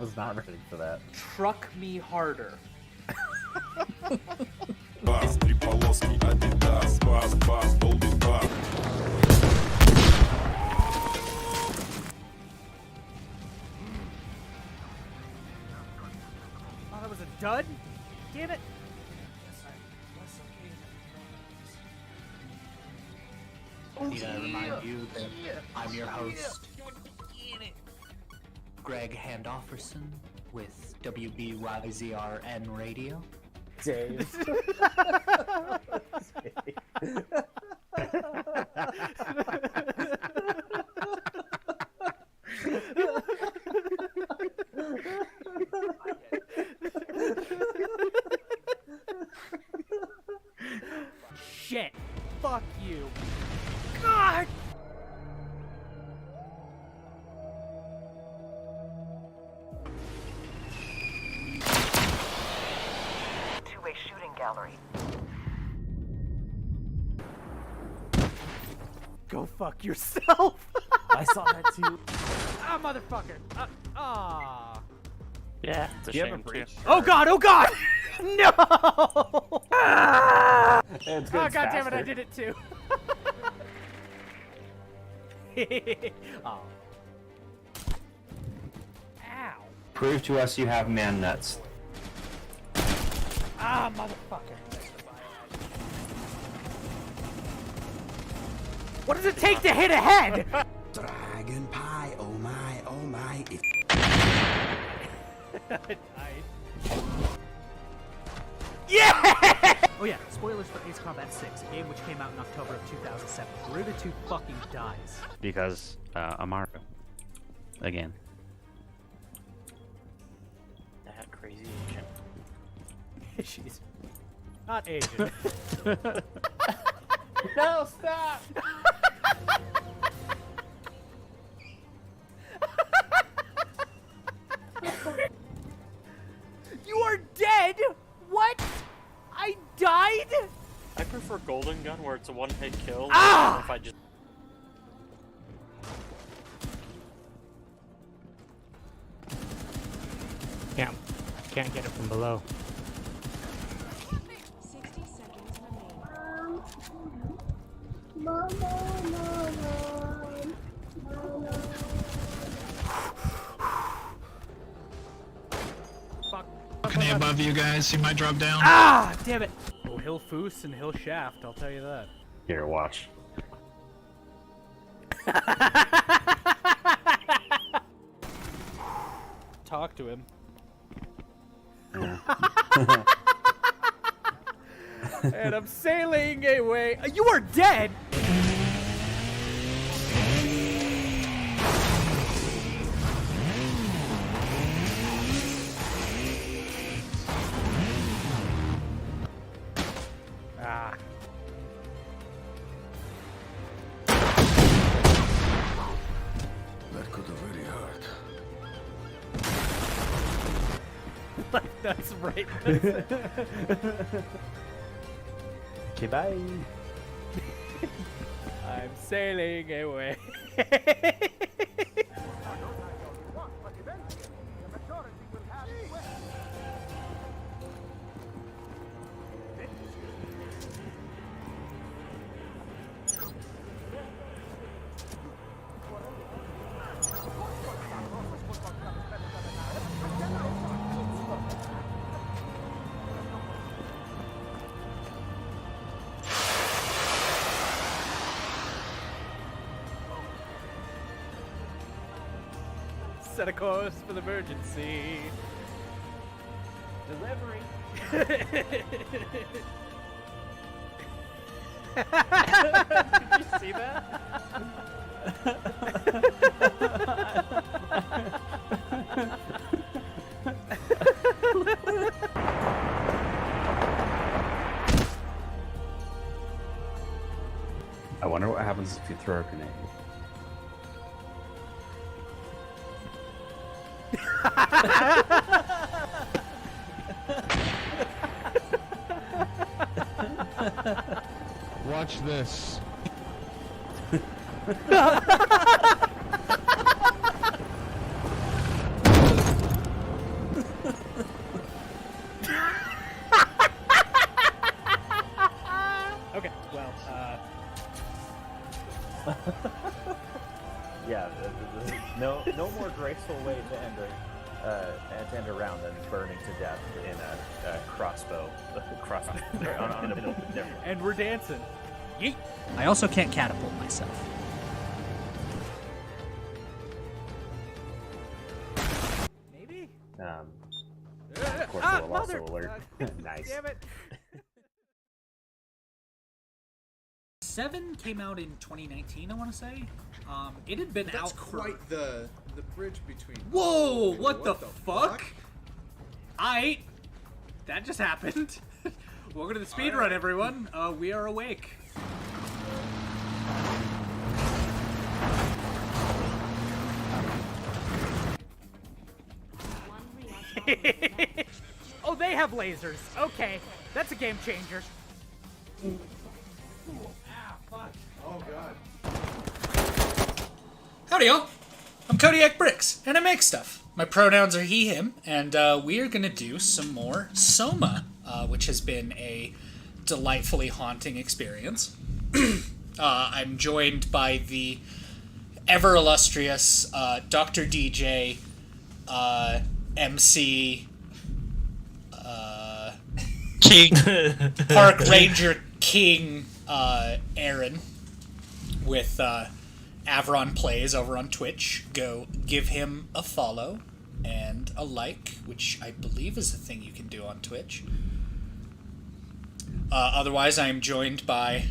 I was not ready for that. Truck me harder. Oh, that was a dud? Damn it. Need I remind you that I'm your host, Greg Handofferson with WBYZRN Radio. Dave. Shit. Fuck you. God! Two-way shooting gallery. Go fuck yourself! I saw that too. Ah, motherfucker! Yeah, it's a shame too. Oh god, oh god! No! It's Oh god damn it, I did it too. Oh. Ow. Prove to us you have man nuts. Ah, motherfucker. What does it take to hit a head? Dragon pie, oh my, it's... Yeah! Oh yeah, spoilers for Ace Combat 6, a game which came out in October of 2007. Garuda 2 fucking dies. Because Amaro. Again. That crazy Asian. She's not Asian. No, stop! You are dead? What? I died? I prefer Golden Gun where it's a one-hit kill. Ah! If I just Can't get it from below. 60 seconds remaining. Fuck. Balcony above you guys, see my drop down? Ah! Damn it. Oh, he'll foos and he'll shaft, I'll tell you that. Here, watch. Talk to him. Yeah. And I'm sailing away. You are dead! Ah. That could have really hurt. That's right. Okay, bye. I'm sailing away. Set a course for the emergency. Delivery. Did you see that? I wonder what happens if you throw a grenade. Watch this. anti round than burning to death in a crossbow. on a middle. And we're dancing. Yeet. I also can't catapult myself. Maybe? Of course, we'll also alert. Nice. Damn it. 7 came out in 2019, I want to say. It had been That's out quite the bridge between. Whoa! What the fuck? Aight. That just happened. Welcome to the speedrun, everyone. We are awake. Oh, they have lasers. Okay, that's a game changer. Oh god. Howdy, y'all. I'm Kodiak Bricks, and I make stuff. My pronouns are he, him, and we are going to do some more Soma, which has been a delightfully haunting experience. I'm joined by the ever illustrious Dr. DJ, MC, King. Park Ranger King, Aaron, with Avron Plays over on Twitch. Go give him a follow and a like, which I believe is a thing you can do on Twitch. Otherwise, I am joined by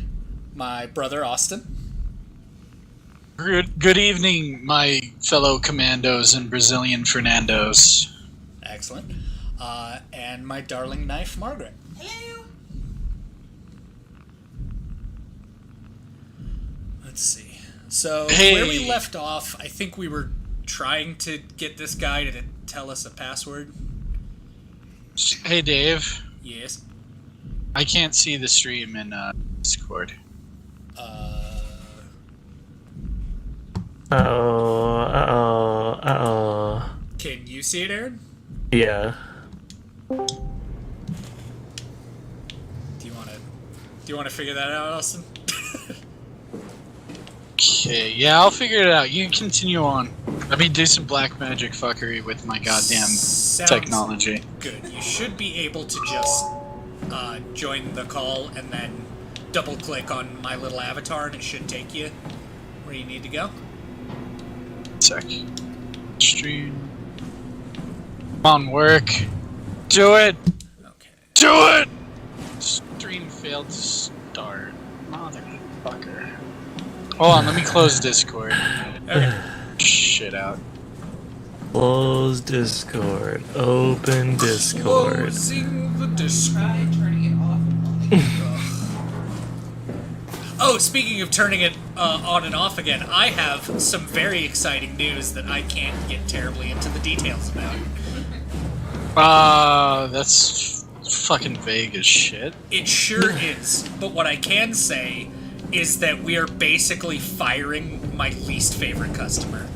my brother Austin. Good evening, my fellow commandos and Brazilian Fernandos. Excellent. And my darling knife, Margaret. Hello. Let's see. So, Hey. where we left off, I think we were trying to get this guy to tell us a password. Hey, Dave. Yes. I can't see the stream in Discord. Can you see it, Aaron? Yeah. Do you wanna figure that out, Austin? Okay, yeah, I'll figure it out. You can continue on. Let me do some black magic fuckery with my goddamn Sounds technology. Good. You should be able to just join the call and then double click on my little avatar and it should take you where you need to go. Sec. Stream. Come on, work. Do it! Okay. Do it! Stream failed to start. Motherfucker. Hold on, let me close Discord. Okay. Shit out. Close Discord. Open Discord. Closing the Discord. Oh, speaking of turning it on and off again, I have some very exciting news that I can't get terribly into the details about. That's fucking vague as shit. It sure is, but what I can say is that we are basically firing my least favorite customer.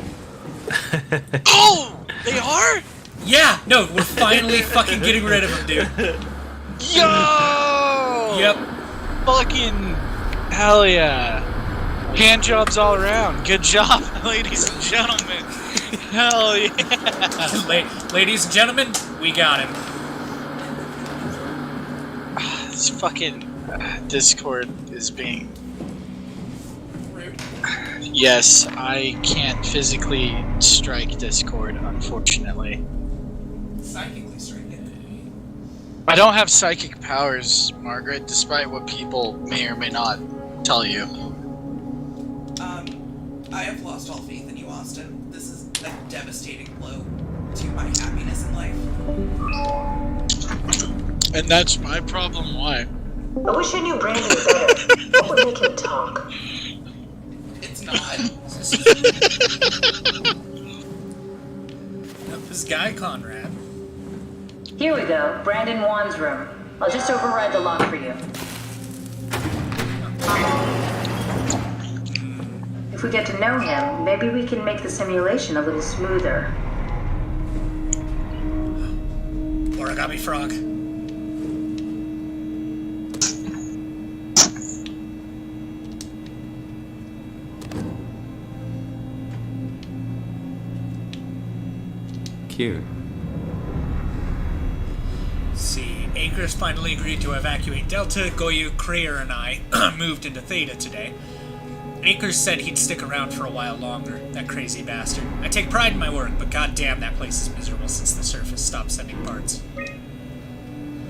Oh! They are? Yeah, no, we're finally fucking getting rid of him, dude. Yo! Yep. Fucking hell yeah. Hand jobs all around. Good job, ladies and gentlemen. Hell yeah. Ladies and gentlemen, we got him. This fucking Discord is being... Yes, I can't physically strike Discord, unfortunately. Psychically strike it. I don't have psychic powers, Margaret, despite what people may or may not tell you. I have lost all faith in you, Austin. This is a devastating blow to my happiness in life. And that's my problem, why? I wish I knew Brandon better. What would make him talk? It's not. This guy, Conrad. Here we go. Brandon Wan's room. I'll just override the lock for you. If we get to know him, maybe we can make the simulation a little smoother. Origami frog. Cute. See, Akers finally agreed to evacuate Delta. Goyu, Kreer, and I moved into Theta today. Akers said he'd stick around for a while longer, that crazy bastard. I take pride in my work, but goddamn, that place is miserable since the surface stopped sending parts.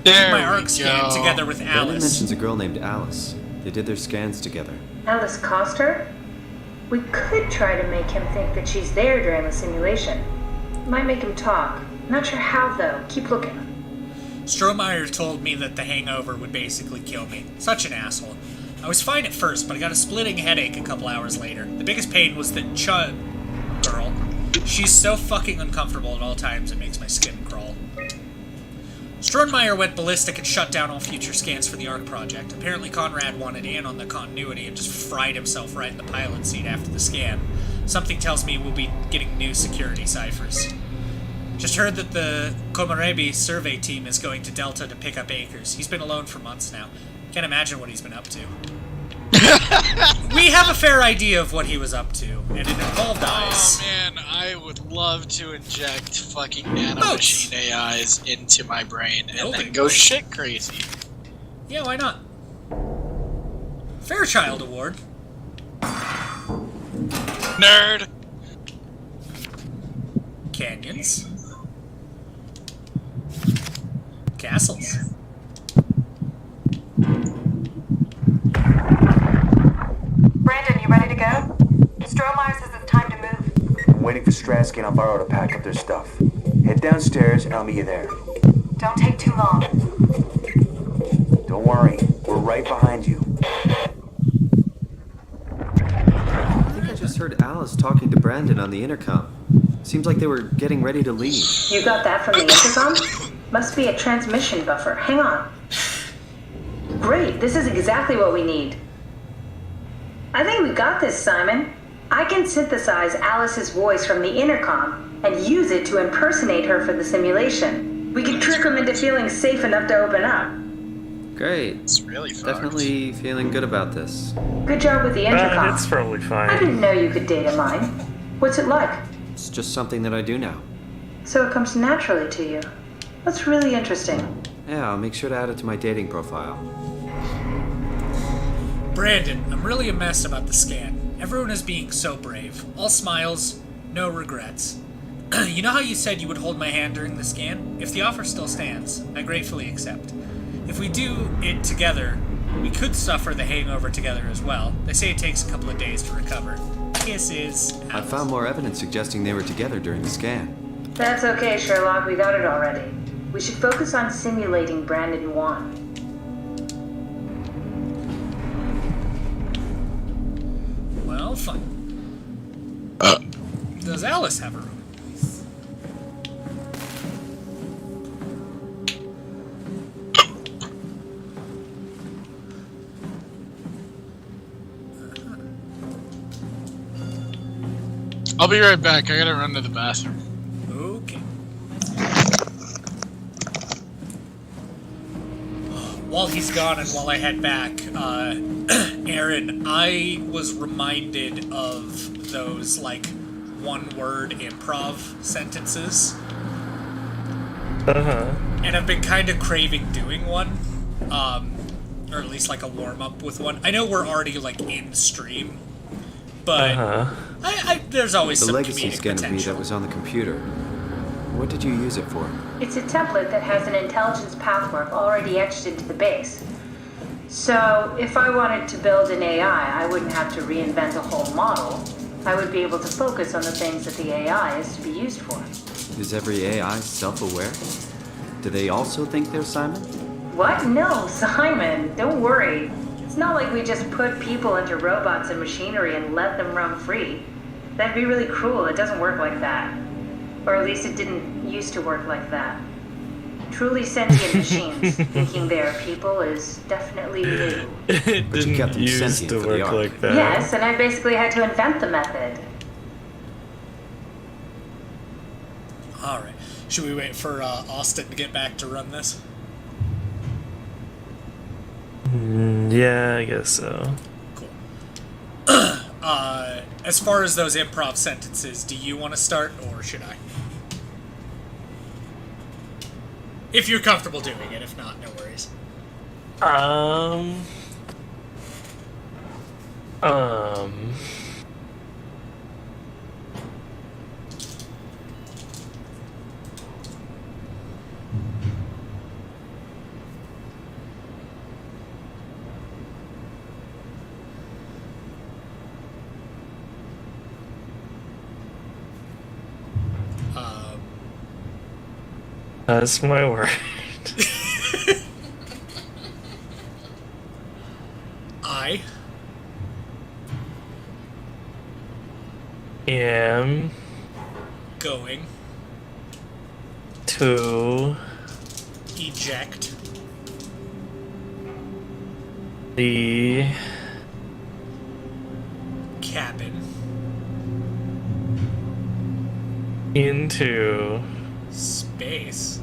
There My we arc scan go. together with Brandon Alice. mentions a girl named Alice. They did their scans together. Alice Coster? We could try to make him think that she's there during the simulation. Might make him talk. Not sure how, though. Keep looking. Strohmeyer told me that the hangover would basically kill me. Such an asshole. I was fine at first, but I got a splitting headache a couple hours later. The biggest pain was that Chud girl. She's so fucking uncomfortable at all times it makes my skin crawl. Strohmeyer went ballistic and shut down all future scans for the ARC project. Apparently Conrad wanted in on the continuity and just fried himself right in the pilot seat after the scan. Something tells me we'll be getting new security ciphers. Just heard that the Komarebi survey team is going to Delta to pick up Akers. He's been alone for months now. Can't imagine what he's been up to. We have a fair idea of what he was up to, and it involved eyes. Oh man, I would love to inject fucking nanomachine AIs into my brain and then go shit crazy. Yeah, why not? Fairchild Award. Nerd! Canyons. Castles. Brandon, you ready to go? Strohmeyer says it's time to move. I'm waiting for Stratsky and Alvaro to pack up their stuff. Head downstairs and I'll meet you there. Don't take too long. Don't worry, we're right behind you. I think I just heard Alice talking to Brandon on the intercom. Seems like they were getting ready to leave. You got that from the intercom? Must be a transmission buffer. Hang on. Great, this is exactly what we need. I think we got this, Simon. I can synthesize Alice's voice from the intercom and use it to impersonate her for the simulation. We can trick them into feeling safe enough to open up. Great. It's really fucked. Definitely feeling good about this. Good job with the intercom. It's probably I fine. didn't know you could data mine. What's it like? It's just something that I do now. So it comes naturally to you. That's really interesting. Yeah, I'll make sure to add it to my dating profile. Brandon, I'm really a mess about the scan. Everyone is being so brave. All smiles, no regrets. You know how you said you would hold my hand during the scan? If the offer still stands, I gratefully accept. If we do it together, we could suffer the hangover together as well. They say it takes a couple of days to recover. Kisses. I found more evidence suggesting they were together during the scan. That's okay, Sherlock. We got it already. We should focus on simulating Brandon 1. Well, fun. Does Alice have a room? I'll be right back. I gotta run to the bathroom. Okay. While he's gone and while I head back, Aaron, I was reminded of those, like, one-word improv sentences. And I've been kind of craving doing one. Or at least, like, a warm-up with one. I know we're already, like, in stream. But there's always The some legacy comedic scan of me potential. that was on the computer. What did you use it for? It's a template that has an intelligence pathwork already etched into the base. So, if I wanted to build an AI, I wouldn't have to reinvent a whole model. I would be able to focus on the things that the AI is to be used for. Is every AI self-aware? Do they also think they're Simon? What? No, Simon, don't worry. It's not like we just put people into robots and machinery and let them roam free. That'd be really cruel. It doesn't work like that. Or at least it didn't used to work like that. Truly sentient machines thinking they are people is definitely new. But you kept them used sentient to for the work arc. like that. Yes, and I basically had to invent the method. Alright. Should we wait for Austin to get back to run this? Yeah, I guess so. Cool. As far as those improv sentences, do you want to start or should I? If you're comfortable doing it, if not, no worries. That's my word. I am going to eject the cabin into space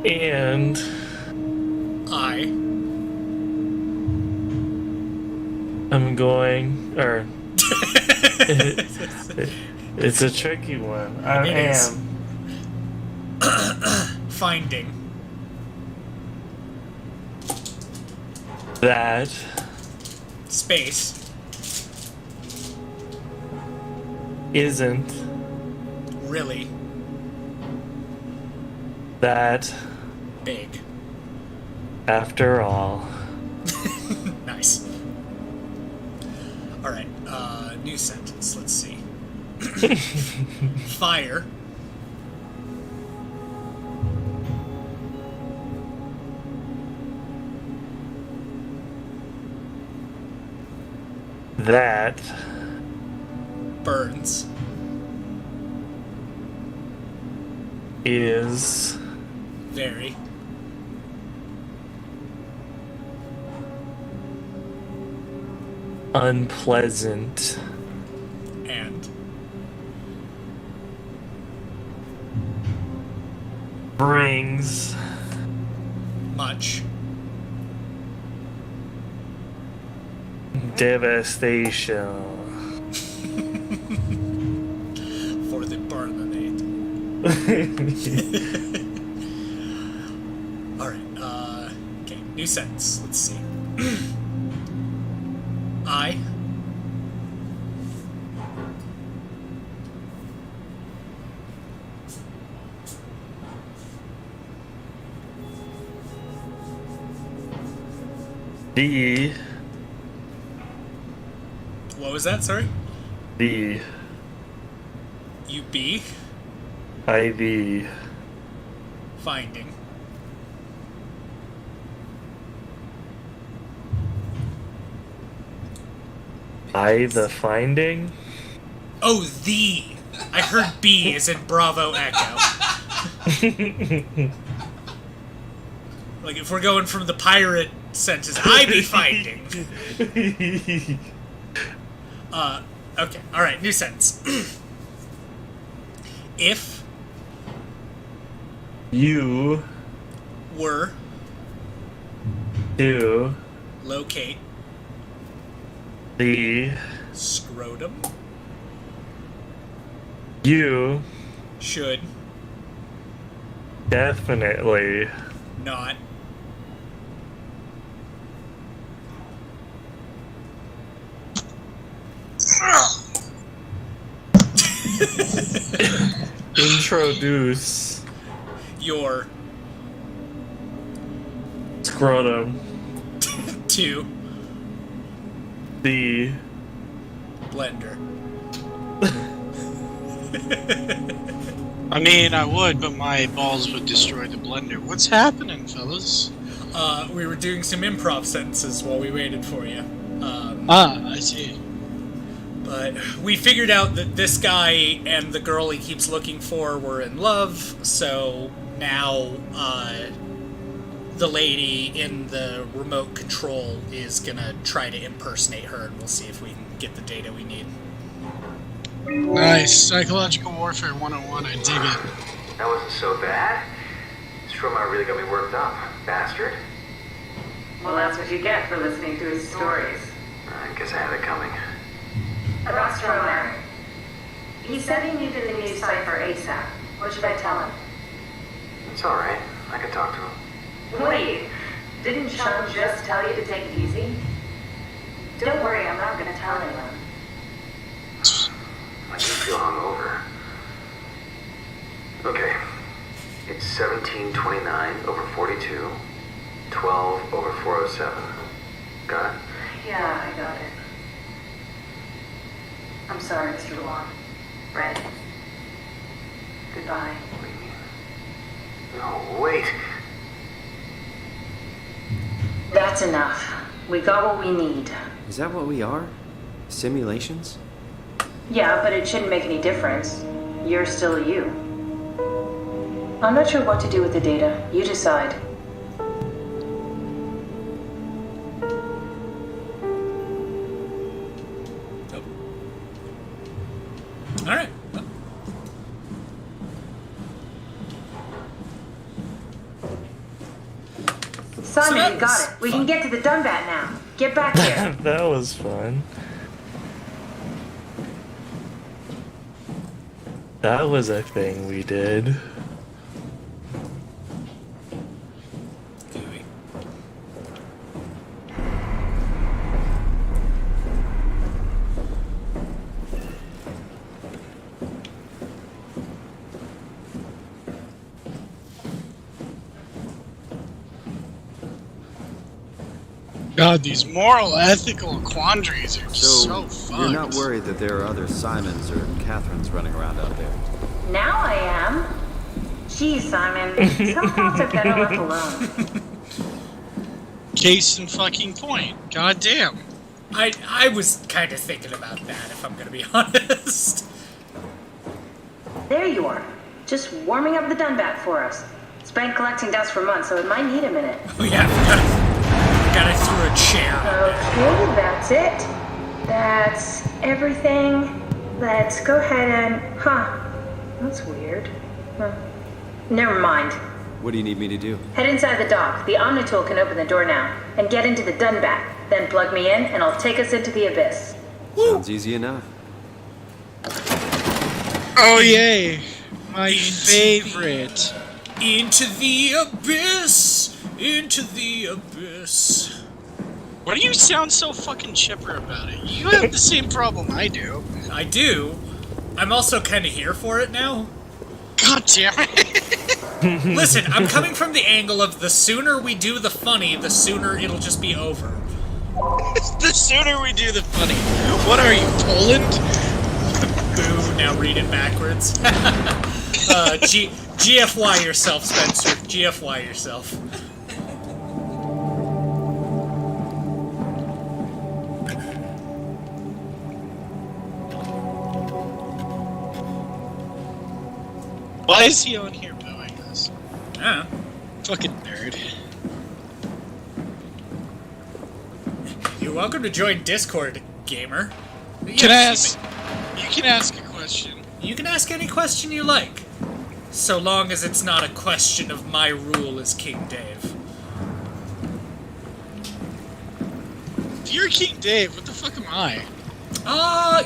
and I I'm going, or it's a tricky one. I It is. am finding that space isn't really that big. after all. Nice. Alright, new sentence. Let's see. Fire That burns is very unpleasant and brings much devastation for the Barnanate. Alright, okay, new sentence. Let's see. I the what was that, sorry? the You be IV finding the finding. Oh, the. I heard B as in Bravo Echo. Like, if we're going from the pirate sentence, I be finding. Okay, alright, new sentence. If You were to locate the scrotum, you should definitely not introduce your scrotum to the blender. I mean, I would, but my balls would destroy the blender. What's happening, fellas? We were doing some improv sentences while we waited for you. I see. But we figured out that this guy and the girl he keeps looking for were in love, so now, the lady in the remote control is gonna try to impersonate her, and we'll see if we can get the data we need. Nice. Psychological Warfare 101, I dig it. That wasn't so bad. Stroma really got me worked up, bastard. Well, that's what you get for listening to his stories. I guess I had it coming. About Stromer. He said he needed a new cipher ASAP. What should I tell him? It's alright. I can talk to him. Wait, didn't Sean just tell you to take it easy? Don't worry, I'm not gonna tell anyone. I do feel hungover. Okay. It's 1729 over 42, 12 over 407. Got it? Yeah, I got it. I'm sorry, Mr. DeLong. Red. Goodbye. No, wait. That's enough. We got what we need. Is that what we are? Simulations? Yeah, but it shouldn't make any difference. You're still you. I'm not sure what to do with the data. You decide. All right. Simon, that you got was it. We can get to the Dunbat now. Get back here. That was fun. That was a thing we did. God, these moral, ethical quandaries are just so fucked. You're not worried that there are other Simons or Catherines running around out there? Now I am. Geez, Simon. Some thoughts are better left alone. Case in fucking point. God damn. I was kind of thinking about that, if I'm gonna be honest. There you are. Just warming up the Dunbat for us. It's been collecting dust for months, so it might need a minute. Oh yeah, gotta throw a chair. Okay, that's it. That's everything. Let's go ahead and... That's weird. Never mind. What do you need me to do? Head inside the dock. The Omnitool can open the door now. And get into the Dunbat. Then plug me in, and I'll take us into the Abyss. Sounds easy enough. Oh yay! My favorite. Into the abyss! Into the abyss. Why do you sound so fucking chipper about it? You have the same problem I do. I do. I'm also kind of here for it now. God damn it. Listen, I'm coming from the angle of the sooner we do the funny, the sooner it'll just be over. The sooner we do the funny. What are you, Poland? Boo, now read it backwards. GFY yourself, Spencer. GFY yourself. Why is he on here booing us? Yeah. Fucking nerd. You're welcome to join Discord, gamer. Can I ask? You can ask a question. You can ask any question you like, so long as it's not a question of my rule as King Dave. If you're King Dave, what the fuck am I?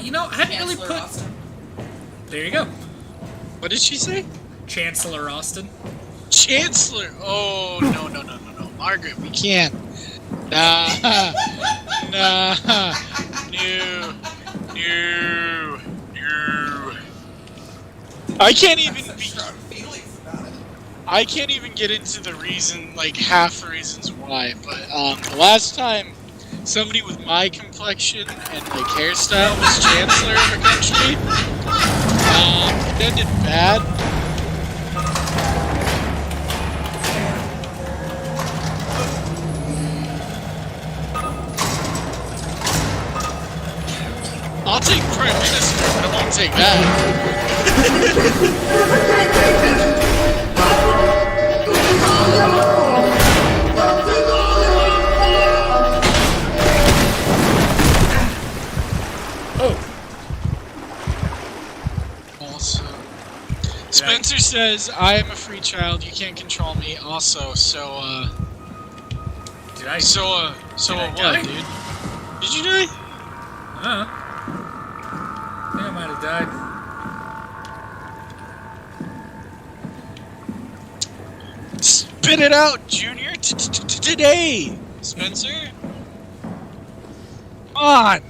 You know, I hadn't really put... Austin. There you go. What did she say? Chancellor Austin. Chancellor! Oh, no. Margaret, we can't. Nah. No. I can't even get into the reason, like half the reasons why, but the last time somebody with my complexion and like hairstyle was chancellor of a country, it ended bad. I'll take Prime Minister, but I won't take that. Also, Spencer says, I am a free child, you can't control me. Also, so, Did I? So Did I what, dude? Did you die? I think I might have died. Spit it out, Junior. Today, Spencer. Come on.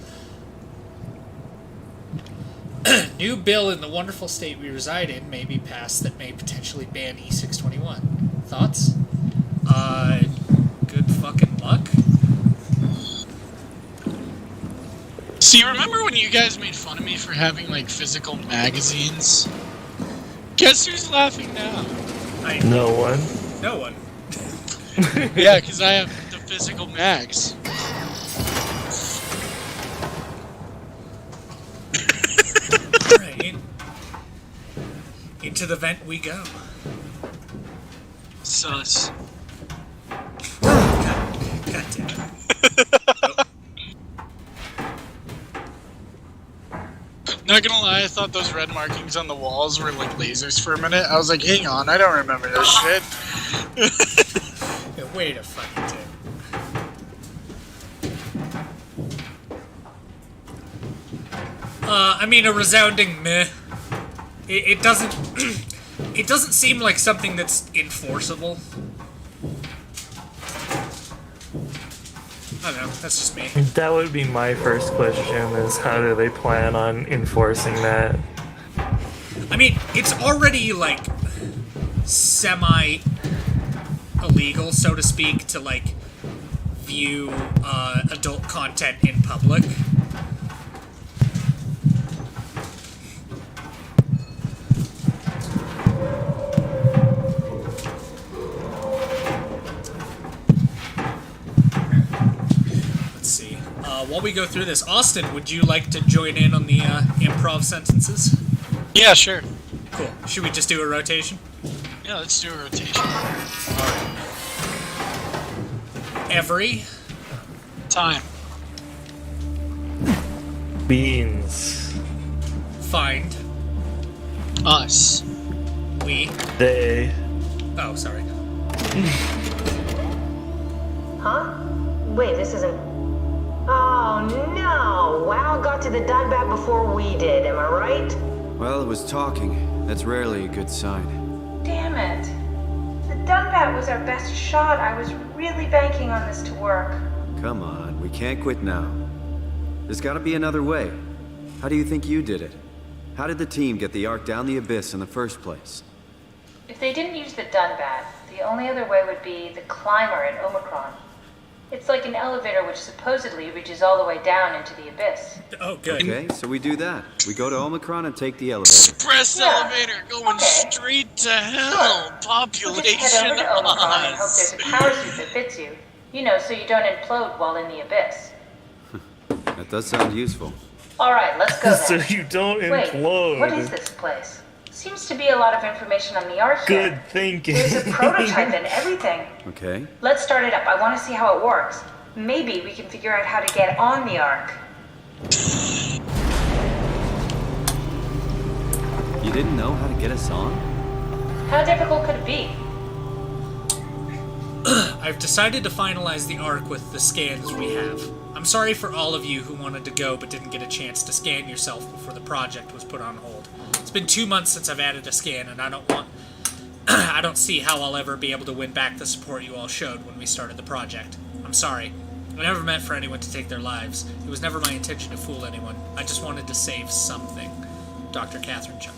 New bill in the wonderful state we reside in may be passed that may potentially ban E621. Thoughts? Good fucking luck. See, remember when you guys made fun of me for having, like, physical magazines? Guess who's laughing now? No one. No one. Yeah, because I have the physical mags. Alright, into the vent we go. Sus. God damn it. Not gonna lie, I thought those red markings on the walls were like lasers for a minute. I was like, hang on, I don't remember this shit. Yeah, wait a fucking second. I mean, a resounding meh. It doesn't... it doesn't seem like something that's enforceable. I don't know, that's just me. That would be my first question, is how do they plan on enforcing that? I mean, it's already, like, semi-illegal, so to speak, to, like, view adult content in public. While we go through this, Austin, would you like to join in on the improv sentences? Yeah, sure. Cool. Should we just do a rotation? Yeah, let's do a rotation. Alright. Every time. Beans. Find. Us. We. They. Oh, sorry. Huh? Wait, this isn't... Oh no! WoW got to the Dunbat before we did, am I right? Well, it was talking. That's rarely a good sign. Damn it. The Dunbat was our best shot. I was really banking on this to work. Come on, we can't quit now. There's gotta be another way. How do you think you did it? How did the team get the Ark down the Abyss in the first place? If they didn't use the Dunbat, the only other way would be the climber at Omicron. It's like an elevator which supposedly reaches all the way down into the abyss. Oh, good. Okay, so we do that. We go to Omicron and take the elevator. Express elevator going straight to hell. Population We'll just head over to Omicron and hope us. there's a power suit that fits you. You know, so you don't implode while in the abyss. That does sound useful. Alright, let's go So then. you don't Wait, implode. what is this place? Seems to be a lot of information on the Ark here. Good thinking. There's a prototype and everything. Okay. Let's start it up. I want to see how it works. Maybe we can figure out how to get on the Ark. You didn't know how to get us on? How difficult could it be? I've decided to finalize the Ark with the scans we have. I'm sorry for all of you who wanted to go but didn't get a chance to scan yourself before the project was put on hold. It's been 2 months since I've added a scan, and I don't see how I'll ever be able to win back the support you all showed when we started the project. I'm sorry. I never meant for anyone to take their lives. It was never my intention to fool anyone. I just wanted to save something. Dr. Catherine Chung.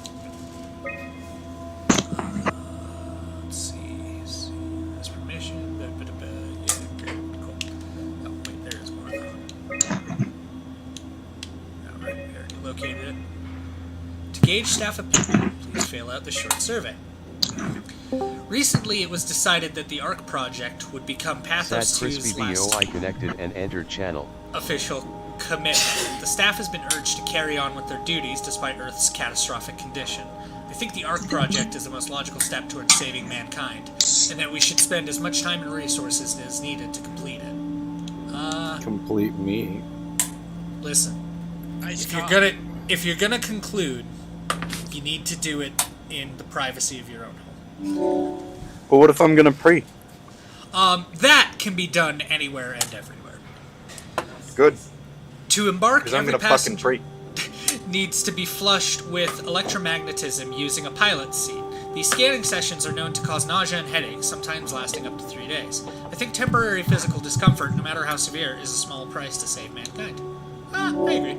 Let's see. Has permission. Yeah, great. Cool. Oh, wait, there's more though. Alright, we already located it. To gauge staff opinion, please fill out the short survey. Recently, it was decided that the Ark project would become Pathos 2's last BOI connected and entered channel. official commitment. The staff has been urged to carry on with their duties despite Earth's catastrophic condition. I think the Ark project is the most logical step towards saving mankind, and that we should spend as much time and resources as needed to complete it. Complete me. Listen, Nice if you're gonna conclude, you need to do it in the privacy of your own home. But what if I'm gonna pre? That can be done anywhere and everywhere. Good. To embark, Because I'm every gonna fucking passenger pre. needs to be flushed with electromagnetism using a pilot seat. These scanning sessions are known to cause nausea and headaches, sometimes lasting up to 3 days. I think temporary physical discomfort, no matter how severe, is a small price to save mankind. I agree.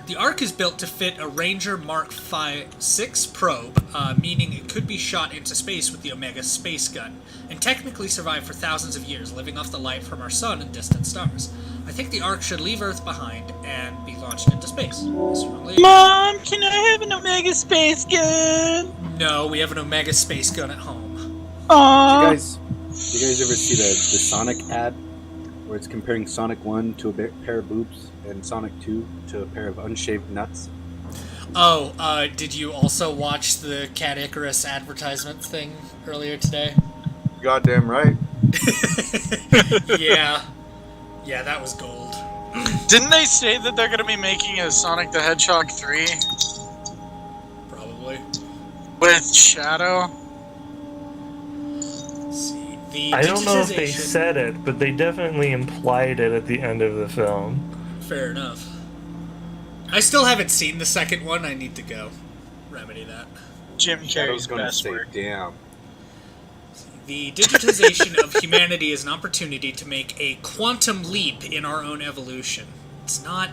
The Ark is built to fit a Ranger Mark 6 probe, meaning it could be shot into space with the Omega space gun, and technically survive for thousands of years, living off the light from our sun and distant stars. I think the Ark should leave Earth behind and be launched into space. Mom, can I have an Omega space gun? No, we have an Omega space gun at home. Aww. Do you guys ever see the Sonic ad? Where it's comparing Sonic 1 to a pair of boobs and Sonic 2 to a pair of unshaved nuts? Oh, did you also watch the Cat Icarus advertisement thing earlier today? Goddamn right. Yeah. Yeah, that was gold. Didn't they say that they're gonna be making a Sonic the Hedgehog 3? Probably. With Shadow? I don't know if they said it, but they definitely implied it at the end of the film. Fair enough. I still haven't seen the second one. I need to go remedy that. Jim Carrey's best say, work. damn. The digitization of humanity is an opportunity to make a quantum leap in our own evolution. It's not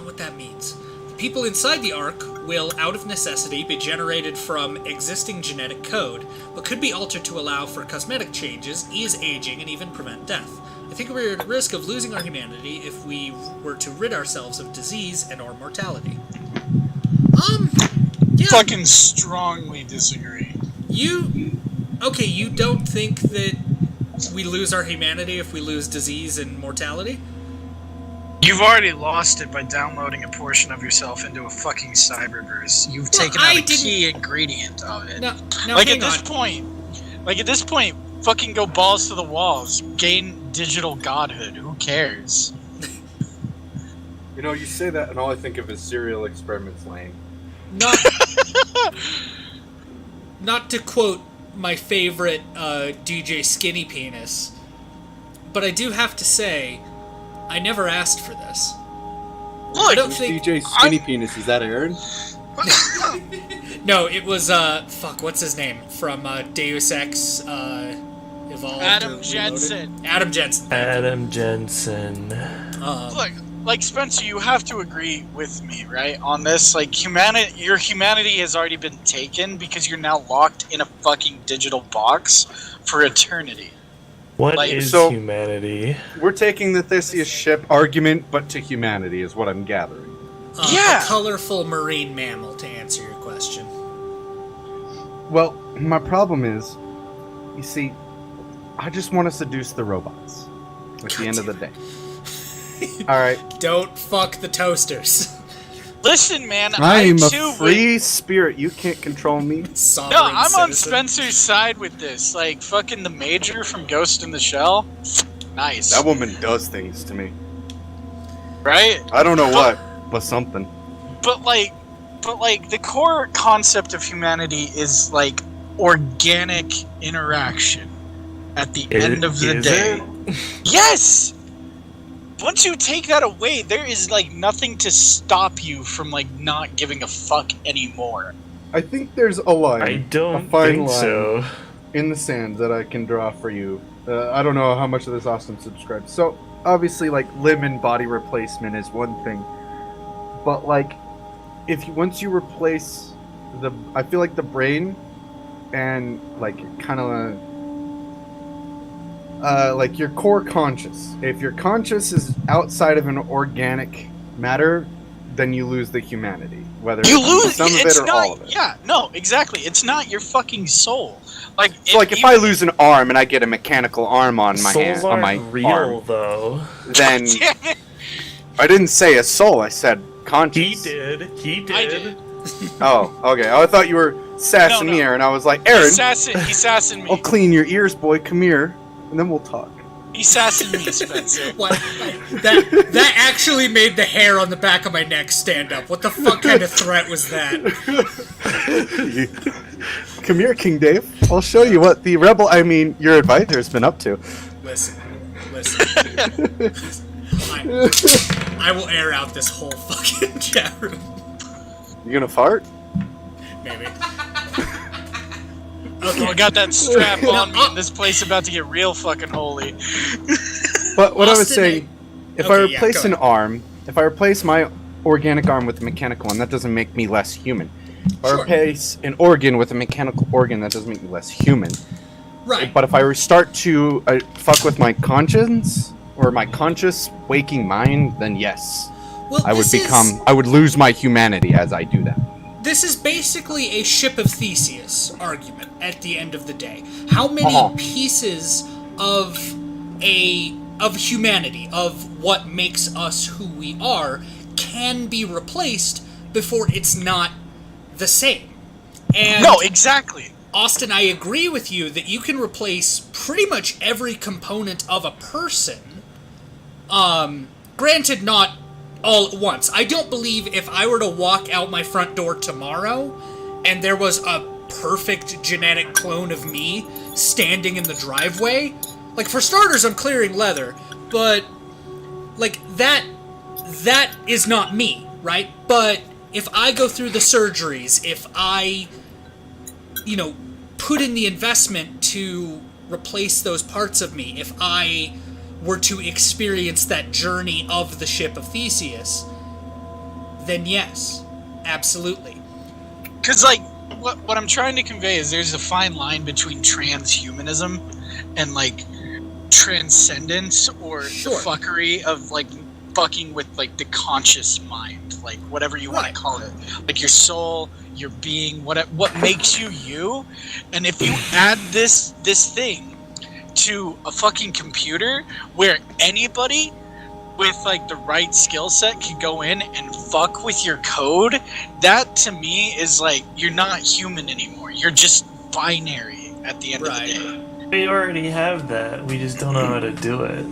what that means. The people inside the Ark will, out of necessity, be generated from existing genetic code, but could be altered to allow for cosmetic changes, ease aging, and even prevent death. I think we're at risk of losing our humanity if we were to rid ourselves of disease and or mortality. Yeah. Fucking strongly disagree. Okay, you don't think that we lose our humanity if we lose disease and mortality? You've already lost it by downloading a portion of yourself into a fucking cyberverse. You've taken out a key ingredient of it. No, like at this point, fucking go balls to the walls. Gain digital godhood. Who cares? You know, you say that, and all I think of is Serial Experiments Lane. Not to quote my favorite DJ Skinny Penis, but I do have to say, I never asked for this. Look, I don't think DJ Skinny Penis, is that Aaron? No, it was what's his name from Deus Ex Evolved. Adam Jensen. Adam Jensen. Adam Jensen. Look, like Spencer, you have to agree with me, right, on this. Like, your humanity has already been taken because you're now locked in a fucking digital box for eternity. What is humanity? We're taking the Theseus ship argument, but to humanity is what I'm gathering. A colorful marine mammal, to answer your question. Well, my problem is, you see, I just want to seduce the robots at the end of the day. Alright. Don't fuck the toasters. Listen, man, I'm a free spirit. You can't control me. No, I'm on Spencer's side with this. Like, fucking the Major from Ghost in the Shell. Nice. That woman does things to me. Right? I don't know what, but something. But the core concept of humanity is, like, organic interaction at the end of the day. Yes! Once you take that away, there is, like, nothing to stop you from, like, not giving a fuck anymore. I think there's a line. I don't a fine think line so. In the sand that I can draw for you. I don't know how much of this Austin subscribes. So, obviously, like, limb and body replacement is one thing. But, like, once you replace I feel like the brain and, like, kind of like your core conscious. If your conscious is outside of an organic matter, then you lose the humanity. Whether you lose some of it or all of it. Yeah, no, exactly. It's not your fucking soul. Like, so, if I lose an arm and I get a mechanical arm on my hand, on my real, arm, though. Then I didn't say a soul. I said conscious. He did. I did. Oh, okay. I thought you were sassing me, Aaron. I was like, Aaron, he's sassing me. I'll clean your ears, boy. Come here, and then we'll talk. He's sassing me, Spencer. What? That actually made the hair on the back of my neck stand up. What the fuck kind of threat was that? Come here, King Dave. I'll show you what the your advisor's been up to. Listen. I will air out this whole fucking chat room. You gonna fart? maybe. Oh, I got that strap on me, and this place about to get real fucking holy. But what I was Austin, saying, if I Okay, yeah, replace go an ahead. arm, if I replace my organic arm with a mechanical one, that doesn't make me less human. If I Sure. replace an organ with a mechanical organ, that doesn't make me less human. Right. But if I start to fuck with my conscience or my conscious waking mind, then yes, Well, I would this is- become. I would lose my humanity as I do that. This is basically a ship of Theseus argument at the end of the day. How many pieces of humanity, of what makes us who we are, can be replaced before it's not the same? And No, exactly. Austin, I agree with you that you can replace pretty much every component of a person. Granted, not all at once. I don't believe if I were to walk out my front door tomorrow and there was a perfect genetic clone of me standing in the driveway, like, for starters, I'm clearing leather, but, like, that is not me, right? But if I go through the surgeries, if I, put in the investment to replace those parts of me, if I were to experience that journey of the ship of Theseus, then yes, absolutely. Because, like, what I'm trying to convey is there's a fine line between transhumanism and, like, transcendence or the fuckery of, like, fucking with, like, the conscious mind, like, whatever you want to call it. Like, your soul, your being, what makes you you. And if you add this thing to a fucking computer where anybody with, like, the right skill set can go in and fuck with your code, that to me is like, you're not human anymore. You're just binary at the end of the day. We already have that. We just don't know how to do it.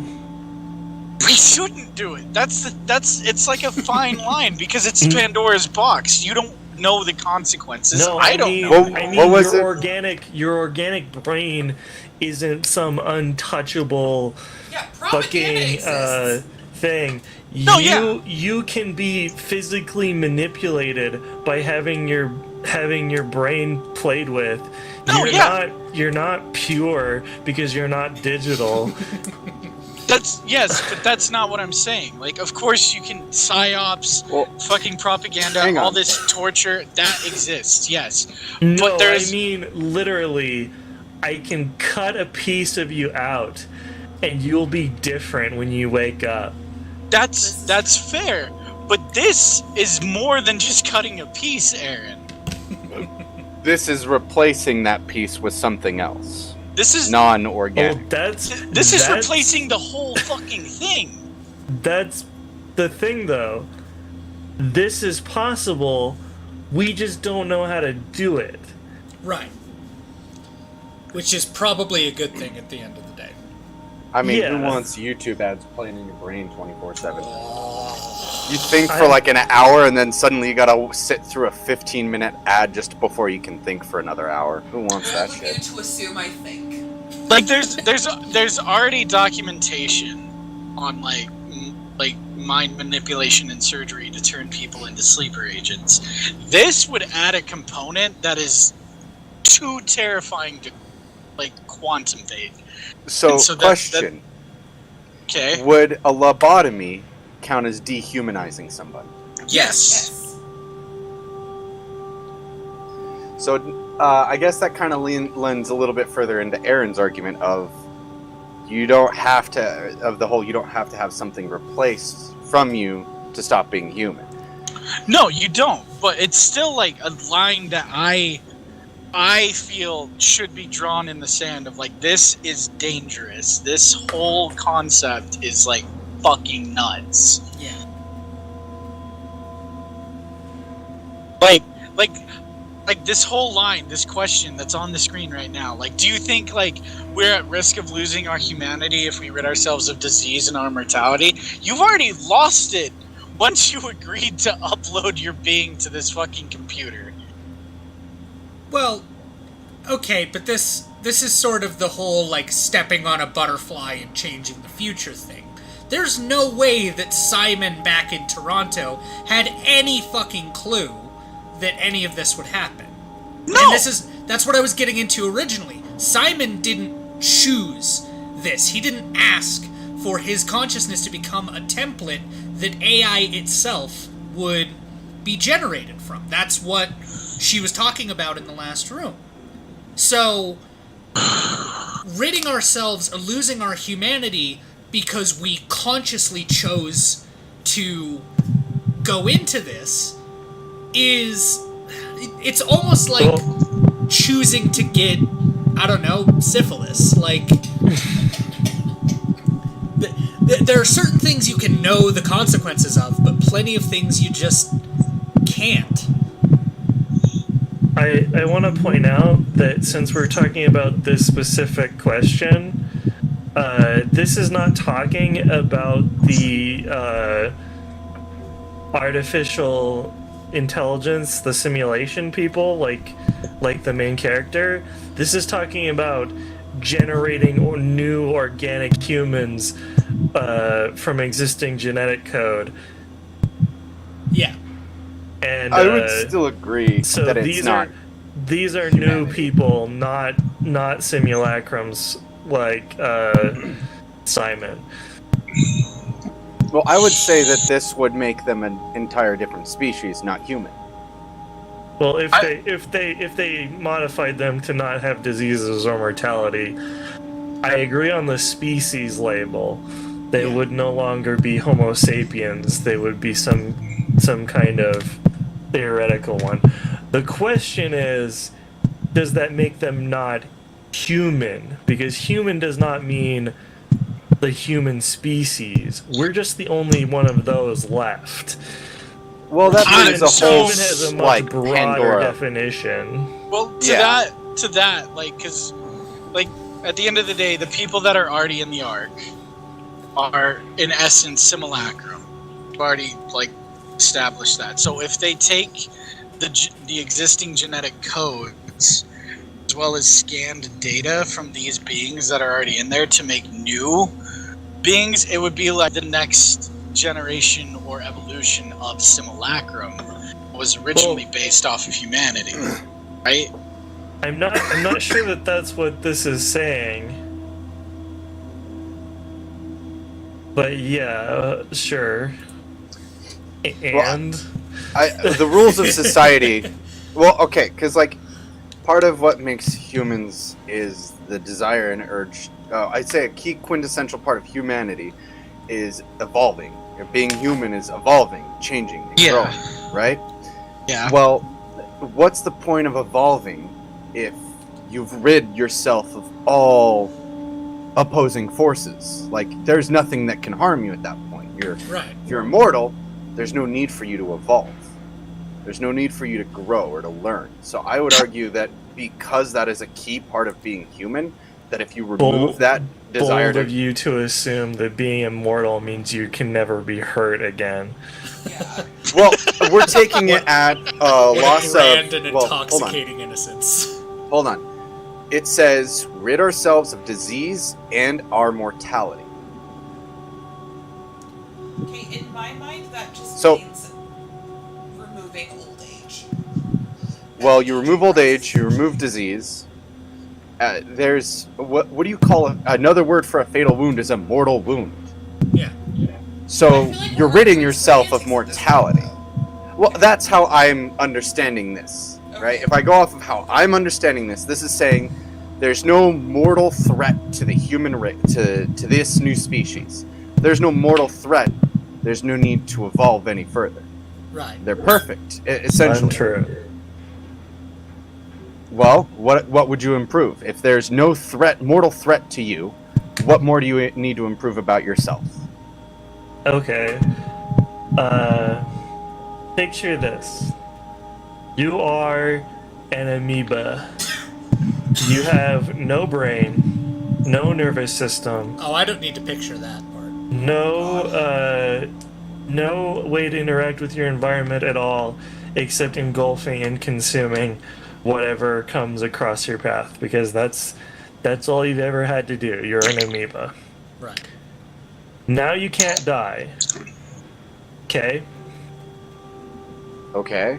We shouldn't do it. It's like a fine line because it's Pandora's box. You don't know the consequences. No, I don't know. I mean, your organic brain isn't some untouchable fucking thing. You can be physically manipulated by having your brain played with. You're not pure because you're not digital. But that's not what I'm saying. Like, of course you can psyops, fucking propaganda, all this torture that exists. Yes, No, but there's I mean literally. I can cut a piece of you out, and you'll be different when you wake up. That's fair, but this is more than just cutting a piece, Aaron. This is replacing that piece with something else. This is non-organic. This is replacing the whole fucking thing. That's the thing, though. This is possible. We just don't know how to do it. Right. Which is probably a good thing at the end of the day. I mean, who wants YouTube ads playing in your brain 24/7? You think for like an hour, and then suddenly you gotta sit through a 15-minute ad just before you can think for another hour. Who wants that I'm shit? going to assume I think. Like, there's already documentation on like mind manipulation and surgery to turn people into sleeper agents. This would add a component that is too terrifying to, like, quantum fate. So question. Okay. Would a lobotomy count as dehumanizing somebody? Yes. So I guess that kind of lends a little bit further into Aaron's argument of you don't have to have something replaced from you to stop being human. No, you don't. But it's still like a line that I feel should be drawn in the sand of, like, this is dangerous. This whole concept is, like, fucking nuts. Yeah. Like this whole line, this question that's on the screen right now, like, do you think, like, we're at risk of losing our humanity if we rid ourselves of disease and our mortality? You've already lost it once you agreed to upload your being to this fucking computer. Well, okay, but this is sort of the whole, like, stepping on a butterfly and changing the future thing. There's no way that Simon back in Toronto had any fucking clue that any of this would happen. No! And that's what I was getting into originally. Simon didn't choose this. He didn't ask for his consciousness to become a template that AI itself would be generated from. That's what she was talking about in the last room. So, ridding ourselves of losing our humanity because we consciously chose to go into this it's almost like choosing to get, I don't know, syphilis. Like, there are certain things you can know the consequences of, but plenty of things you just can't. I want to point out that since we're talking about this specific question, this is not talking about the artificial intelligence, the simulation people, like the main character. This is talking about generating new organic humans from existing genetic code. Yeah. And I would still agree so that it's not. These are new people, not simulacrums like Simon. Well, I would say that this would make them an entire different species, not human. Well, if they modified them to not have diseases or mortality, I agree on the species label. They would no longer be Homo sapiens. They would be some kind of theoretical one. The question is, does that make them not human? Because human does not mean the human species. We're just the only one of those left. Well, that means a whole human has a much like broader Pandora definition. Well, to that, like, because, like, at the end of the day, the people that are already in the Ark are, in essence, simulacrum. We've already, like, established that. So if they take the existing genetic codes as well as scanned data from these beings that are already in there to make new beings, it would be like the next generation or evolution of simulacrum was originally based off of humanity, right? I'm not sure that that's what this is saying. But yeah, sure. And the rules of society. Well, okay, because like part of what makes humans is the desire and urge. I'd say a key quintessential part of humanity is evolving. Being human is evolving, changing, and growing, right? Yeah. Well, what's the point of evolving if you've rid yourself of all opposing forces? Like, there's nothing that can harm you at that point. Right. If you're immortal, there's no need for you to evolve. There's no need for you to grow or to learn. So I would argue that because that is a key part of being human, that if you remove that desire bold of you to assume that being immortal means you can never be hurt again. Well, we're taking it at loss grand of... and well, intoxicating innocence. Hold on. It says, rid ourselves of disease and our mortality. Okay, in my mind, that just means removing old age. Well, you remove old age, you remove disease. There's... What do you call another word for a fatal wound is a mortal wound. Yeah. So you're ridding yourself of mortality. Well, that's how I'm understanding this, right? If I go off of how I'm understanding this, this is saying there's no mortal threat to the human to this new species. There's no mortal threat. There's no need to evolve any further. Right. They're perfect, essentially. Untrue. Well, what would you improve? If there's no mortal threat to you, what more do you need to improve about yourself? Okay. Picture this. You are an amoeba. You have no brain, no nervous system. Oh, I don't need to picture that part. No way to interact with your environment at all, except engulfing and consuming whatever comes across your path, because that's all you've ever had to do. You're an amoeba. Right. Now you can't die. Okay? Okay.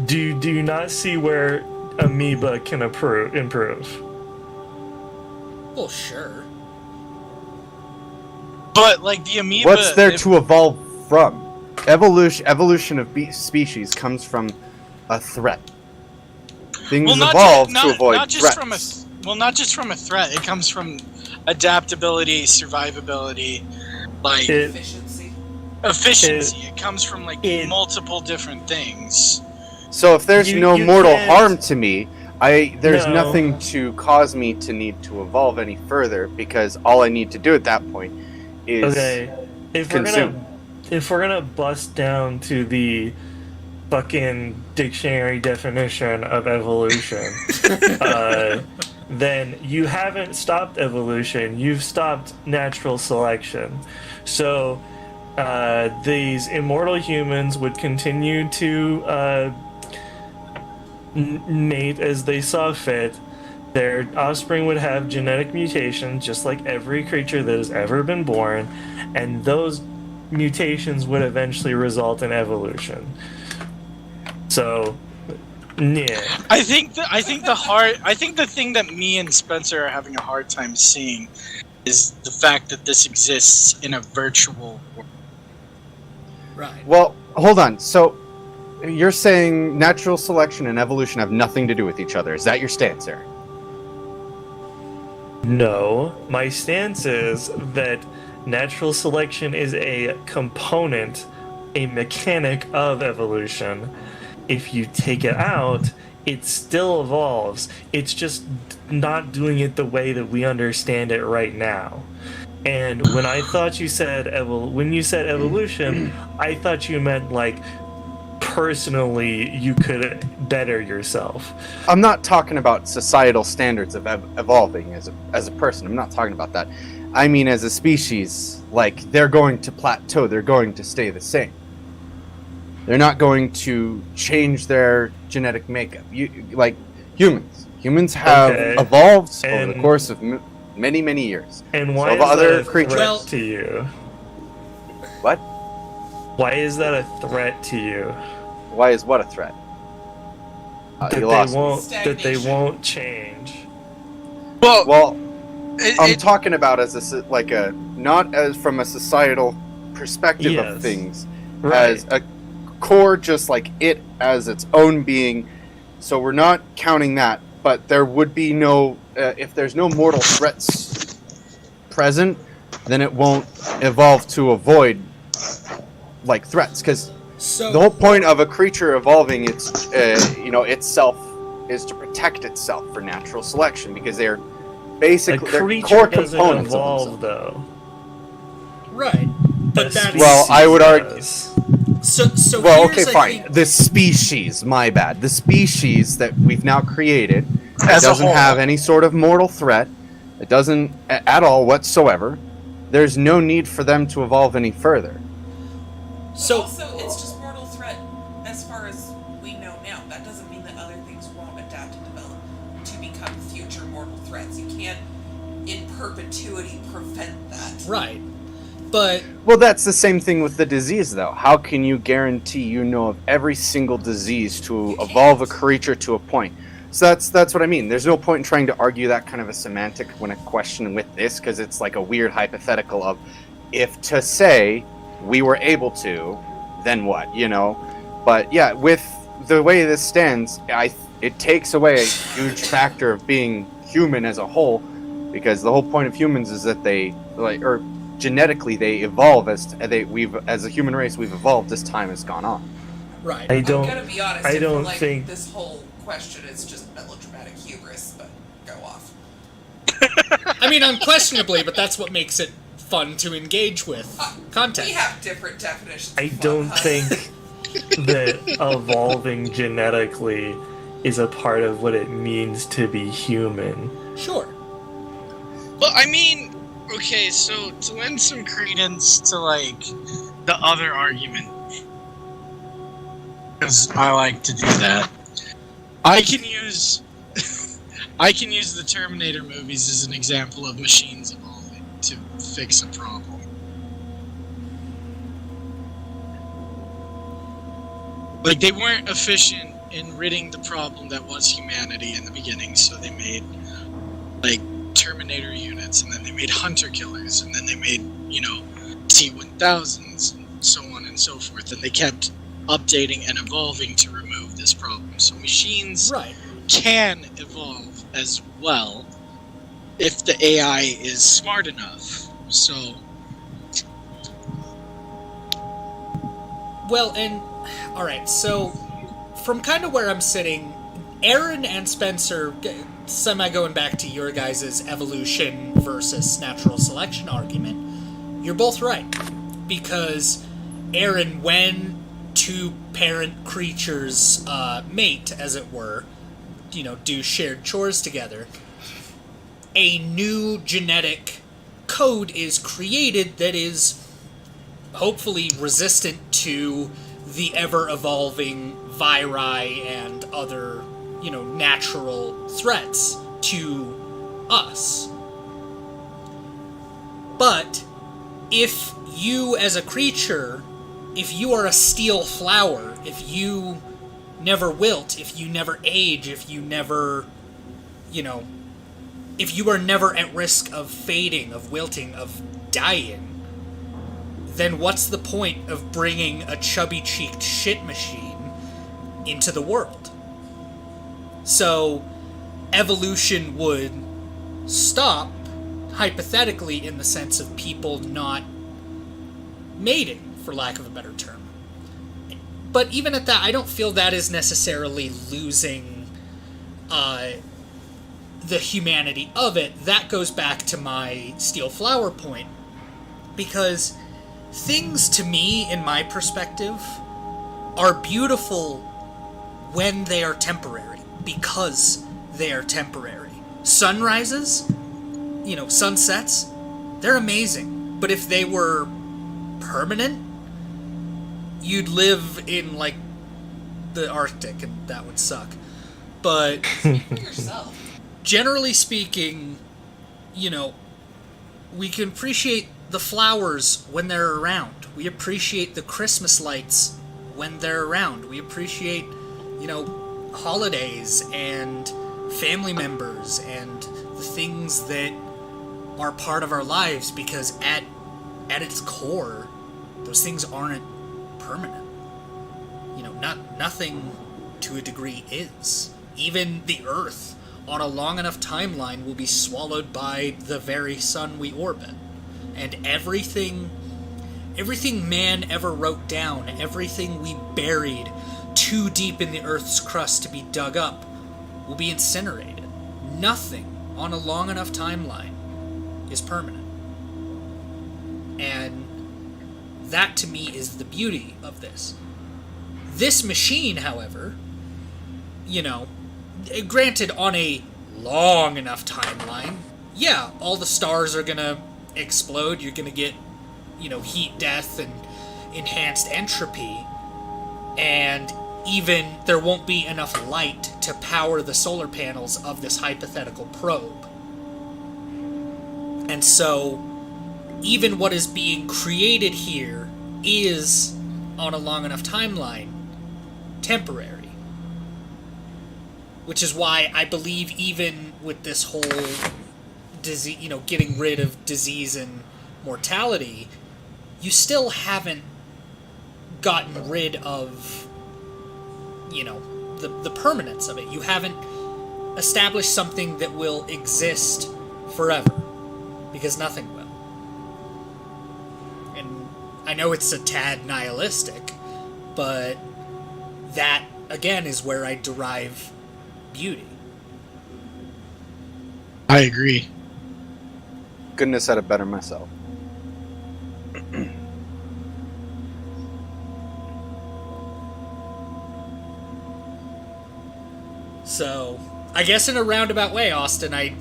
Do you not see where amoeba can improve? Well, sure. But like the amoeba, What's there to evolve from? Evolution of species comes from a threat. Things evolve to avoid not just threats. not just from a threat. It comes from adaptability, survivability, like Efficiency. It comes from like multiple different things. So if there's You no mortal can't- harm to me, there's No. nothing to cause me to need to evolve any further, because all I need to do at that point is Okay. consume. If we're gonna bust down to the fucking dictionary definition of evolution, then you haven't stopped evolution. You've stopped natural selection. So these immortal humans would continue to mate as they saw fit. Their offspring would have genetic mutations, just like every creature that has ever been born, and those mutations would eventually result in evolution. So, yeah. I think the thing that me and Spencer are having a hard time seeing is the fact that this exists in a virtual world. Right. Well, hold on. So you're saying natural selection and evolution have nothing to do with each other. Is that your stance, sir? No, my stance is that natural selection is a component, a mechanic of evolution. If you take it out, it still evolves. It's just not doing it the way that we understand it right now. And when I thought you said when you said evolution, I thought you meant like personally you could better yourself. I'm not talking about societal standards of evolving as a person. I'm not talking about that. I mean, as a species, like, they're going to plateau. They're going to stay the same. They're not going to change their genetic makeup. Like humans have evolved over the course of many, many years. And why so is other that a creatures threat to you? What? Why is that a threat to you? Why is what a threat? That they won't change. Well, I'm talking about not as from a societal perspective of things, as a core, just like it as its own being. So we're not counting that, but there would be no if there's no mortal threats present, then it won't evolve to avoid like threats, because the whole point of a creature evolving itself is to protect itself for natural selection, because they're basically they're core components evolve, of themselves. Though. Right, but that's well, I would argue. So well, here's, okay, fine. The species, my bad. The species that we've now created doesn't have any sort of mortal threat. It doesn't at all whatsoever. There's no need for them to evolve any further. So also, it's just mortal threat as far as we know now. That doesn't mean that other things won't adapt and develop to become future mortal threats. You can't, in perpetuity, prevent that. Right. But well, that's the same thing with the disease, though. How can you guarantee you know of every single disease to evolve a creature to a point? So that's what I mean. There's no point in trying to argue that kind of a semantic when a question with this, because it's like a weird hypothetical of if to say we were able to, then what, you know? But yeah, with the way this stands, it takes away a huge factor of being human as a whole, because the whole point of humans is that they genetically they evolve as a human race we've evolved as time has gone on. Right. I'm gonna be honest. I don't like, think this whole question is just melodramatic hubris, but go off. I mean, unquestionably, but that's what makes it fun to engage with content. We have different definitions. I don't think that evolving genetically is a part of what it means to be human. Sure. Well, I mean, okay, so to lend some credence to, like, the other argument, because I like to do that, I can use the Terminator movies as an example of machines evolving to fix a problem. Like, they weren't efficient in ridding the problem that was humanity in the beginning. So they made like Terminator units, and then they made hunter killers, and then they made, you know, T-1000s, and so on and so forth. And they kept updating and evolving to remove this problem. So machines can evolve as well if the AI is smart enough. So, well, and all right, so from kind of where I'm sitting, Aaron and Spencer, semi-going back to your guys' evolution versus natural selection argument, you're both right. Because, Aaron, when two parent creatures mate, as it were, you know, do shared chores together, a new genetic code is created that is hopefully resistant to the ever-evolving viri and other, you know, natural threats to us. But if you as a creature, if you are a steel flower, if you never wilt, if you never age, if you never, you know, if you are never at risk of fading, of wilting, of dying, then what's the point of bringing a chubby-cheeked shit machine into the world? So, evolution would stop, hypothetically, in the sense of people not mating, for lack of a better term. But even at that, I don't feel that is necessarily losing the humanity of it. That goes back to my steel flower point. Because things, to me, in my perspective, are beautiful when they are temporary. Because they are temporary. Sunrises, you know, sunsets, they're amazing. But if they were permanent, you'd live in, like, the Arctic, and that would suck. But generally speaking, you know, we can appreciate the flowers when they're around. We appreciate the Christmas lights when they're around. We appreciate, you know, holidays and family members and the things that are part of our lives, because at its core, those things aren't permanent. You know, nothing to a degree is. Even the Earth, on a long enough timeline, will be swallowed by the very sun we orbit. And everything man ever wrote down, everything we buried too deep in the Earth's crust to be dug up, will be incinerated. Nothing on a long enough timeline is permanent. And that, to me, is the beauty of this. This machine, however, you know, granted, on a long enough timeline, yeah, all the stars are gonna explode, you're gonna get, you know, heat death and enhanced entropy, and even there won't be enough light to power the solar panels of this hypothetical probe. And so, even what is being created here is, on a long enough timeline, temporary. Which is why I believe even with this whole disease, you know, getting rid of disease and mortality, you still haven't gotten rid of, you know, the permanence of it. You haven't established something that will exist forever, because nothing will. And I know it's a tad nihilistic, but that, again, is where I derive beauty. I agree. Couldn't have said it better myself. So, I guess in a roundabout way, Austin, I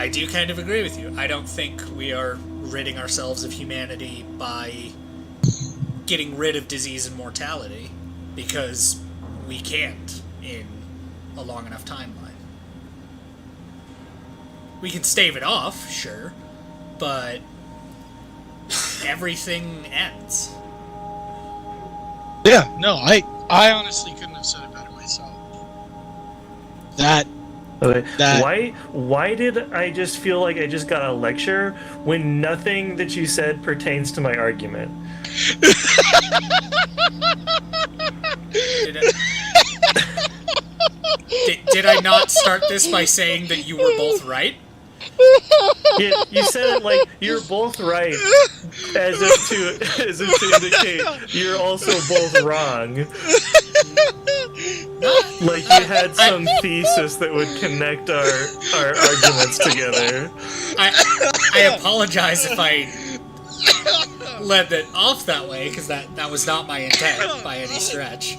do kind of agree with you. I don't think we are ridding ourselves of humanity by getting rid of disease and mortality, because we can't in a long enough timeline. We can stave it off, sure, but everything ends. Yeah, no, I honestly couldn't have said it better myself. That. Okay. Why did I just feel like I just got a lecture when nothing that you said pertains to my argument? Did I not start this by saying that you were both right? You said it like you're both right, as if to indicate you're also both wrong. Like you had some thesis that would connect our arguments together. I apologize if I led it off that way, because that was not my intent by any stretch.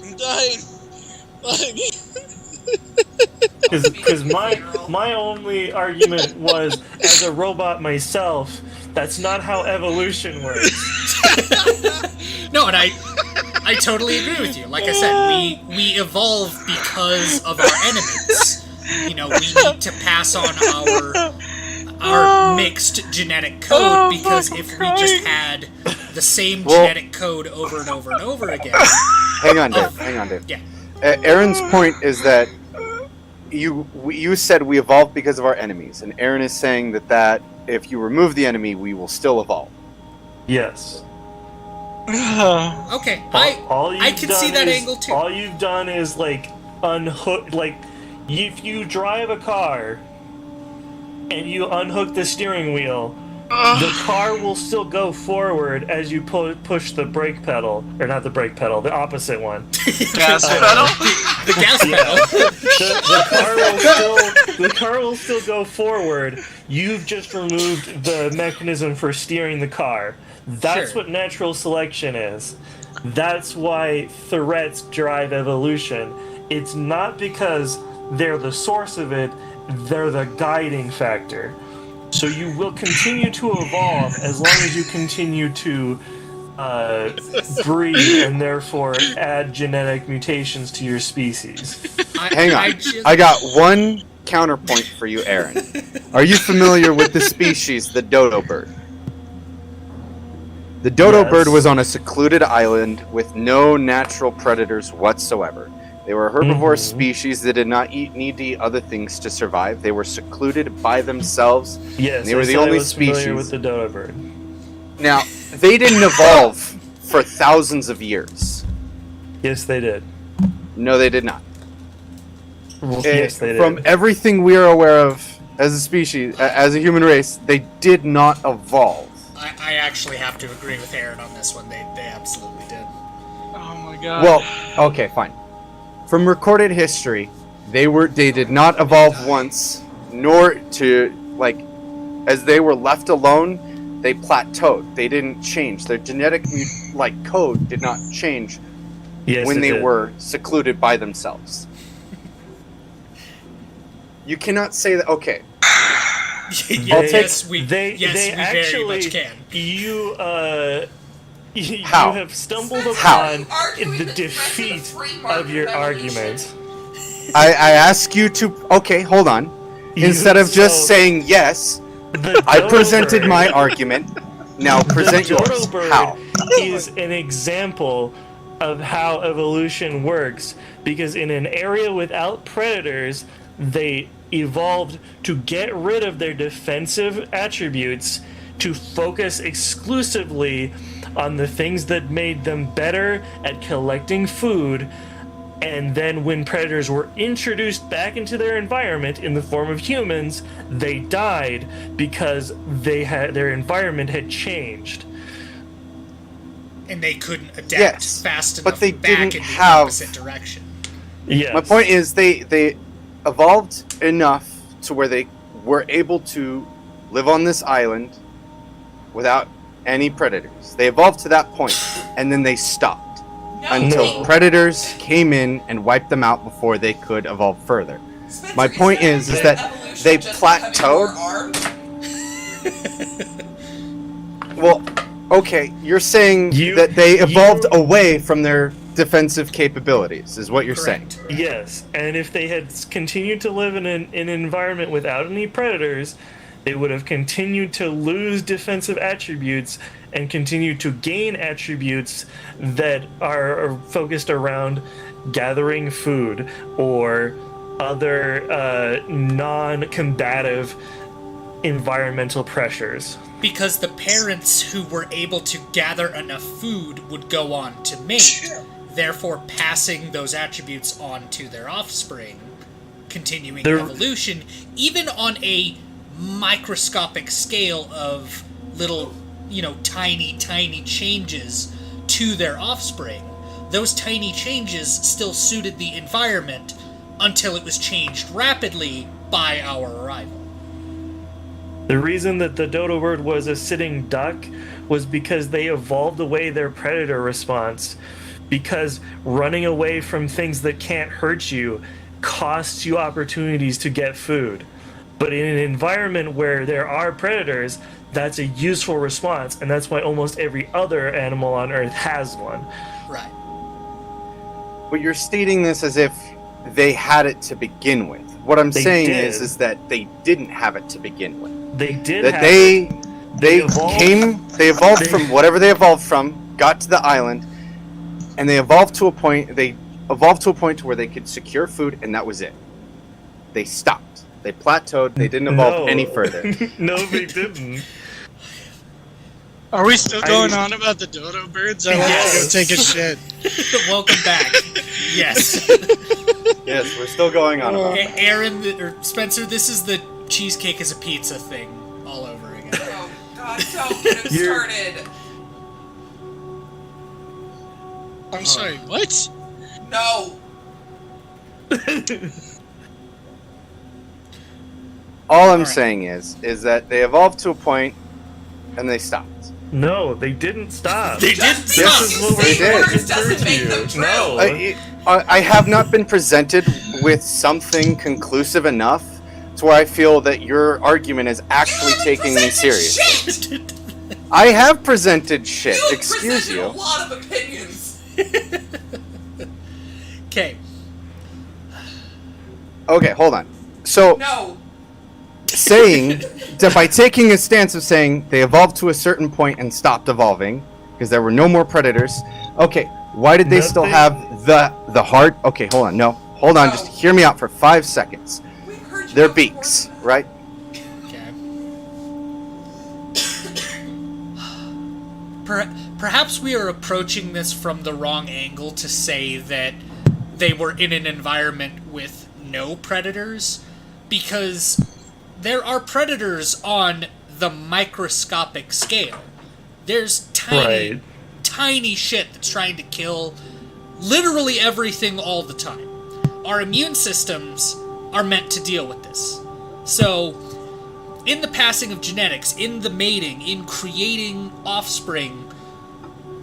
I'm dying. Because my only argument was, as a robot myself, that's not how evolution works. No, and I totally agree with you. Like I said, we evolve because of our enemies. You know, we need to pass on our mixed genetic code, because if we just had the same genetic code over and over and over again... Hang on, Dave. Yeah. Aaron's point is that you said we evolved because of our enemies, and Aaron is saying that if you remove the enemy, we will still evolve. Yes. Okay, I can see that angle too. All you've done is like unhook, like if you drive a car and you unhook the steering wheel, the car will still go forward as you push the brake pedal, or not the brake pedal, the opposite one. Gas pedal? The gas pedal. The car will still go forward. You've just removed the mechanism for steering the car. That's what natural selection is. That's why threats drive evolution. It's not because they're the source of it, they're the guiding factor. So you will continue to evolve as long as you continue to breed and therefore add genetic mutations to your species. Hang on. I got one counterpoint for you, Aaron. Are you familiar with the species, the dodo bird? The dodo bird was on a secluded island with no natural predators whatsoever. They were a herbivorous species that did not need to eat other things to survive. They were secluded by themselves. Yes, and they were the only species. Familiar with the dodo bird. Now, they didn't evolve for thousands of years. Yes, they did. No, they did not. Yes, they did. From everything we are aware of as a species, as a human race, they did not evolve. I actually have to agree with Aaron on this one. They absolutely did. Oh my god. Well, okay, fine. From recorded history, they did not evolve once, nor as they were left alone, they plateaued. They didn't change. Their genetic code did not change when they were secluded by themselves. You cannot say that. Okay. Yes, we actually, very much can. You have stumbled upon the defeat of your argument. I ask you to... Okay, hold on. Instead of just saying yes, I presented my argument. Now present yours. The dodo bird How? is an example of how evolution works, because in an area without predators, they evolved to get rid of their defensive attributes to focus exclusively on the things that made them better at collecting food, and then when predators were introduced back into their environment in the form of humans, they died because their environment had changed. And they couldn't adapt fast enough but they back didn't in the have... opposite direction. Yes. My point is they evolved enough to where they were able to live on this island without any predators. They evolved to that point, and then they stopped until predators came in and wiped them out before they could evolve further. My point is that they plateaued. Well, okay, you're saying that they evolved away from their defensive capabilities, is what you're saying. Yes, and if they had continued to live in an environment without any predators, they would have continued to lose defensive attributes and continue to gain attributes that are focused around gathering food or other non-combative environmental pressures. Because the parents who were able to gather enough food would go on to mate, therefore passing those attributes on to their offspring, continuing evolution, even on a microscopic scale of little, tiny changes to their offspring. Those tiny changes still suited the environment until it was changed rapidly by our arrival. The reason that the dodo bird was a sitting duck was because they evolved away their predator response, because running away from things that can't hurt you costs you opportunities to get food. But in an environment where there are predators, that's a useful response, and that's why almost every other animal on Earth has one. Right. But you're stating this as if they had it to begin with. What I'm saying is that they didn't have it to begin with. They did. That have they it. They evolved from whatever they evolved from, got to the island, and they evolved to a point. They evolved to a point to where they could secure food, and that was it. They stopped. They plateaued. They didn't evolve any further. No, they didn't. Are we still going on about the dodo birds? I want to go take a shit. Welcome back. Yes. Yes, we're still going on about that. Aaron, or Spencer, this is the cheesecake is a pizza thing all over again. Oh, God, don't get him started. I'm sorry, what? No. All I'm saying is that they evolved to a point, and they stopped. No, they didn't stop. They didn't stop. This is what we're trying to do. No. I have not been presented with something conclusive enough to where I feel that your argument is actually taking me seriously. I have presented shit. Excuse you. A lot of opinions. Okay. Okay, hold on. So, No. saying that by taking a stance of saying they evolved to a certain point and stopped evolving because there were no more predators. Okay, why did they still have the heart? Okay, hold on. No, hold on. Just hear me out for 5 seconds. Their beaks, right? Okay. Perhaps we are approaching this from the wrong angle to say that they were in an environment with no predators, because there are predators on the microscopic scale. There's tiny shit that's trying to kill literally everything all the time. Our immune systems are meant to deal with this. So, in the passing of genetics, in the mating, in creating offspring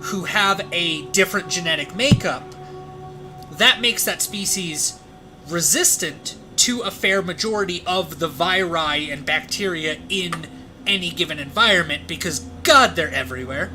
who have a different genetic makeup, that makes that species resistant to a fair majority of the viri and bacteria in any given environment, because, God, they're everywhere.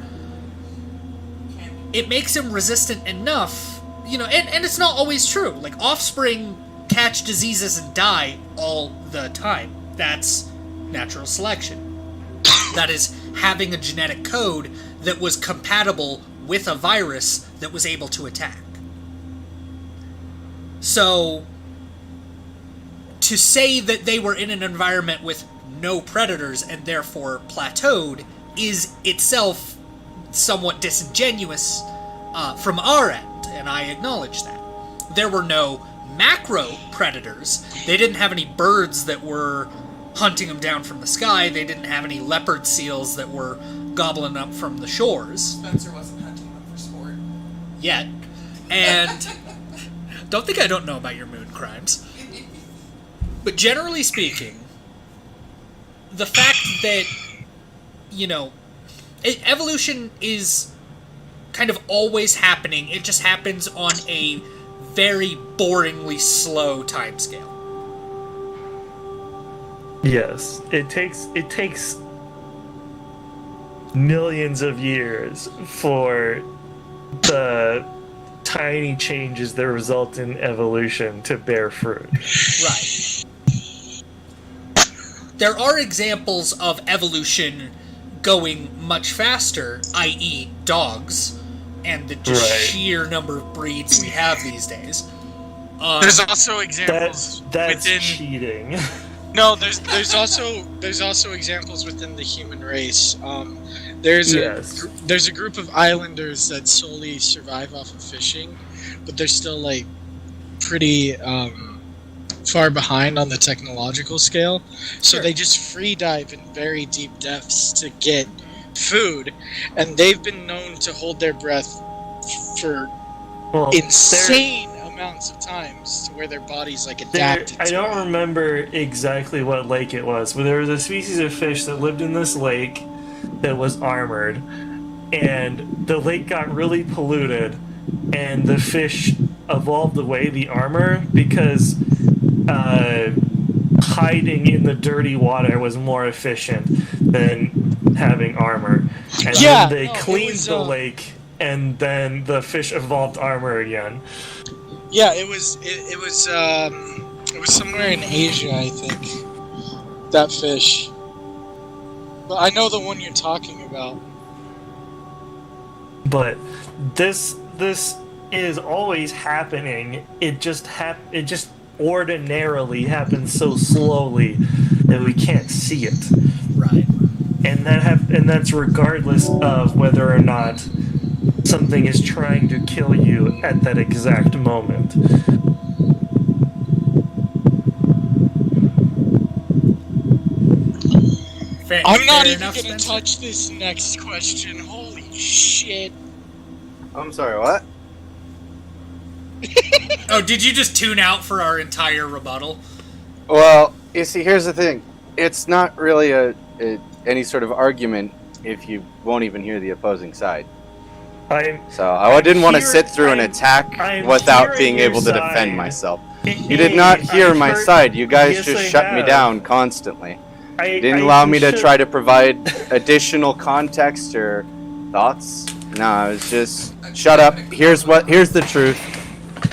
It makes them resistant enough, and it's not always true. Like, offspring catch diseases and die all the time. That's natural selection. That is having a genetic code that was compatible with a virus that was able to attack. So, to say that they were in an environment with no predators and therefore plateaued is itself somewhat disingenuous from our end, and I acknowledge that. There were no macro predators. They didn't have any birds that were hunting them down from the sky. They didn't have any leopard seals that were gobbling up from the shores. Spencer wasn't hunting them for sport. Yet. And don't think I don't know about your moon crimes. But generally speaking, the fact that, evolution is kind of always happening. It just happens on a very boringly slow timescale. Yes, it takes millions of years for the tiny changes that result in evolution to bear fruit. Right. There are examples of evolution going much faster, i.e. dogs, and the just sheer number of breeds we have these days. There's also examples That's within. cheating. No, there's also examples within the human race. There's a group of islanders that solely survive off of fishing, but they're still like pretty far behind on the technological scale. So they just free dive in very deep depths to get food, and they've been known to hold their breath for insane amounts of times to where their bodies like adapted. I don't remember exactly what lake it was, but there was a species of fish that lived in this lake that was armored, and the lake got really polluted, and the fish evolved away the armor because hiding in the dirty water was more efficient than having armor. And then they cleaned the lake, and then the fish evolved armor again. Yeah, it was somewhere in Asia, I think. That fish. But I know the one you're talking about. But this is always happening. It just ordinarily happens so slowly that we can't see it. Right. And that's regardless of whether or not something is trying to kill you at that exact moment. I'm not even gonna touch this next question. Holy shit. I'm sorry, what? Oh, did you just tune out for our entire rebuttal? Well, you see, here's the thing. It's not really any sort of argument if you won't even hear the opposing side. So I didn't want to sit through an attack without being able to defend myself. You did not hear my side. You guys just shut me down constantly. You didn't allow me to try to provide additional context or thoughts. No, it was just shut up. Here's the truth.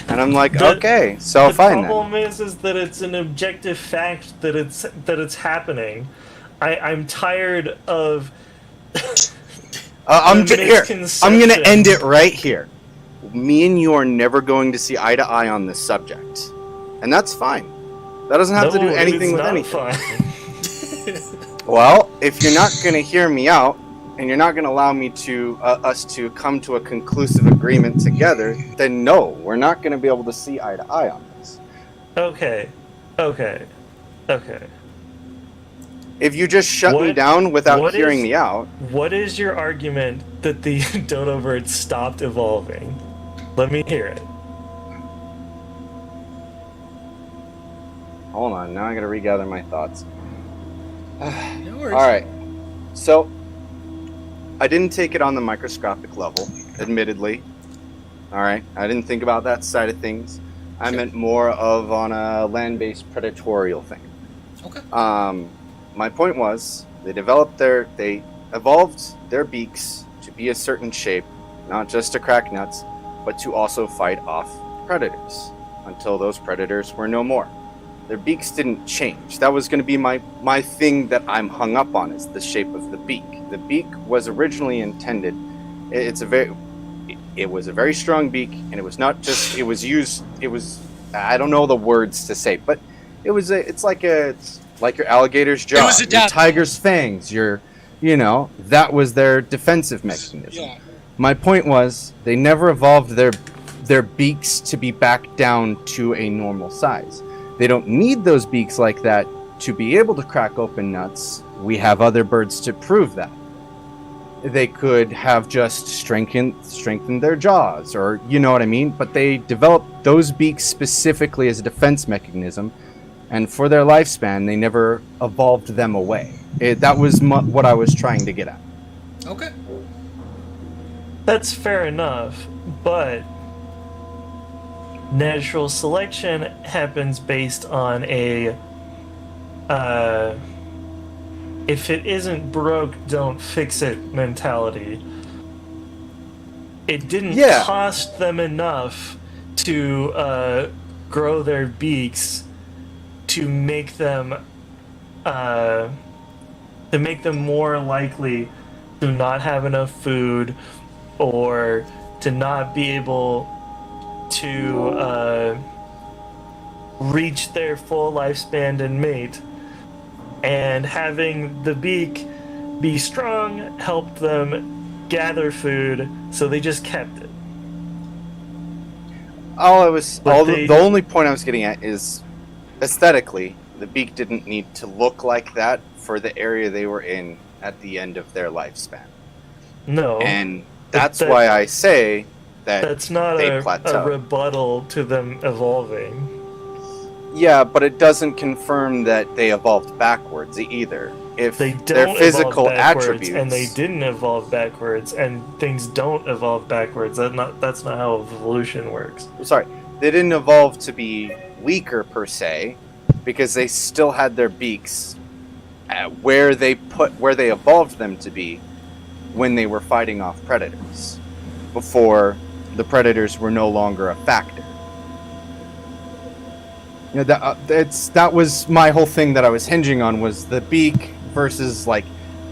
And I'm like, okay, so fine then. The problem is that it's an objective fact that it's happening. I'm tired of. I'm gonna end it right here. Me and you are never going to see eye to eye on this subject, and that's fine. That doesn't have to do anything with anything. Well, if you're not gonna hear me out, and you're not gonna allow me to us to come to a conclusive agreement together, then no, we're not gonna be able to see eye to eye on this. Okay. If you just shut me down without hearing me out. What is your argument that the dodo bird stopped evolving? Let me hear it. Hold on, now I gotta regather my thoughts. No worries. Alright, so I didn't take it on the microscopic level, admittedly. Alright, I didn't think about that side of things. I meant more of on a land-based predatorial thing. Okay. My point was, they evolved their beaks to be a certain shape, not just to crack nuts, but to also fight off predators, until those predators were no more. Their beaks didn't change. That was going to be my thing that I'm hung up on, is the shape of the beak. The beak was originally intended, it was a very strong beak, and it was not just, I don't know the words to say, but it's like your alligator's jaw, your tiger's fangs, that was their defensive mechanism. Yeah. My point was, they never evolved their beaks to be back down to a normal size. They don't need those beaks like that to be able to crack open nuts. We have other birds to prove that. They could have just strengthened their jaws, or you know what I mean? But they developed those beaks specifically as a defense mechanism, and for their lifespan, they never evolved them away. That was what I was trying to get at. Okay. That's fair enough, but natural selection happens based on a if it isn't broke, don't fix it mentality. It didn't cost them enough to grow their beaks to make them more likely to not have enough food, or to not be able to reach their full lifespan and mate, and having the beak be strong helped them gather food, so they just kept it. The only point I was getting at is aesthetically, the beak didn't need to look like that for the area they were in at the end of their lifespan. No. And that's why I say that that's not they a plateau. rebuttal to them evolving. Yeah, but it doesn't confirm that they evolved backwards either. If They don't their physical evolve backwards, attributes and they didn't evolve backwards, and things don't evolve backwards. That's not how evolution works. Sorry, they didn't evolve to be weaker per se, because they still had their beaks at where they evolved them to be when they were fighting off predators, before the predators were no longer a factor. You know, that was my whole thing that I was hinging on, was the beak versus like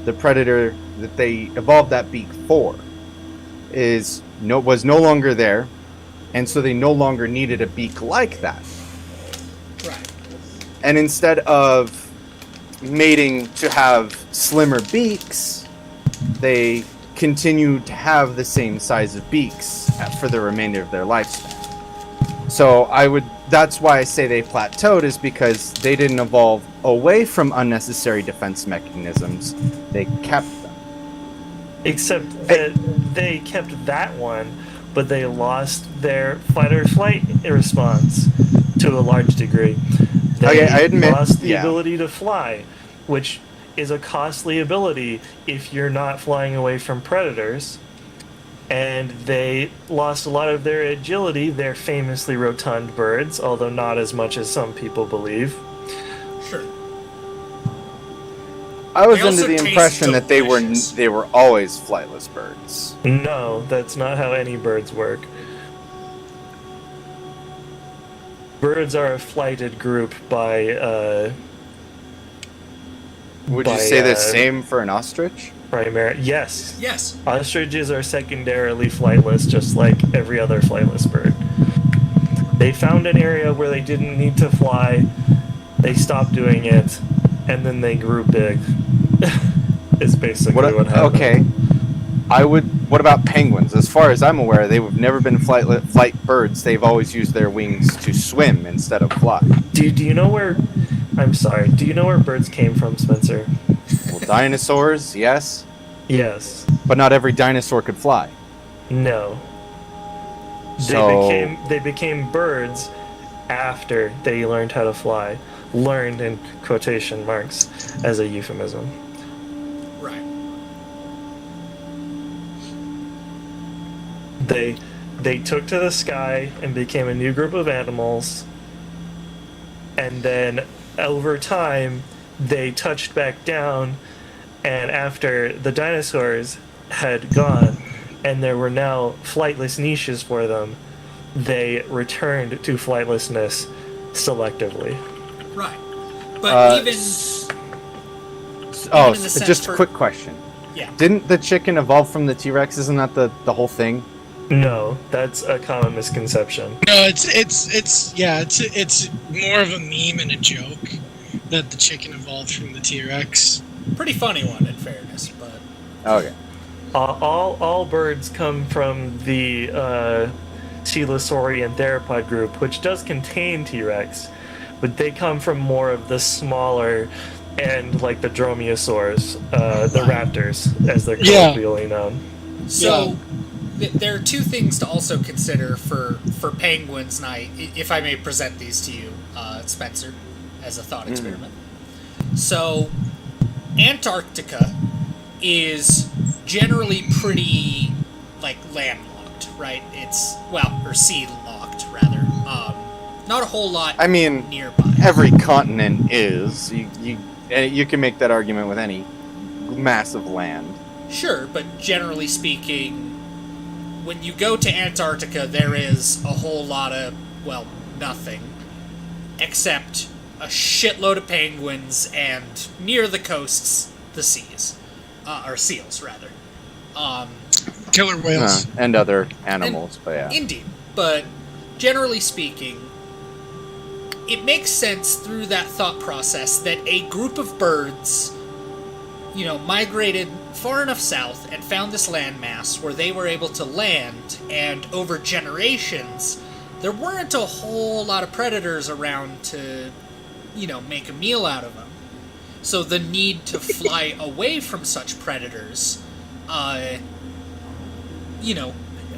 the predator that they evolved that beak for was no longer there, and so they no longer needed a beak like that. Right. And instead of mating to have slimmer beaks, they continue to have the same size of beaks for the remainder of their lifespan. So that's why I say they plateaued, is because they didn't evolve away from unnecessary defense mechanisms. They kept them. Except that they kept that one, but they lost their fight or flight response to a large degree. They I admit, lost the yeah. ability to fly, which is a costly ability if you're not flying away from predators. And they lost a lot of their agility. They're famously rotund birds, although not as much as some people believe. Sure. I was They under also the taste impression that they delicious. were always flightless birds. No, that's not how any birds work. Birds are a flighted group by Would you say the same for an ostrich? Yes. Yes. Ostriches are secondarily flightless, just like every other flightless bird. They found an area where they didn't need to fly, they stopped doing it, and then they grew big. Is basically what happened. Okay. What about penguins? As far as I'm aware, they've never been flight birds. They've always used their wings to swim instead of fly. Do you know where... I'm sorry. Do you know where birds came from, Spencer? Well, dinosaurs, yes. Yes. But not every dinosaur could fly. No. So... They became birds after they learned how to fly. Learned in quotation marks as a euphemism. Right. They took to the sky and became a new group of animals, and then over time they touched back down, and after the dinosaurs had gone and there were now flightless niches for them, they returned to flightlessness selectively. Right. But even Oh, in the sense just a for- quick question. Yeah. Didn't the chicken evolve from the T-Rex? Isn't that the whole thing? No, that's a common misconception. No, it's more of a meme and a joke that the chicken evolved from the T-Rex. Pretty funny one, in fairness, but Okay. All birds come from the Coelosaurian theropod group, which does contain T-Rex, but they come from more of the smaller and like the dromaeosaurs, the raptors, as they're colloquially known. So there are two things to also consider for penguins, and if I may present these to you, Spencer, as a thought experiment. So Antarctica is generally pretty like landlocked, right? It's or sea locked rather. Not a whole lot. I mean, nearby. Every continent is. You can make that argument with any massive land. Sure, but generally speaking, when you go to Antarctica, there is a whole lot of, nothing. Except a shitload of penguins and, near the coasts, the seas. Or seals, rather. Killer whales. And other animals, but yeah. Indeed. But, generally speaking, it makes sense through that thought process that a group of birds, migrated far enough south and found this landmass where they were able to land, and over generations, there weren't a whole lot of predators around to, make a meal out of them. So the need to fly away from such predators,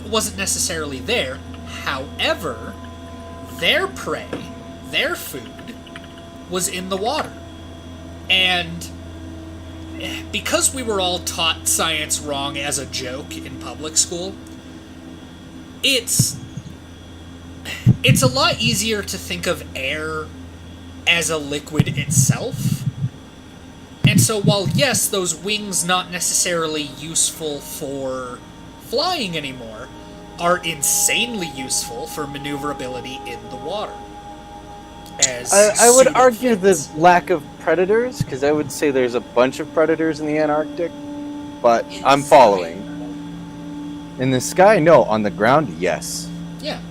wasn't necessarily there. However, their prey, their food, was in the water. And because we were all taught science wrong as a joke in public school, it's a lot easier to think of air as a liquid itself. And so while, yes, those wings not necessarily useful for flying anymore, are insanely useful for maneuverability in the water. I would argue the lack of predators, because I would say there's a bunch of predators in the Antarctic, but I'm following. In the sky, no. On the ground, yes. Yeah.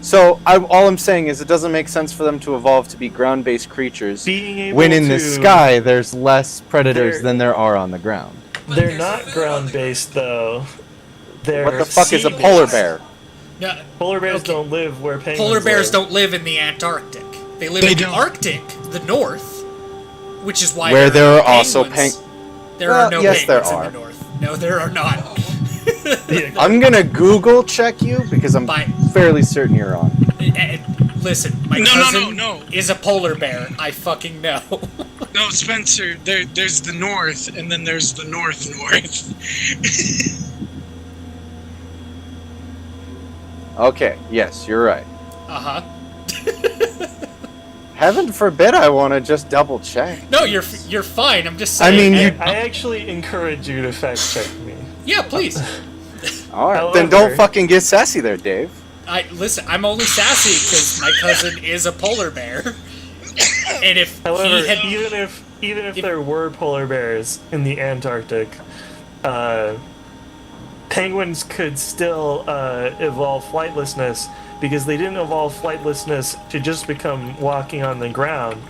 So all I'm saying is it doesn't make sense for them to evolve to be ground-based creatures when in the sky there's less predators than there are on the ground. They're not ground-based, though. They're what the fuck is a polar bear? No, polar bears don't live where penguins Polar bears live. don't live in the Antarctic. They live in the Arctic, the north, which is why where there are also There are no yes, there penguins are. in the north. No, there are not. I'm gonna Google check you because I'm fairly certain you're on. Listen, my cousin is a polar bear. I fucking know. No, Spencer, there's the north, and then there's the north. Okay, yes, you're right. Uh-huh. Heaven forbid I want to just double check. No, you're fine. I'm just saying. I mean, I actually encourage you to fact check me. Yeah, please. All right, However, then don't fucking get sassy there, Dave. Listen, I'm only sassy because my cousin is a polar bear. And if However, he had, even if there were polar bears in the Antarctic, penguins could still evolve flightlessness because they didn't evolve flightlessness to just become walking on the ground.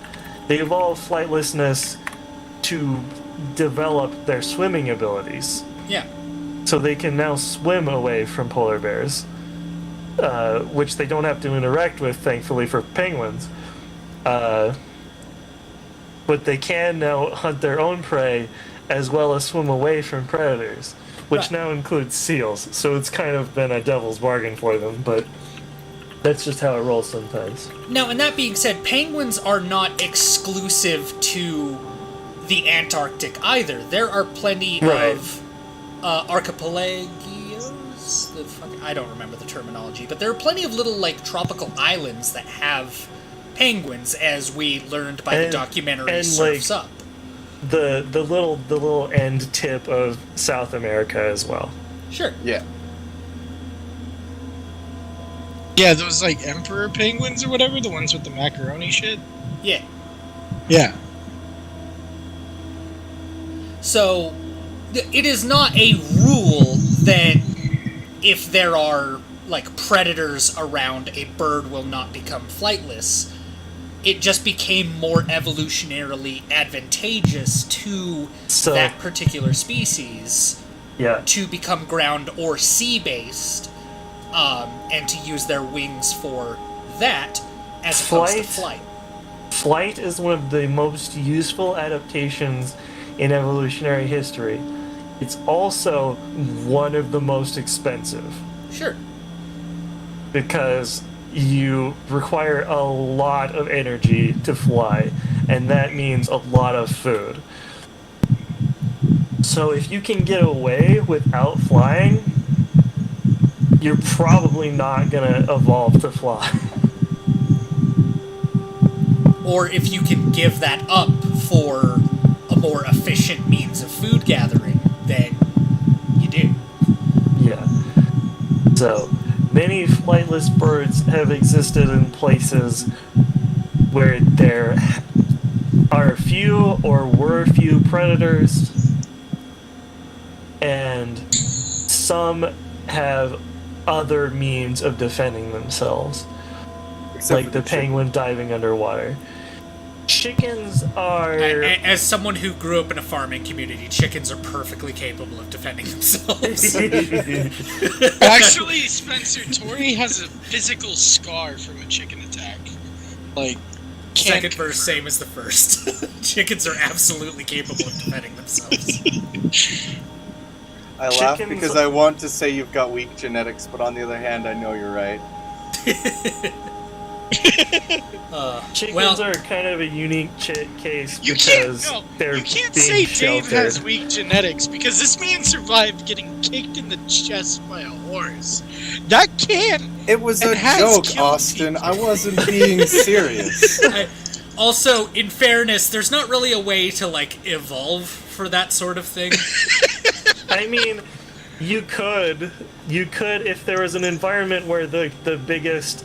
They evolved flightlessness to develop their swimming abilities. Yeah. So they can now swim away from polar bears, which they don't have to interact with, thankfully, for penguins. But they can now hunt their own prey as well as swim away from predators, which now includes seals. So it's kind of been a devil's bargain for them, but that's just how it rolls sometimes. Now, and that being said, penguins are not exclusive to the Antarctic either. There are plenty of archipelagos. I don't remember the terminology, but there are plenty of little tropical islands that have penguins, as we learned by the documentary Surf's Up. The little end tip of South America as well. Sure. Yeah. Yeah, those emperor penguins or whatever, the ones with the macaroni shit. Yeah. Yeah. So, it is not a rule that if there are predators around, a bird will not become flightless. It just became more evolutionarily advantageous to that particular species to become ground or sea-based, and to use their wings for that as opposed to flight. Flight is one of the most useful adaptations in evolutionary history. It's also one of the most expensive. Sure. Because you require a lot of energy to fly, and that means a lot of food. So if you can get away without flying, you're probably not gonna evolve to fly. Or if you can give that up for a more efficient means of food gathering, then you do. Yeah. So, many flightless birds have existed in places where there are few or were few predators, and some have other means of defending themselves. Except like for the penguin diving underwater. Chickens are. As someone who grew up in a farming community, chickens are perfectly capable of defending themselves. Actually, Spencer, Tori has a physical scar from a chicken attack. Like, Second verse, same as the first. Chickens are absolutely capable of defending themselves. I laugh because I want to say you've got weak genetics, but on the other hand, I know you're right. Chickens are kind of a unique case You because can't being say Dave sheltered. has weak genetics because this man survived getting kicked in the chest by a horse. That can. It was a joke, Austin. I wasn't being serious. Also, in fairness, there's not really a way to, like, evolve for that sort of thing. I mean, you could if there was an environment where the biggest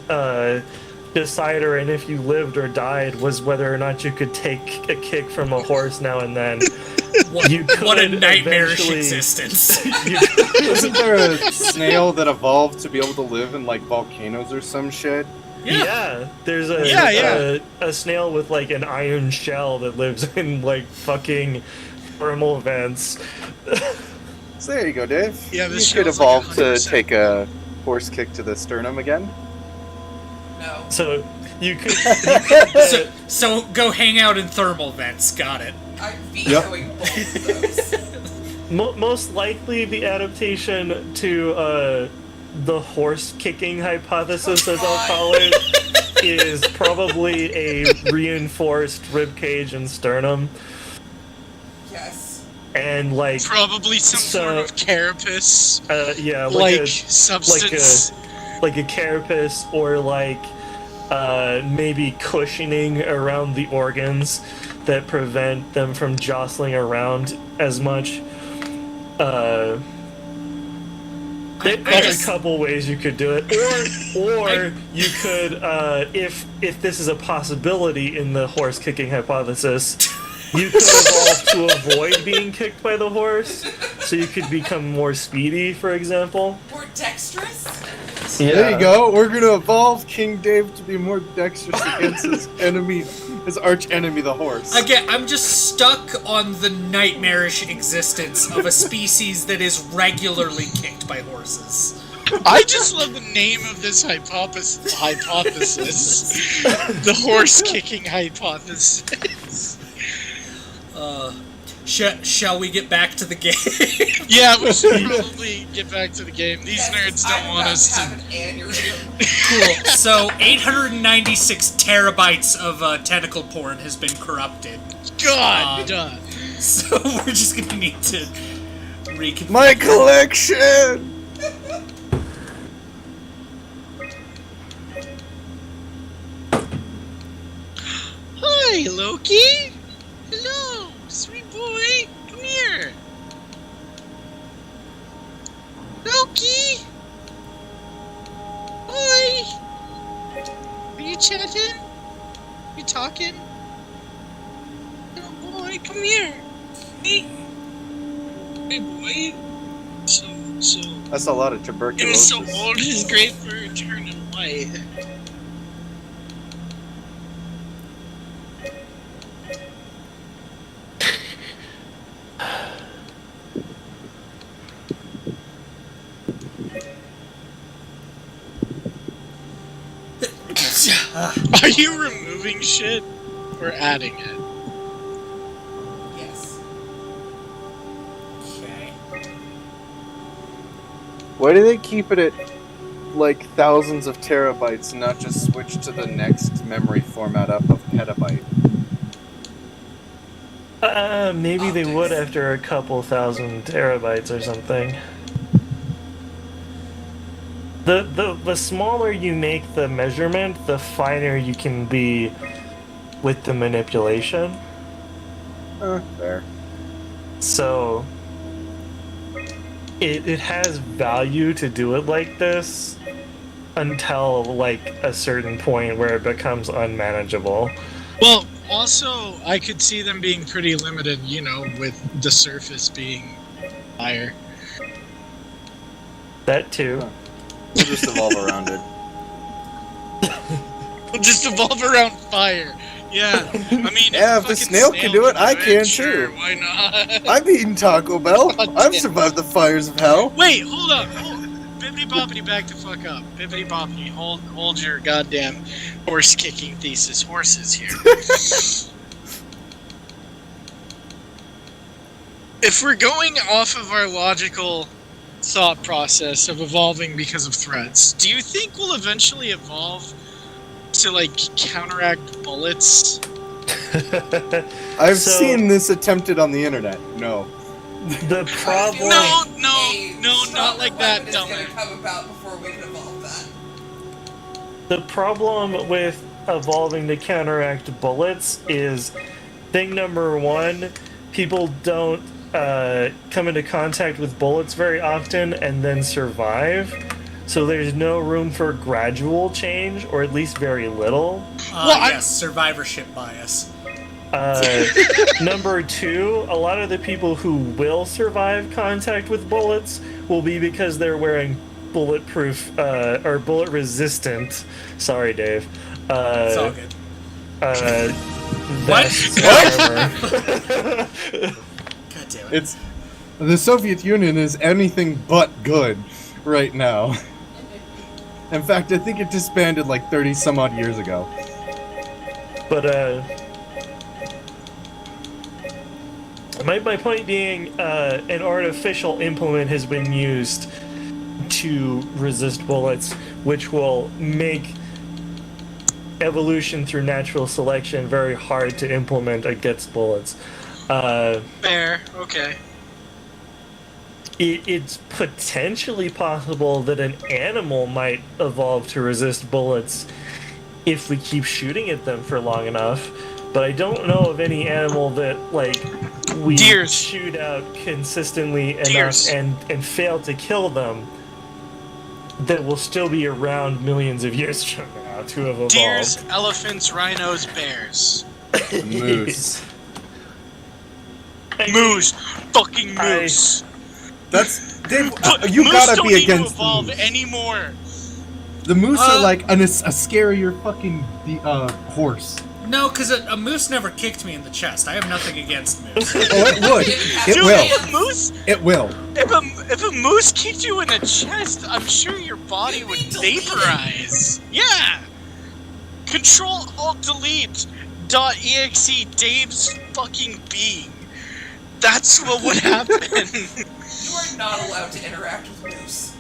decider and if you lived or died was whether or not you could take a kick from a horse now and then. What a nightmarish existence. Wasn't there a snail that evolved to be able to live in like volcanoes or some shit? Yeah, there's a snail with like an iron shell that lives in like fucking thermal vents. So there you go, Dave. Yeah, you this could shell's evolve like to 100%. take a horse kick to the sternum again. No. So you could. So go hang out in thermal vents. Got it. I'm vetoing both of those. Most likely, the adaptation to the horse kicking hypothesis, as I'll call it, is probably a reinforced rib cage and sternum. Yes. And like Probably some form of carapace. Yeah, like a substance. like a carapace or like maybe cushioning around the organs that prevent them from jostling around as much. There's a couple ways you could do it, or you could, if this is a possibility in the horse kicking hypothesis, you could evolve to avoid being kicked by the horse, so you could become more speedy, for example. More dexterous? Yeah. There you go. We're gonna evolve King Dave to be more dexterous against his enemy, his arch enemy, the horse. Again, I'm just stuck on the nightmarish existence of a species that is regularly kicked by horses. I just love the name of this hypothesis. The horse kicking hypothesis. Shall we get back to the game? Yeah, we should probably get back to the game. These nerds don't want us to. Cool. So 896 terabytes of tentacle porn has been corrupted. God. So we're just gonna need to reconfigure. My collection. Hi, Loki. Hello, sweet boy. Come here. Loki. Hi. Are you chatting? You talking? Oh boy, come here. Hey. Hey boy. So. That's a lot of Getting tuberculosis. so old is great for turning white. Are you removing shit or adding it? Yes. Okay. Why do they keep it at like thousands of terabytes and not just switch to the next memory format up of petabyte? Maybe they would after a couple thousand terabytes or something. The smaller you make the measurement, the finer you can be with the manipulation. Fair. So it has value to do it like this until like a certain point where it becomes unmanageable. Well, also, I could see them being pretty limited, you know, with the surface being higher. That too. We'll just evolve around it. We'll just evolve around fire. Yeah, I mean, Yeah, if the snail can do it, I can sure, too. Why not? I've eaten Taco Bell. I've survived the fires of hell. Wait, hold up. Bibbidi boppity, back the fuck up. Bibbidi boppity, hold your goddamn horse kicking thesis. Horses here. If we're going off of our logical thought process of evolving because of threats, do you think we'll eventually evolve to like counteract bullets? I've seen this attempted on the internet. No. The problem. No, not like that, It's gonna dumbass. come about before we can evolve that. The problem with evolving to counteract bullets is thing number one, people don't come into contact with bullets very often and then survive. So there's no room for gradual change, or at least very little. Yes, survivorship bias. Number two, a lot of the people who will survive contact with bullets will be because they're wearing bulletproof or bullet resistant. Sorry, Dave. It's all good. Vests or armor. God damn it. It's the Soviet Union is anything but good right now. In fact, I think it disbanded like 30 some odd years ago. But my point being, an artificial implement has been used to resist bullets, which will make evolution through natural selection very hard to implement against bullets. Fair, okay. It's potentially possible that an animal might evolve to resist bullets if we keep shooting at them for long enough, but I don't know of any animal that, like, we shoot out consistently enough and fail to kill them that will still be around millions of years from now to have evolved. Deers, elephants, rhinos, bears. Moose. Moose. Fucking moose. That's Dave. But You moose gotta don't be need against to evolve the moose. anymore. The moose are like a scarier fucking horse. No, because a moose never kicked me in the chest. I have nothing against moose. Oh, it would. It Dude, will. if a moose, It will. if a moose kicked you in the chest, I'm sure your body would vaporize. Yeah. Control Alt Delete .exe Dave's fucking being. That's what would happen. You are not allowed to interact with moose.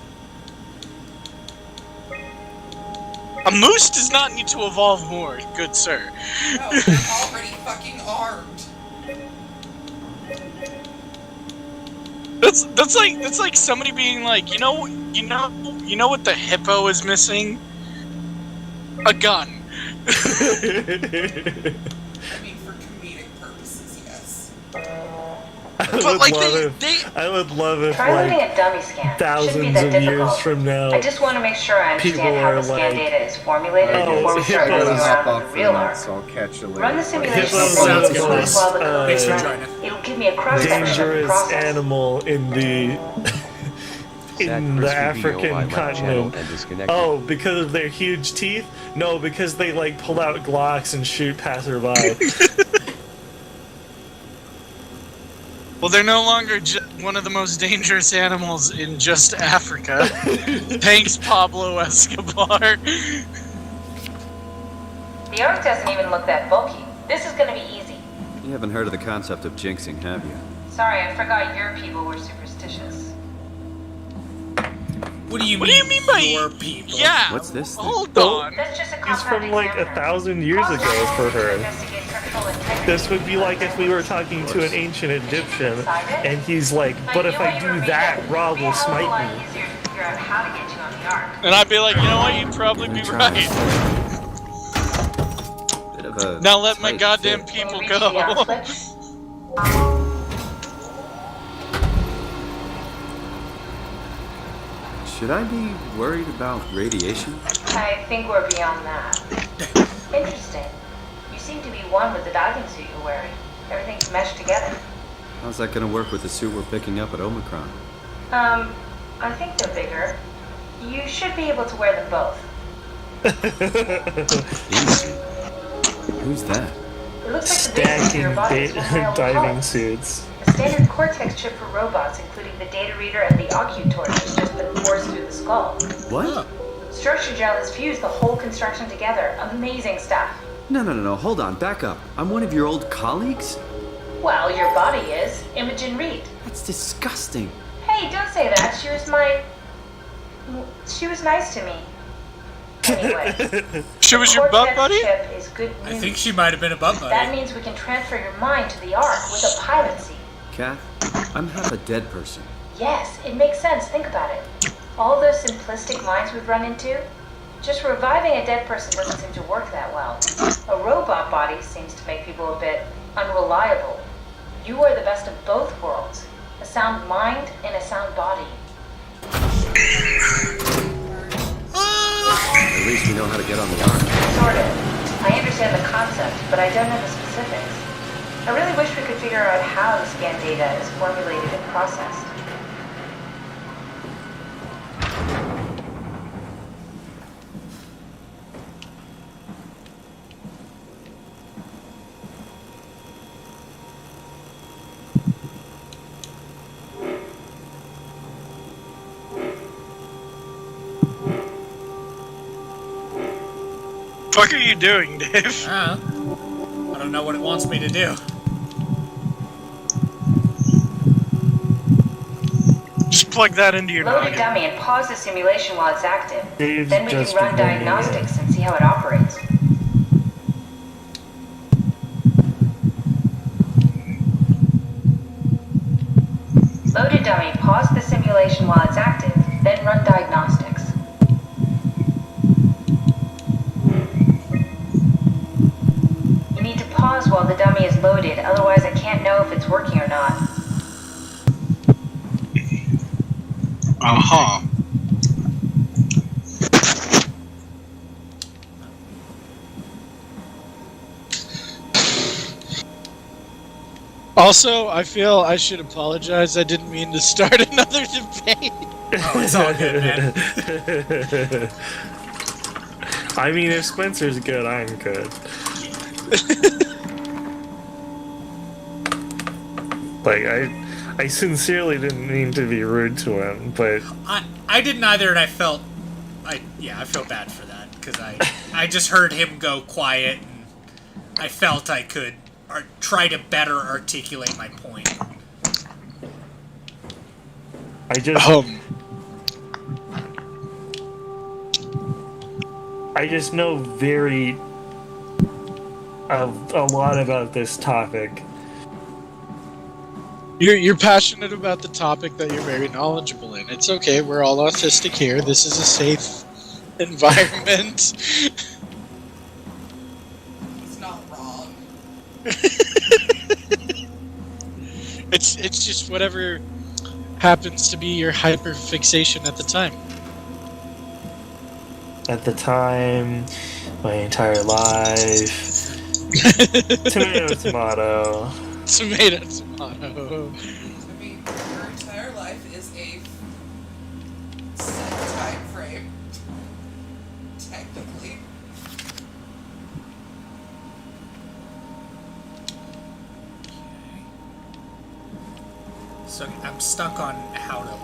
A moose does not need to evolve more, good sir. No, they're already fucking armed. That's like somebody being like, you know what the hippo is missing? A gun. I mean, for comedic purposes, yes. I would love if Try like loading a dummy scan. Shouldn't be thousands that of years difficult. from now, I just want to make sure I people understand how are the scan like, data is formulated oh, before we start hippos. moving Hop around off with for the real the arm. night, so I'll catch you later. Run the simulation Hippos before are we the do most, while the code Thanks is for running. joining. It'll give me a cross-section of the dangerous process. animal in the African continent. Oh, because of their huge teeth? No, because they like pull out Glocks and shoot passerby. Well, they're no longer one of the most dangerous animals in just Africa. Thanks, Pablo Escobar. The arc doesn't even look that bulky. This is going to be easy. You haven't heard of the concept of jinxing, have you? Sorry, I forgot your people were superstitious. What do you What do you mean by your people? Yeah. What's this thing? Hold on. That's just a He's from like 1,000 years ago for her. This would be like if we were talking to an ancient Egyptian, and he's like, but if I do that, Ra will smite me. And I'd be like, you know what? You'd probably be right. Bit of a Now let my tight goddamn fit. people go. Should I be worried about radiation? I think we're beyond that. Interesting. You seem to be one with the diving suit you're wearing. Everything's meshed together. How's that gonna work with the suit we're picking up at Omicron? I think they're bigger. You should be able to wear them both. Who's that? It looks like the base of your body is one by diving suits. The standard cortex chip for robots, including the data reader and the occutorch, has just been forced through the skull. What? Structure gel has fused the whole construction together. Amazing stuff. No, hold on, back up. I'm one of your old colleagues? Well, your body is. Imogen Reed. That's disgusting. Hey, don't say that. She was nice to me. Anyway. She was your butt buddy? Chip is good news. I think she might have been a butt buddy. That means we can transfer your mind to the Ark with a pilot seat. Kath, I'm half a dead person. Yes, it makes sense. Think about it. All those simplistic minds we've run into, just reviving a dead person doesn't seem to work that well. A robot body seems to make people a bit unreliable. You are the best of both worlds. A sound mind and a sound body. At least we know how to get on the Ark. Sort of. I understand the concept, but I don't know the specifics. I really wish we could figure out how the scan data is formulated and processed. What are you doing, Dave? I don't know what it wants me to do. Just plug that into your Load a noggin. dummy and pause the simulation while it's active. Dave's Then we can just run beginning. diagnostics and see how it operates. Load a dummy, pause the simulation while it's active, then run diagnostics. You need to pause while the dummy is loaded, otherwise I can't know if it's working or not. Uh-huh. Also, I feel I should apologize. I didn't mean to start another debate. Oh, it's all good, man. I mean, if Spencer's good, I'm good. Like, I sincerely didn't mean to be rude to him, but I didn't either, and I felt bad for that because I just heard him go quiet, and I felt I could try to better articulate my point. I just know a lot about this topic. You're passionate about the topic that you're very knowledgeable in. It's okay. We're all autistic here. This is a safe environment. He's not wrong. It's just whatever happens to be your hyperfixation at the time. At the time, my entire life. Tomato, tomato. Tomato, tomato. I mean, your entire life is a set time frame. Technically. So I'm stuck on how to load.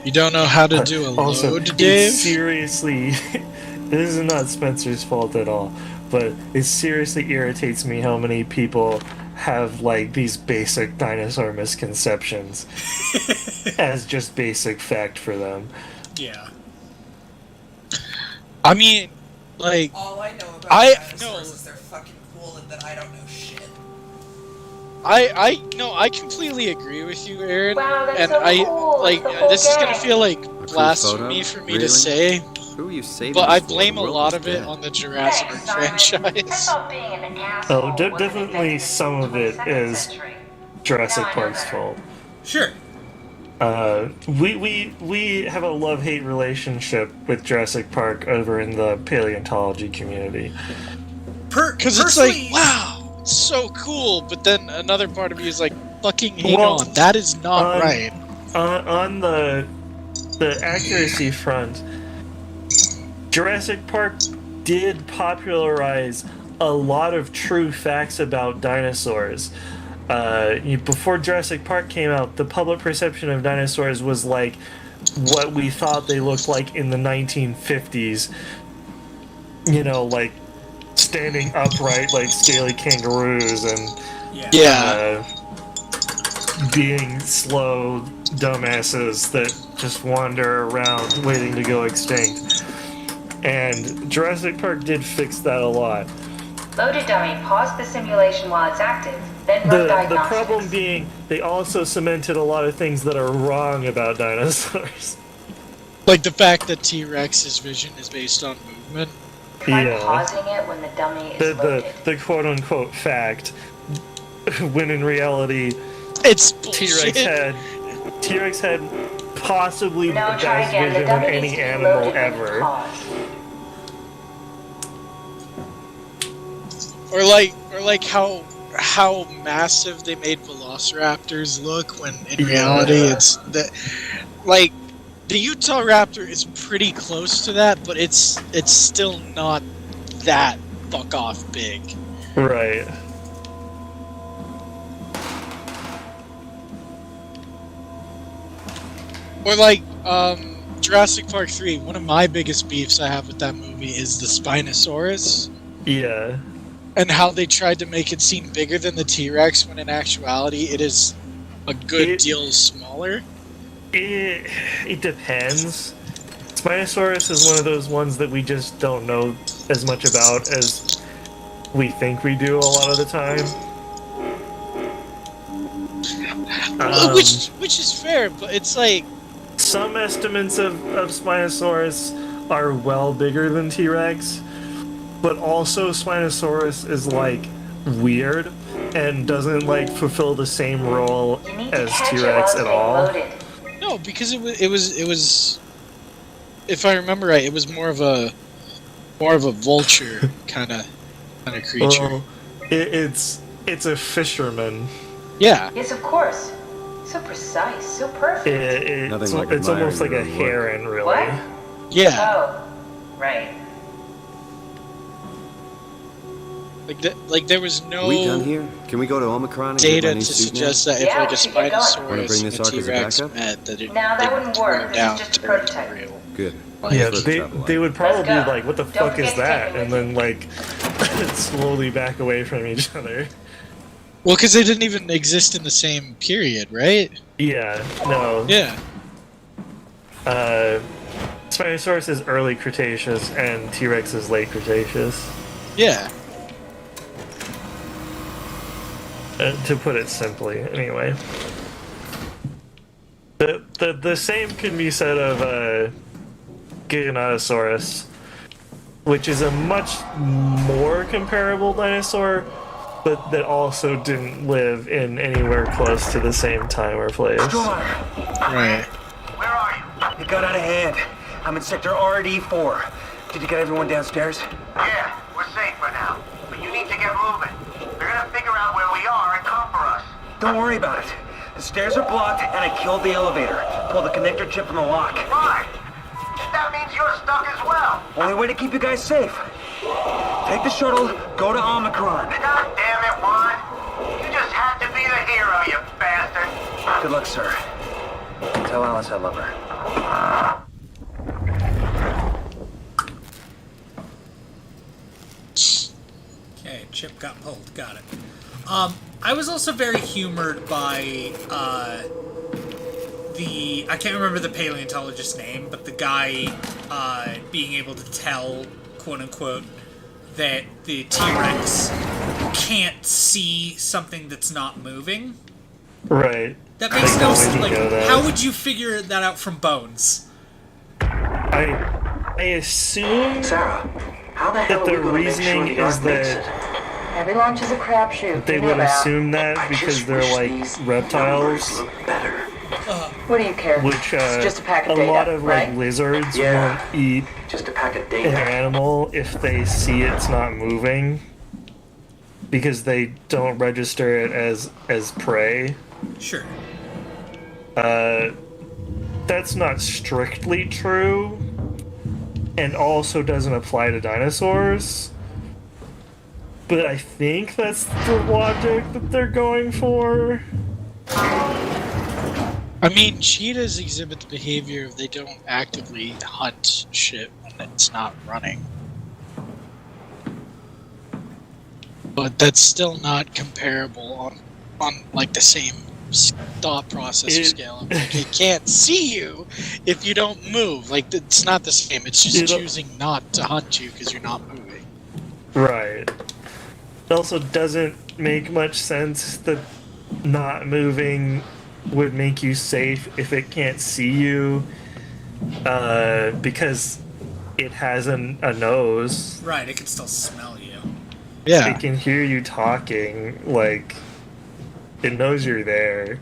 You don't know how to do a Also, load, Dave? seriously, this is not Spencer's fault at all, but it seriously irritates me how many people have, like, these basic dinosaur misconceptions as just basic fact for them. Yeah. I mean, like, all I know about dinosaurs is they're fucking cool and that I don't know shit. I completely agree with you, Aaron. Wow, that's and so cool. like The whole this is gonna gang. feel like photo? blasphemy for me to Really? say, Who are you saving but us I for? blame The a world lot is of it dead. on the Jurassic Thanks, Park Simon. I franchise. thought being an asshole Oh, wasn't definitely invented some of it until the 22nd is century. Jurassic Now I know Park's better. fault. Sure. We have a love-hate relationship with Jurassic Park over in the paleontology community. Because it's like, wow, so cool, but then another part of me is like, fucking hang on. That is not right. On the accuracy front, Jurassic Park did popularize a lot of true facts about dinosaurs. Before Jurassic Park came out, the public perception of dinosaurs was like what we thought they looked like in the 1950s. You know, like standing upright like scaly kangaroos and being slow dumbasses that just wander around waiting to go extinct. And Jurassic Park did fix that a lot. Loaded dummy, pause the simulation while it's active, then run The diagnostics. problem being, they also cemented a lot of things that are wrong about dinosaurs. Like the fact that T-Rex's vision is based on movement. Try pausing it when the dummy is loaded. The quote-unquote fact, when in reality, it's T-Rex had possibly the best vision of any animal ever. Or like how massive they made velociraptors look when in reality it's that like the Utah Raptor is pretty close to that, but it's still not that fuck off big. Right. Or like Jurassic Park 3, one of my biggest beefs I have with that movie is the Spinosaurus. Yeah. And how they tried to make it seem bigger than the T-Rex when in actuality it is a good deal smaller. It depends. Spinosaurus is one of those ones that we just don't know as much about as we think we do a lot of the time. Which is fair, but it's like some estimates of Spinosaurus are well bigger than T-Rex, but also Spinosaurus is like weird and doesn't like fulfill the same role as T-Rex at all. No, because it was if I remember right, it was more of a vulture kind of creature. Well, it's a fisherman. Yeah. Yes, of course. So precise, so perfect. It's almost like a heron, really. What? Yeah. Oh, right. Like there was no. We done here? Can we go to Omicron and data get my new to suit suggest now? that if like a Spinosaurus Wanna bring this and a arc as a T-Rex backup? met, that it No, that wouldn't work. This down is just a to prototype. Good. Yeah, Let's they travel would probably be Let's go. like, "What the Don't fuck is forget to take that?" me And then like slowly back away from each other. Well, because they didn't even exist in the same period, right? Yeah. No. Yeah. Spinosaurus is early Cretaceous and T-Rex is late Cretaceous. Yeah. To put it simply, anyway. The same can be said of Giganotosaurus, which is a much more comparable dinosaur, but that also didn't live in anywhere close to the same time or place. Right. Where are you? It got out of hand. I'm in sector RD4. Did you get everyone downstairs? Yeah, we're safe for now. But you need to get moving. They're gonna figure out where we are and come for us. Don't worry about it. The stairs are blocked and I killed the elevator. Pulled the connector chip from the lock. Fine. That means you're stuck as well. Only way to keep you guys safe. Take the shuttle, go to Omicron. God damn it, Juan. You just had to be the hero, you bastard. Good luck, sir. Tell Alice I love her. Okay, chip got pulled. Got it. I was also very humored by I can't remember the paleontologist's name, but the guy being able to tell, quote unquote, that the T-Rex can't see something that's not moving. Right. That makes no sense. Like, that. how would you figure that out from bones? I assume Sarah, how the hell that the are we gonna make sure reasoning the is Ark makes that Every launch is a crapshoot. they would assume that because they're like reptiles, What do you care? which It's just a pack of a data, lot of right? like lizards Yeah. won't eat Just a pack of an data. animal if they see it's not moving because they don't register it as prey. Sure. That's not strictly true, and also doesn't apply to dinosaurs. But I think that's the logic that they're going for. I mean, cheetahs exhibit the behavior of they don't actively hunt shit when it's not running. But that's still not comparable on like the same thought process or scale. Like, it can't see you if you don't move. Like, it's not the same. It's just choosing not to hunt you because you're not moving. Right. It also doesn't make much sense that not moving would make you safe if it can't see you, because it has a nose. Right, it can still smell you. Yeah. It can hear you talking, like, it knows you're there.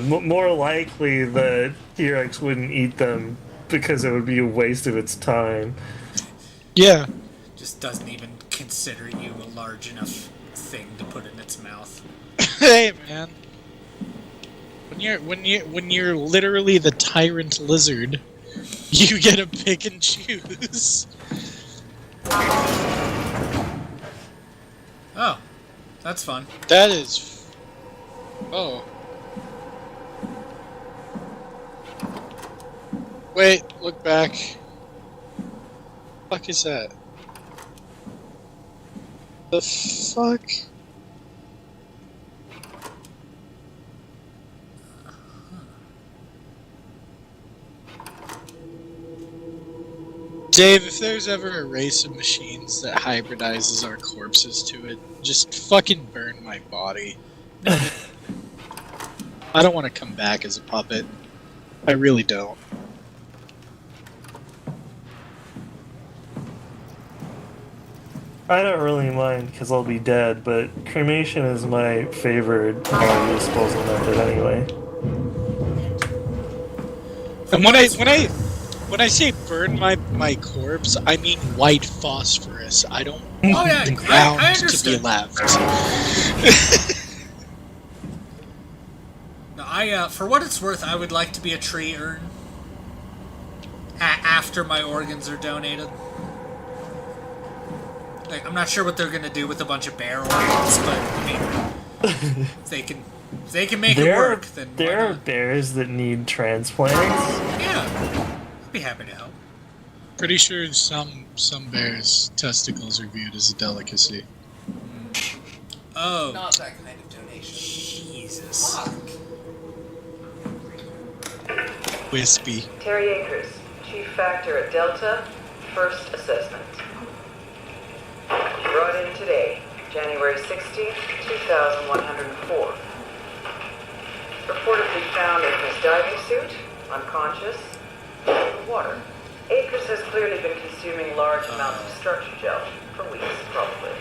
More likely the T-Rex wouldn't eat them because it would be a waste of its time. Yeah. Just doesn't even consider you a large enough thing to put in its mouth. Hey, man. When you're literally the tyrant lizard, you get to pick and choose. Oh, that's fun. That is. Oh. Wait, look back. Fuck is that? The fuck? Dave, if there's ever a race of machines that hybridizes our corpses to it, just fucking burn my body. I don't want to come back as a puppet. I really don't. I don't really mind because I'll be dead, but cremation is my favorite body disposal method anyway. And when I say burn my corpse, I mean white phosphorus. I don't want the ground I to be understood. left. No, for what it's worth, I would like to be a tree urn after my organs are donated. Like, I'm not sure what they're gonna do with a bunch of bear organs, but I mean, if they can make it work, then there are bears that need transplants. yeah, I'd be happy to help. Pretty sure some bears' testicles are viewed as a delicacy. Oh, Not that kind of donation. Jesus. Fuck. Wispy. Terry Akers, Chief Factor at Delta, first assessment. Brought in today, January 16th, 2104. Reportedly found in his diving suit, unconscious, in the water. Akers has clearly been consuming large amounts of structure gel, for weeks probably.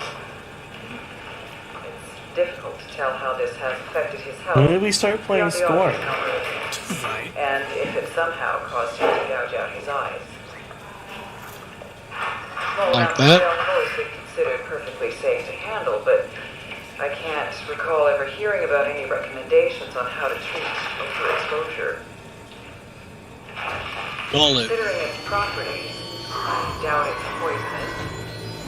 It's difficult to tell how this has affected his health. When did we start playing Storm? And if it somehow caused him to gouge out his eyes. Small Like amounts that? of gel have always been considered perfectly safe to handle, but I can't recall ever hearing about any recommendations on how to treat overexposure. Bullet. Considering its properties, I doubt it's poisonous,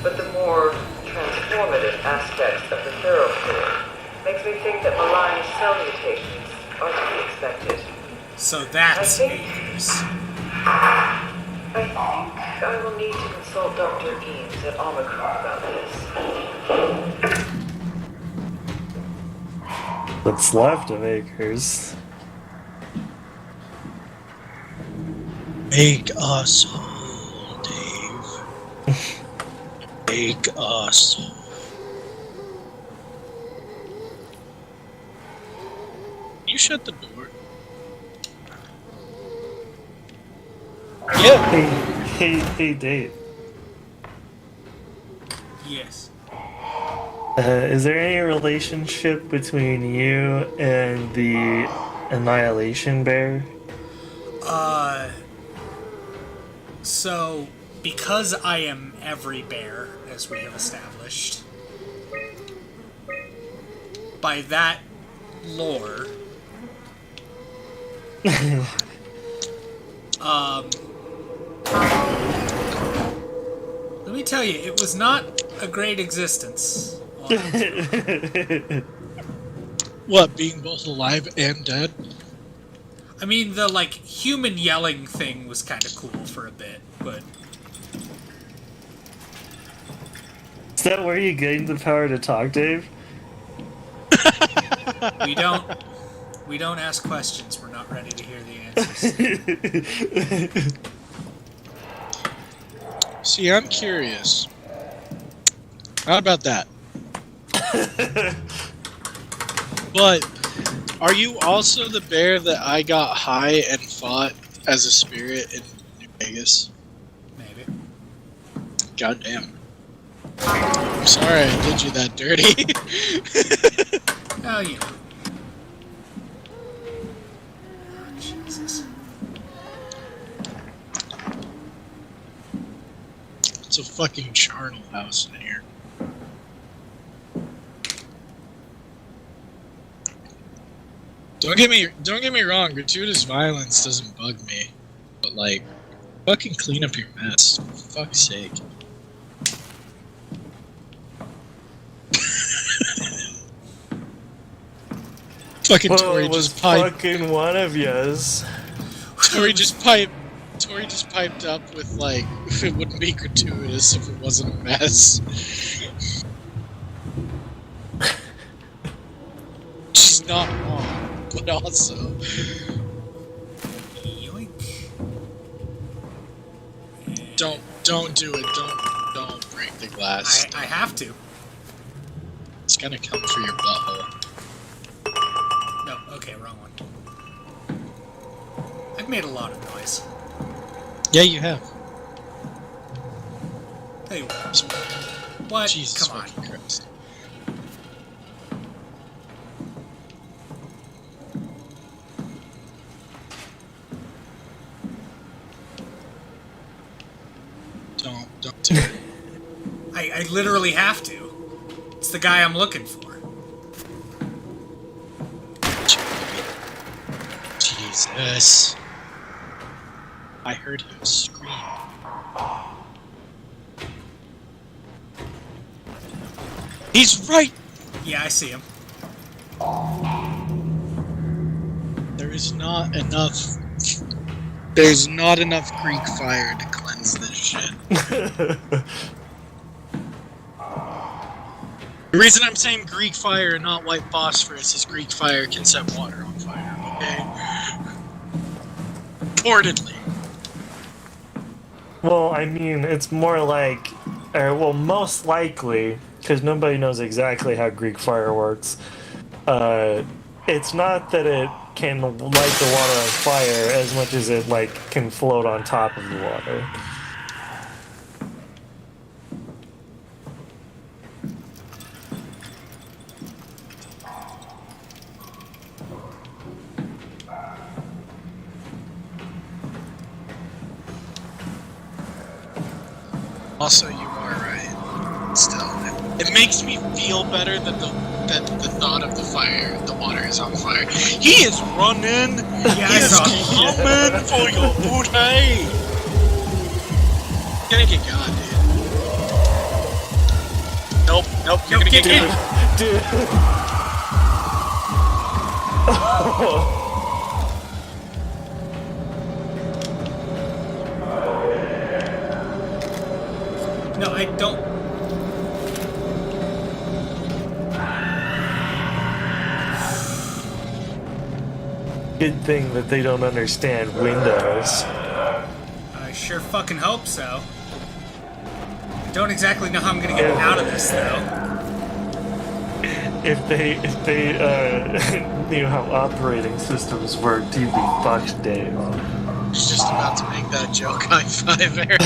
but the more transformative aspects of the thoroughfare makes me think that malign cell mutations are to be expected. So that's I think Akers. I will need to consult Dr. Eames at Omicron about this. What's left of Akers? Make us whole, Dave. Make us whole. You shut the door. Yeah. Hey, Dave. Yes. Is there any relationship between you and the Annihilation Bear? So, because I am every bear, as we have established, by that lore, let me tell you, it was not a great existence. What, being both alive and dead? I mean, the, like, human yelling thing was kind of cool for a bit, but... Is that where you gained the power to talk, Dave? We don't ask questions. We're not ready to hear the answers. See, I'm curious. How about that? But are you also the bear that I got high and fought as a spirit in New Vegas? Maybe. Goddamn. I'm sorry I did you that dirty. Oh, you know. Oh, Jesus. It's a fucking charnel house in here. Don't get me wrong, gratuitous violence doesn't bug me. But like, fucking clean up your mess. For fuck's sake. Fucking Well, Tori it was just piped. fucking one of yous. Tori just piped up with like, it wouldn't be gratuitous if it wasn't a mess. She's not wrong, but also. Yoink. Don't do it. Don't break the glass. I have to. It's gonna come for your butthole. No, okay, wrong one. I've made a lot of noise. Yeah, you have. Hey, what? Jesus Come on. fucking Christ. Don't do it. I literally have to. It's the guy I'm looking for. Jesus. I heard him scream. He's right! Yeah, I see him. There's not enough Greek fire to cleanse this shit. The reason I'm saying Greek fire and not white phosphorus is Greek fire can set water on fire, okay? Reportedly. Well, I mean, it's more like, well, most likely, because nobody knows exactly how Greek fire works. It's not that it can light the water on fire as much as it like can float on top of the water. Also, you are right. Still, it makes me feel better that the thought of the water is on fire. He is running. Yeah, he is coming for your booty. You're gonna get got, dude. Nope. You're gonna get got. Dude. No, I don't. Good thing that they don't understand Windows. I sure fucking hope so. I don't exactly know how I'm gonna get out of this, though. If they knew how operating systems work, you'd be fucked, Dave. I was just about to make that joke. High five, Eric.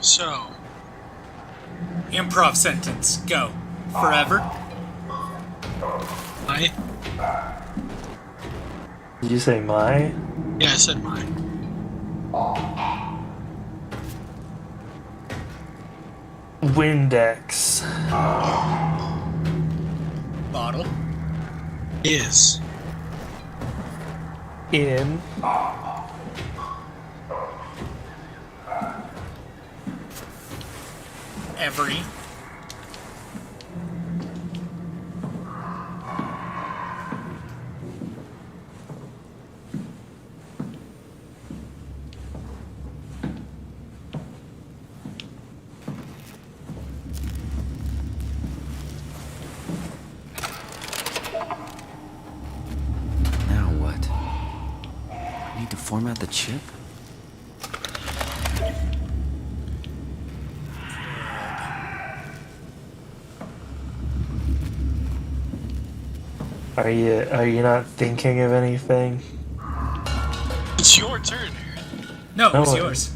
So, Improv sentence. Go. Forever. my. Did you say my? Yeah, I said my. Windex. Bottle. Is. In. Every. Now what? I need to format the chip? Are you not thinking of anything? It's your turn, Aaron. No, No, it's it- yours.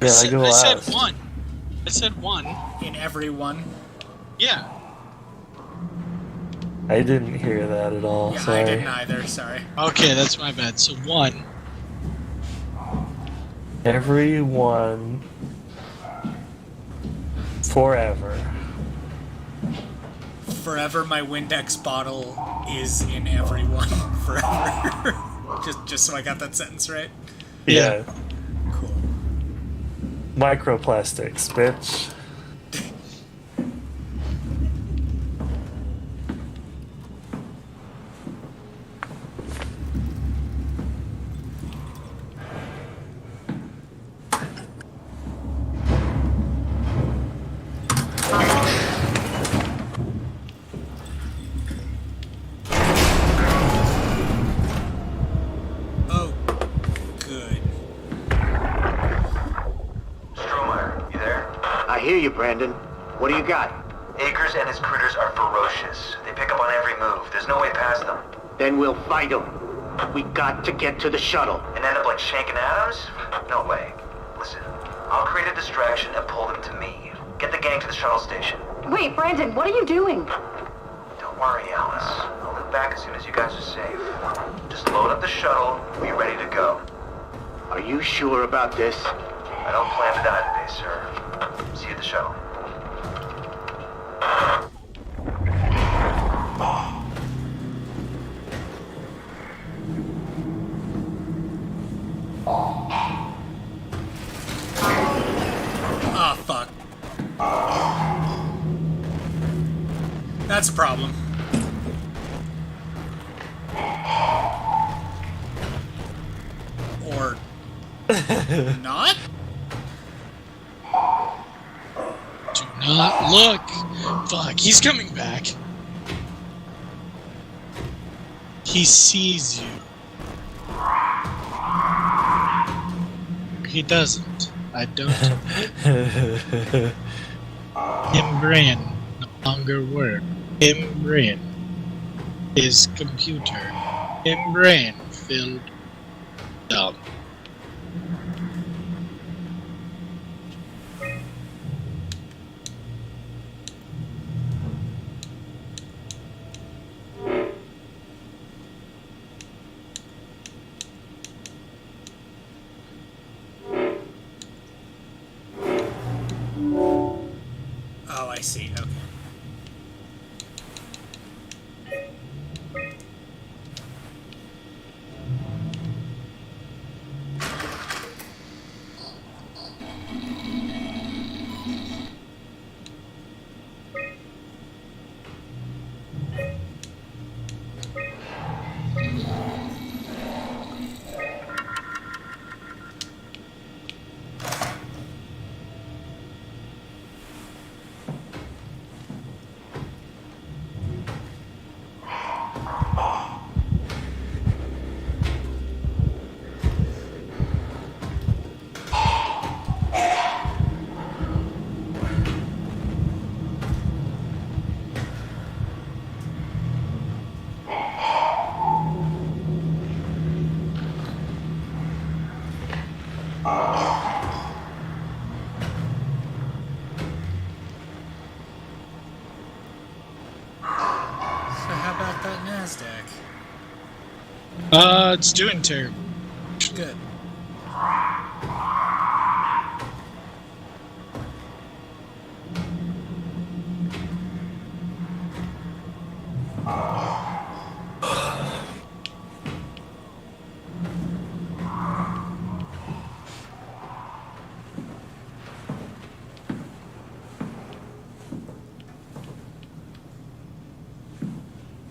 Yeah, I go I said last. one. I said one. In every one. Yeah. I didn't hear that at all. Yeah, Sorry. I didn't either. Sorry. Okay, that's my bad. So one. Everyone. Forever. Forever, my Windex bottle is in every one. Forever. just so I got that sentence right. Yeah. Cool. Microplastics, bitch. Oh, good. Stromeyer, you there? I hear you, Brandon. What do you got? Akers and his critters are ferocious. They pick up on every move. There's no way past them. Then we'll fight them. We got to get to the shuttle. And end up like Shank and Adams? No way. Listen, I'll create a distraction and pull them to me. Get the gang to the shuttle station. Wait, Brandon, what are you doing? Don't worry, Alice. I'll look back as soon as you guys are safe. Just load up the shuttle, be ready to go. Are you sure about this? I don't plan to die today, sir. See you at the shuttle. Ah, fuck. That's a problem. Or not? Do not look. Fuck, he's coming back. He sees you. He doesn't. I don't. Him brain no longer work. Him brain is computer. Him brain filled dumb. Oh, I see. Okay. It's doing terrible. Good.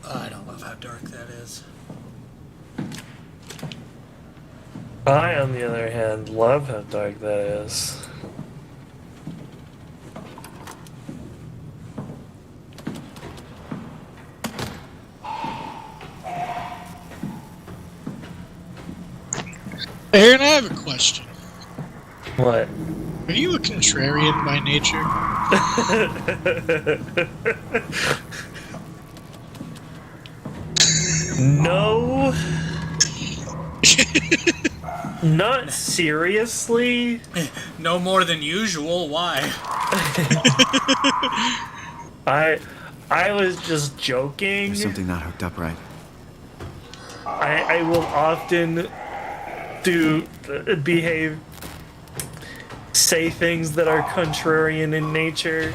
I don't love how dark that is. I, on the other hand, love how dark that is. Aaron, I have a question. What? Are you a contrarian by nature? No. Not seriously. No more than usual. Why? I was just joking. There's something not hooked up right. I will often say things that are contrarian in nature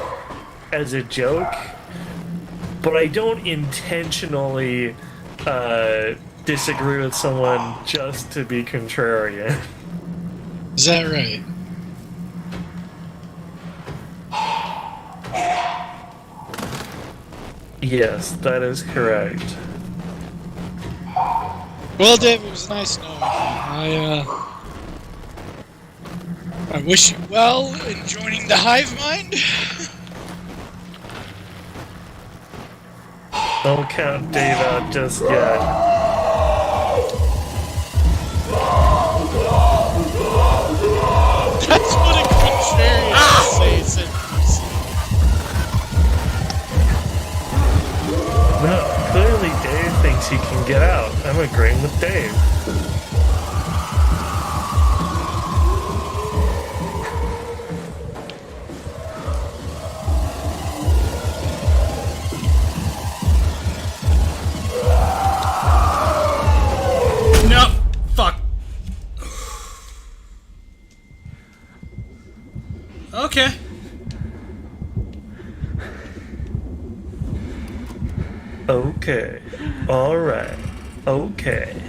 as a joke, but I don't intentionally disagree with someone just to be contrarian. Is that right? Yes, that is correct. Well, Dave, it was nice knowing you. I wish you well in joining the hive mind. Don't count Dave out just yet. That's what a contrarian says. No, clearly Dave thinks he can get out. I'm agreeing with Dave. No! Fuck. Okay. Okay. Alright. Okay.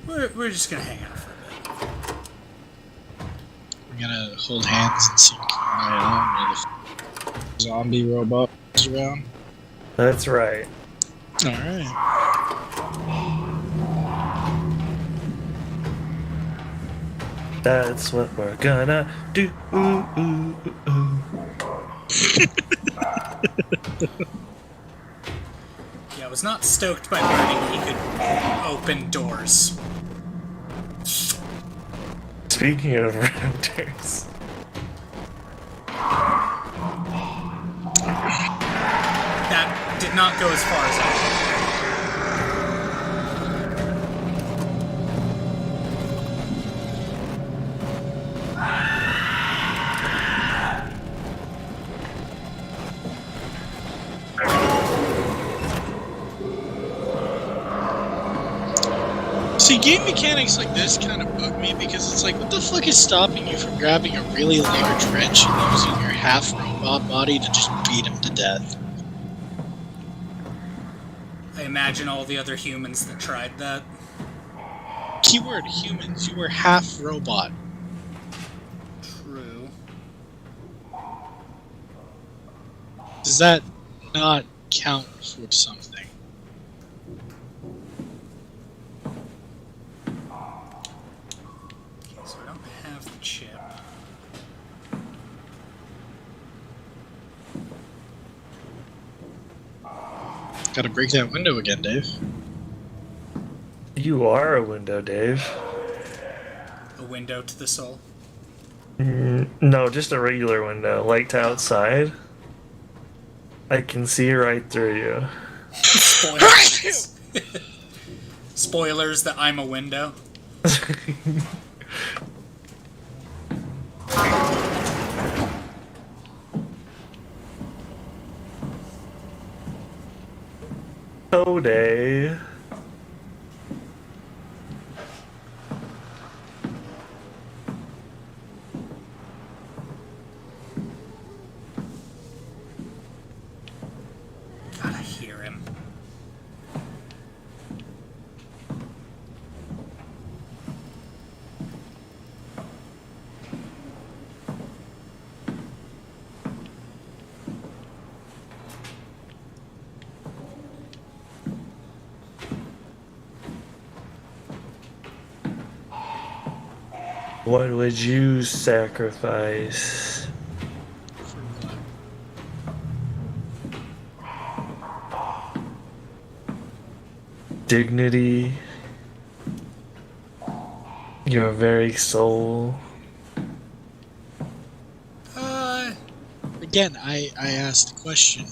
We're just gonna hang out for a bit. We're gonna hold hands and sing Kumbaya while the zombie robot is around. That's right. Alright. That's what we're gonna do. Yeah, I was not stoked by learning he could open doors. Speaking of raptors. That did not go as far as I See, game mechanics like this kind of bug me because it's like, what the fuck is stopping you from grabbing a really large wrench and using your half-robot body to just beat him to death? I imagine all the other humans that tried that. Keyword humans, you were half-robot. True. Does that not count for something? Okay, so I don't have the chip. Gotta break that window again, Dave. You are a window, Dave. A window to the soul. No, just a regular window, like to outside. I can see right through you. Spoilers. Spoilers that I'm a window. Howdy. Gotta hear him. What would you sacrifice? Dignity, your very soul. Again, I asked a question.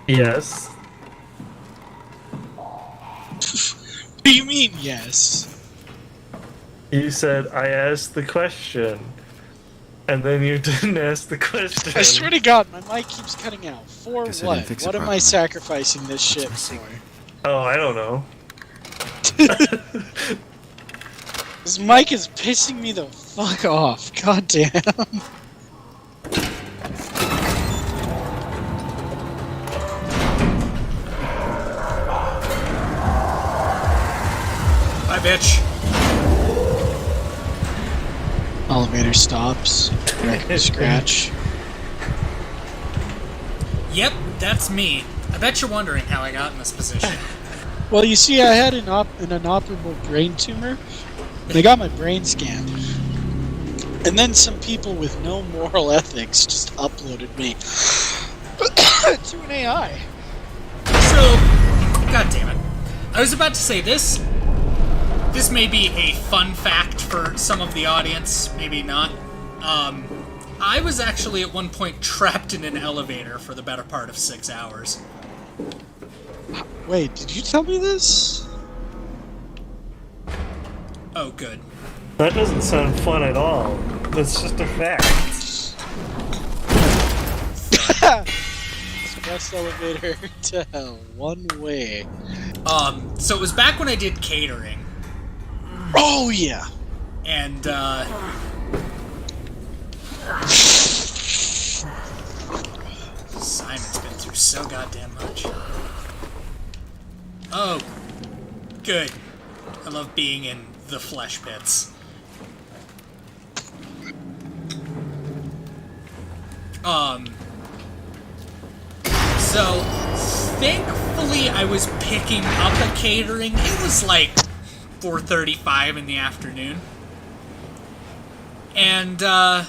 Yes. What do you mean, yes? You said I asked the question, and then you didn't ask the question. I swear to God, my mic keeps cutting out. For Guess I what? didn't fix it What am I properly. sacrificing this shit for? Oh, I don't know. This mic is pissing me the fuck off. God damn. Bye, bitch. Elevator stops. Record scratch. Yep, that's me. I bet you're wondering how I got in this position. Well, you see, I had an inoperable brain tumor. They got my brain scanned. And then some people with no moral ethics just uploaded me to an AI. So, god damn it. I was about to say this. This may be a fun fact for some of the audience, maybe not. I was actually at one point trapped in an elevator for the better part of 6 hours. Wait, did you tell me this? Oh, good. That doesn't sound fun at all. That's just a fact. Express elevator to hell, one way. So it was back when I did catering. Oh, yeah. And, Simon's been through so goddamn much. Oh, good. I love being in the flesh pits. So, thankfully I was picking up a catering. It was like 4:35 in the afternoon. And, the...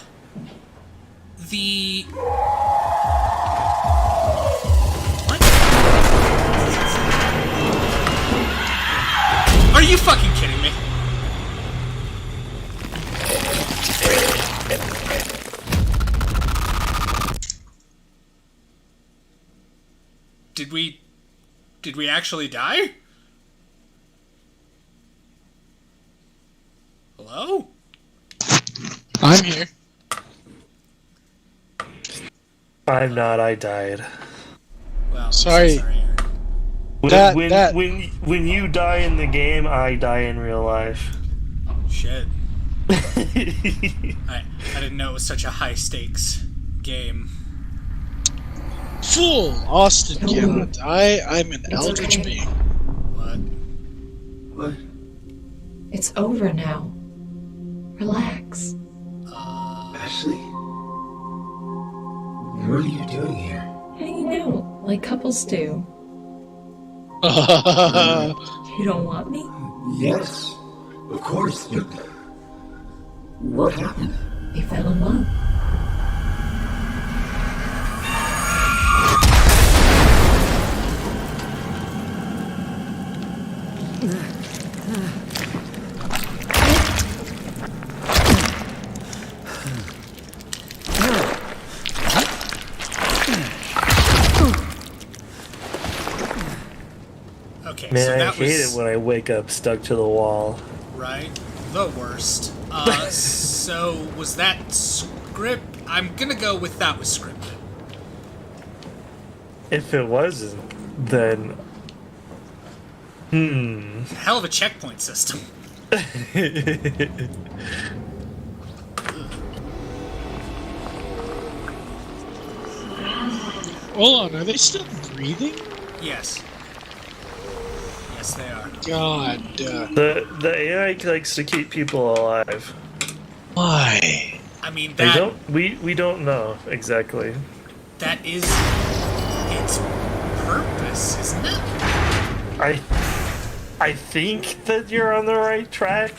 What? Are you fucking kidding me? Did we actually die? Hello? I'm here. I'm not, I died. Well, sorry. When you die in the game, I die in real life. Shit. I didn't know it was such a high stakes game. Fool! Austin cannot die. I'm an eldritch being. What? It's over now. Relax. Ashley? What are you doing here? Hanging out, like couples do. You don't want me? Yes, of course. But what happened? We fell in love. Okay, Man, so I that hate was it when I wake up stuck to the wall. right. The worst. So was that script? I'm gonna go with that was scripted. If it wasn't, then Hell of a checkpoint system. Hold on, are they still breathing? Yes. Yes, they are. God. The AI likes to keep people alive. Why? I mean, They that don't. We don't know exactly. that is its purpose, isn't it? I think that you're on the right track.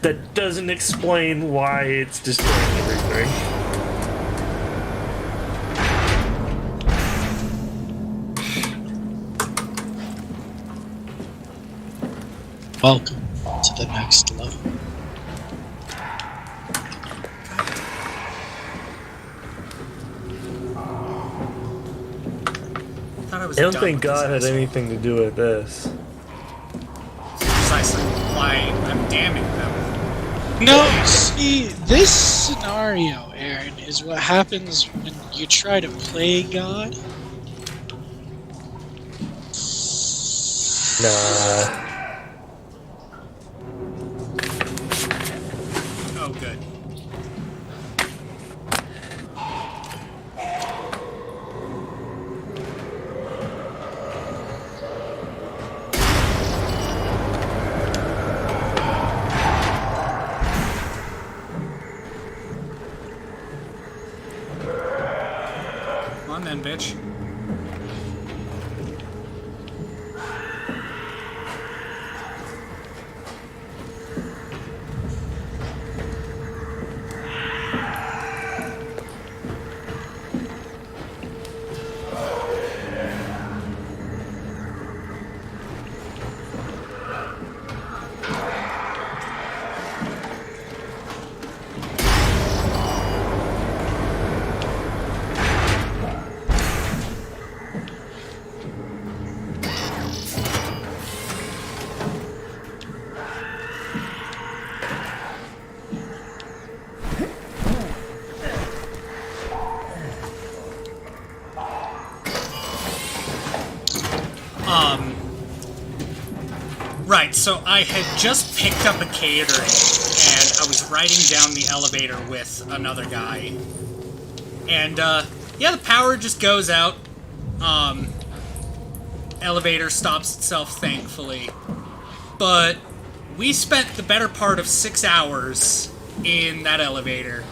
That doesn't explain why it's destroying everything. Welcome to the next level. I don't think God had anything to do with this. Precisely why I'm damning them. No, see, this scenario, Aaron, is what happens when you try to play God. Nah. Oh, good. Come on then, bitch. Right, so I had just picked up a catering, and I was riding down the elevator with another guy. And, yeah, the power just goes out. Elevator stops itself, thankfully. But we spent the better part of 6 hours in that elevator.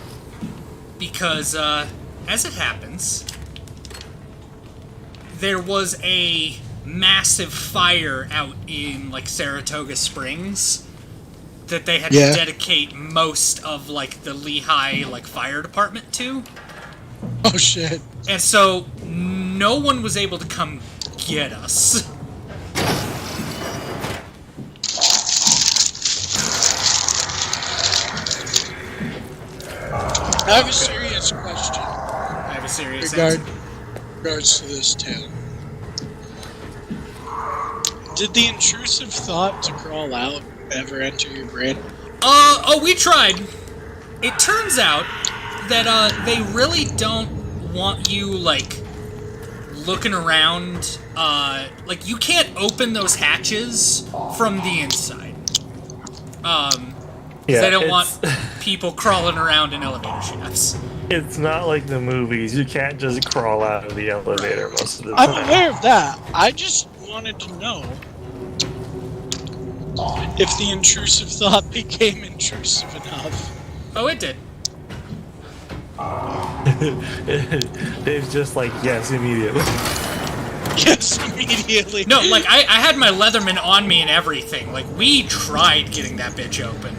Because, as it happens, there was a massive fire out in, like, Saratoga Springs that they had to dedicate most of, like, the Lehigh, like, fire department to. Oh, shit. And so, no one was able to come get us. I have a serious question. I have a serious answer. Regards to this tale. Did the intrusive thought to crawl out ever enter your brain? Oh, we tried. It turns out that, they really don't want you, like, looking around. Like, you can't open those hatches from the inside. Yeah, they don't want people crawling around in elevator shafts. It's not like the movies. You can't just crawl out of the elevator most of the time. I'm aware of that. I just wanted to know if the intrusive thought became intrusive enough. Oh, it did. Dave's just like, yes, immediately. Yes, immediately. No, like, I had my Leatherman on me and everything. Like, we tried getting that bitch open.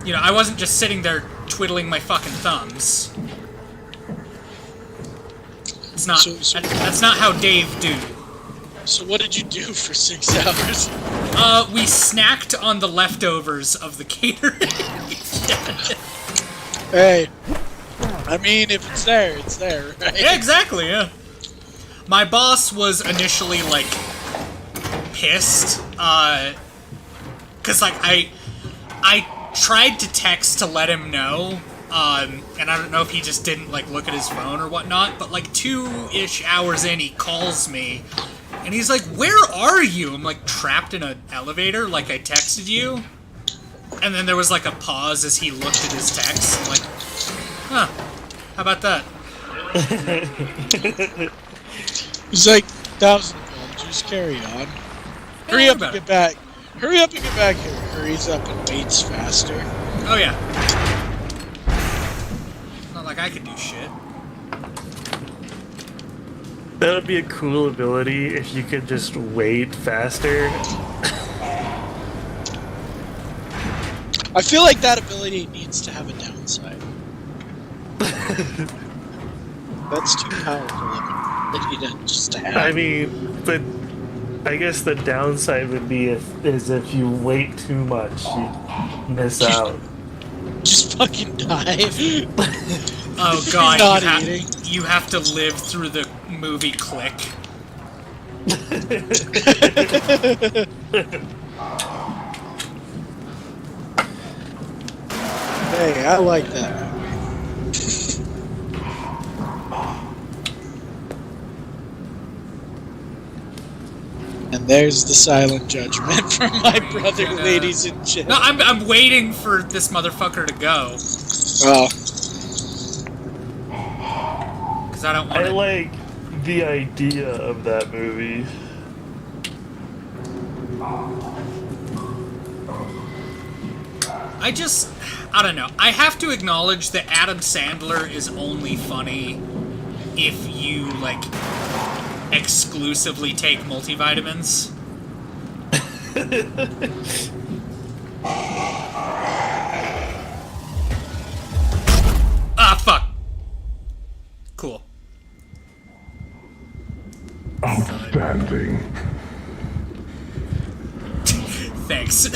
You know, I wasn't just sitting there twiddling my fucking thumbs. It's not. That's not how Dave do. So what did you do for 6 hours? We snacked on the leftovers of the catering. Hey, I mean, if it's there, right? Yeah, exactly, yeah. My boss was initially, like, pissed, cause like I tried to text to let him know, and I don't know if he just didn't like look at his phone or whatnot, but like 2-ish hours in, he calls me, and he's like, "Where are you?" I'm like, "Trapped in an elevator, like I texted you." And then there was like a pause as he looked at his text. I'm like, huh, how about that? He's like, 1,000 pounds, just carry on. Hurry up and get back. Hurry up and get back here. Hurries up and waits faster. Oh yeah. Not like I could do shit. That would be a cool ability if you could just wait faster. I feel like that ability needs to have a downside. That's too powerful of an ability just to have. I mean, I guess the downside would be if you wait too much, you miss out. Just fucking die. Oh god, Not you have to live through the movie Click. Hey, I like that. And there's the silent judgment from my brother, ladies and gentlemen. No, I'm waiting for this motherfucker to go. Oh. Because I don't want I like the idea of that movie. I don't know. I have to acknowledge that Adam Sandler is only funny if you, like, exclusively take multivitamins. Ah, fuck. Cool. Outstanding. Thanks.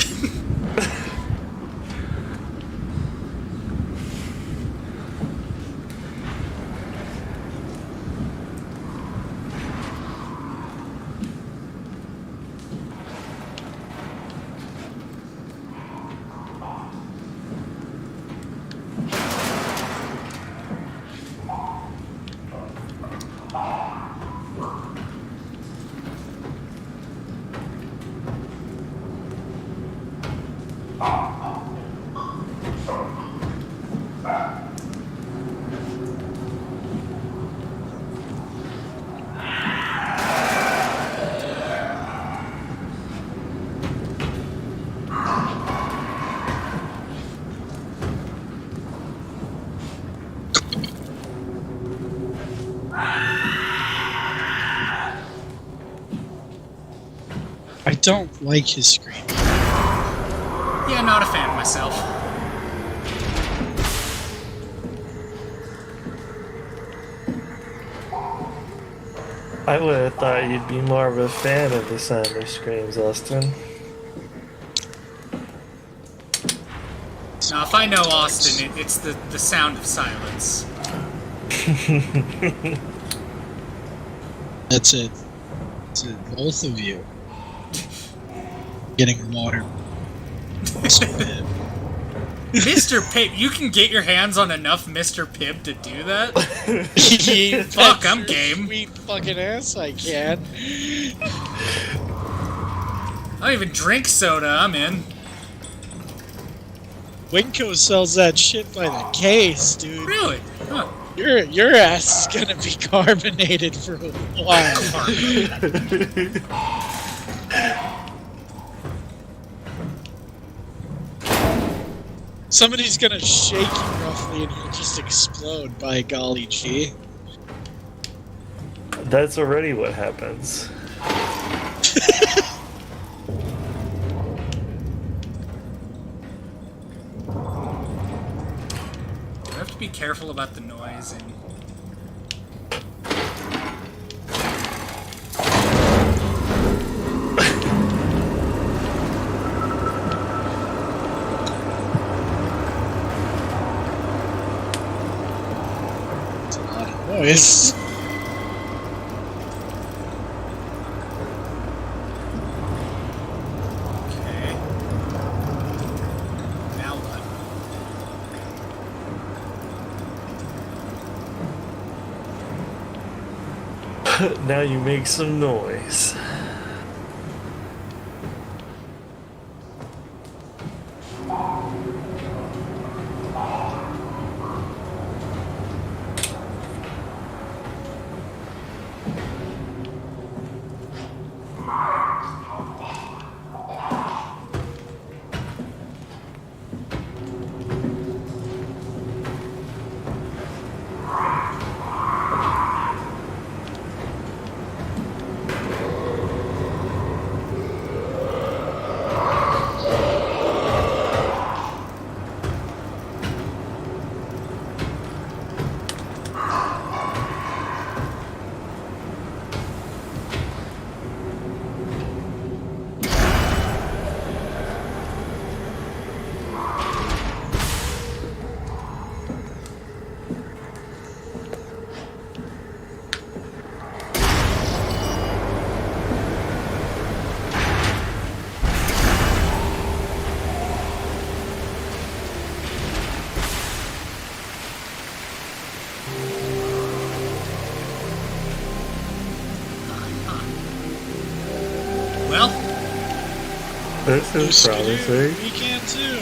I don't like his scream. Yeah, not a fan myself. I would have thought you'd be more of a fan of the sound of screams, Austin. Now, if I know Austin, it's the sound of silence. That's it. That's it. Both of you. Getting water. Mr. Pibb, you can get your hands on enough Mr. Pibb to do that? Fuck, I'm game. Sweet fucking ass, I can. I don't even drink soda, I'm in. Winco sells that shit by the case, dude. Really? Huh. Your ass is gonna be carbonated for a while. Somebody's gonna shake you roughly and you'll just explode, by golly gee. That's already what happens. You have to be careful about the noise and... Noise. Now you make some noise. Well, this is promising. We can too.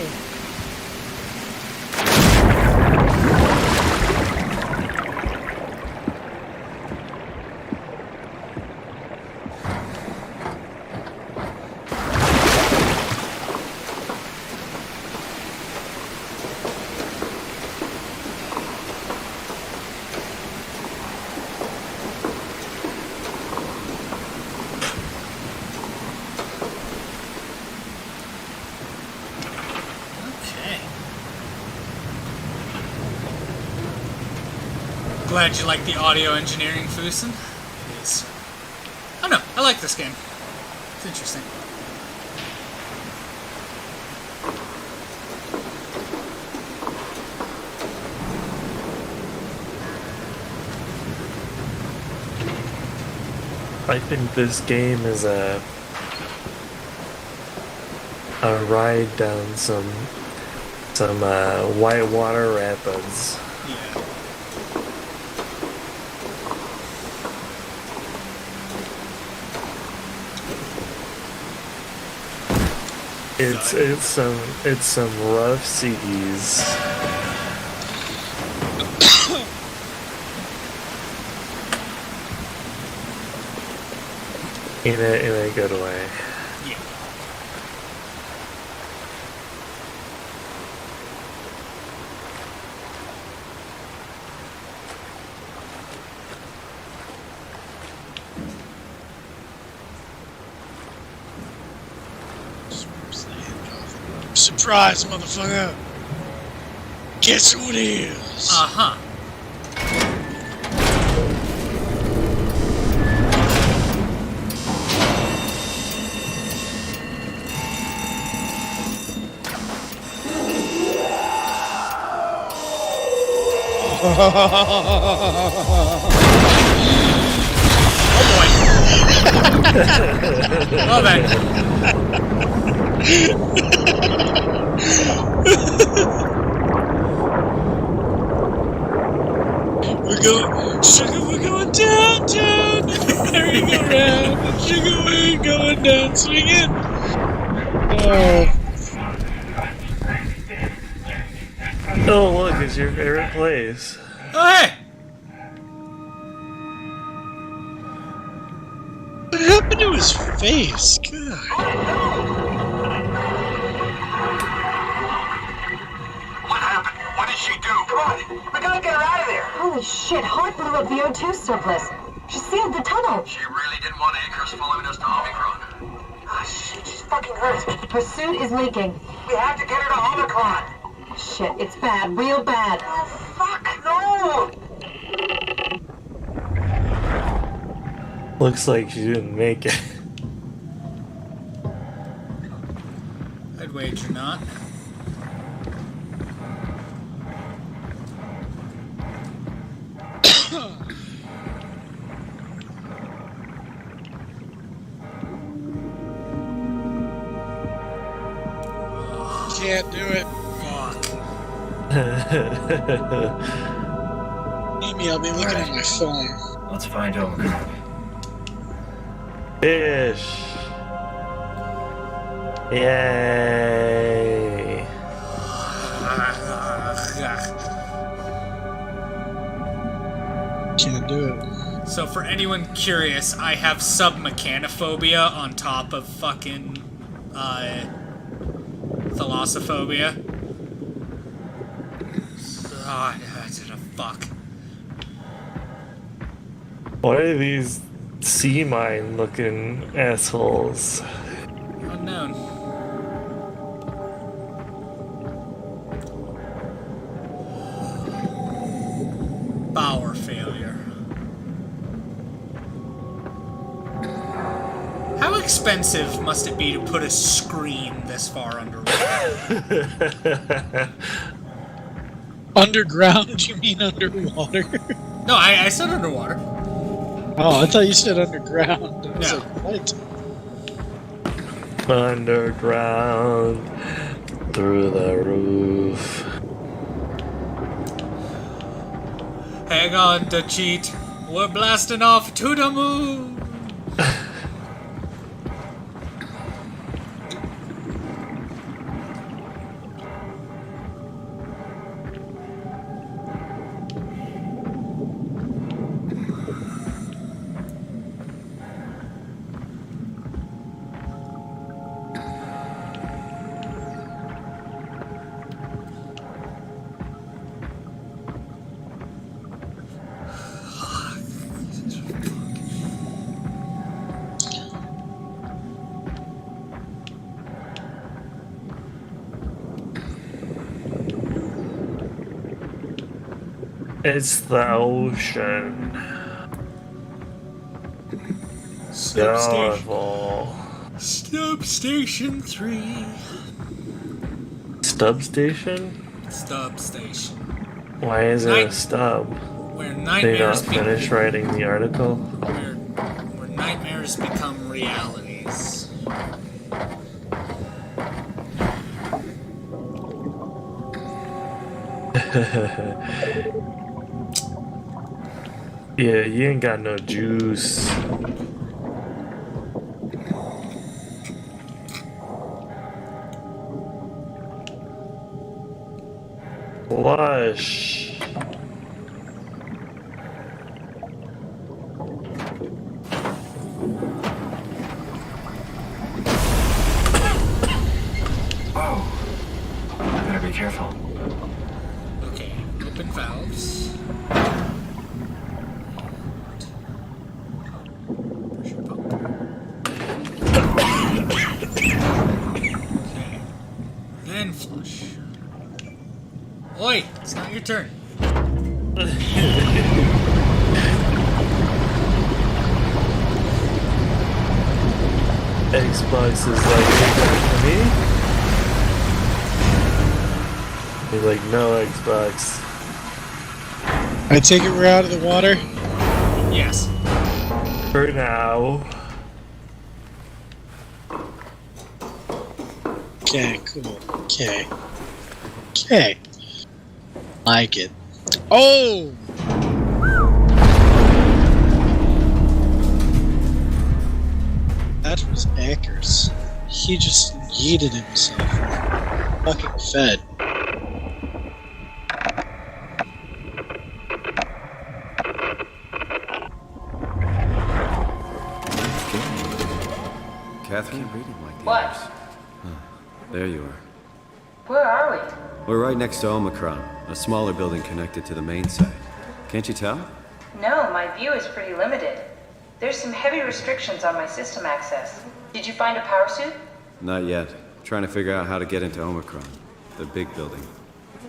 Glad you like the audio engineering, Fusen. It is. I don't know. I like this game. It's interesting. I think this game is a ride down some whitewater rapids. Yeah. It's some rough seas. in a good way. Yeah. Surprise, motherfucker! Guess who it is? Uh-huh. Oh then. Sugar, we're going downtown. Merry-go-round. Sugar, we're going down swinging. Oh, look, it's your favorite place. Oh, hey! What happened to his face? God. What happened? What did she do? Come on, we gotta get her out of there. Holy shit, Hart blew up the O2 surplus. She sealed the tunnel. She really didn't want Acres following us to Omicron. Ah, shit, she's fucking hurt. Her suit is leaking. We have to get her to Omicron. Shit, it's bad, real bad. Oh, fuck, no! Looks like she didn't make it. I'd wager not. Can't do it. Fuck. Amy, I'll be looking at my phone. Let's find Omicron. Fish. Yay. Can't do it. So for anyone curious, I have submechanophobia on top of fucking thalassophobia. Ah, fuck. What are these sea mine looking assholes? Unknown. Power failure. How expensive must it be to put a screen this far underwater? Underground? You mean underwater? No, I said underwater. Oh, I thought you said underground. I was No. like, what? Underground, through the roof. Hang on to cheat. We're blasting off to the moon. It's the ocean. Devil. Substation 3. Stub station? Stub station. Why is it a stub? Where They nightmares not finish writing the article? where nightmares become realities. Yeah, you ain't got no juice. Flush. Whoa. I better be careful. Okay, open valves. Pressure pump. Okay. Then flush. Oi, it's not your turn. Xbox is like, "Hey, that for me?" He's like, no Xbox. I take it we're out of the water? Yes. For now. Okay, cool. Okay. Okay. Like it. Oh! That was Eckers. He just yeeted himself. Fucking fed. Kath can't read him like the What? others. There you are. Where are we? We're right next to Omicron, a smaller building connected to the main site. Can't you tell? No, my view is pretty limited. There's some heavy restrictions on my system access. Did you find a power suit? Not yet. Trying to figure out how to get into Omicron, the big building.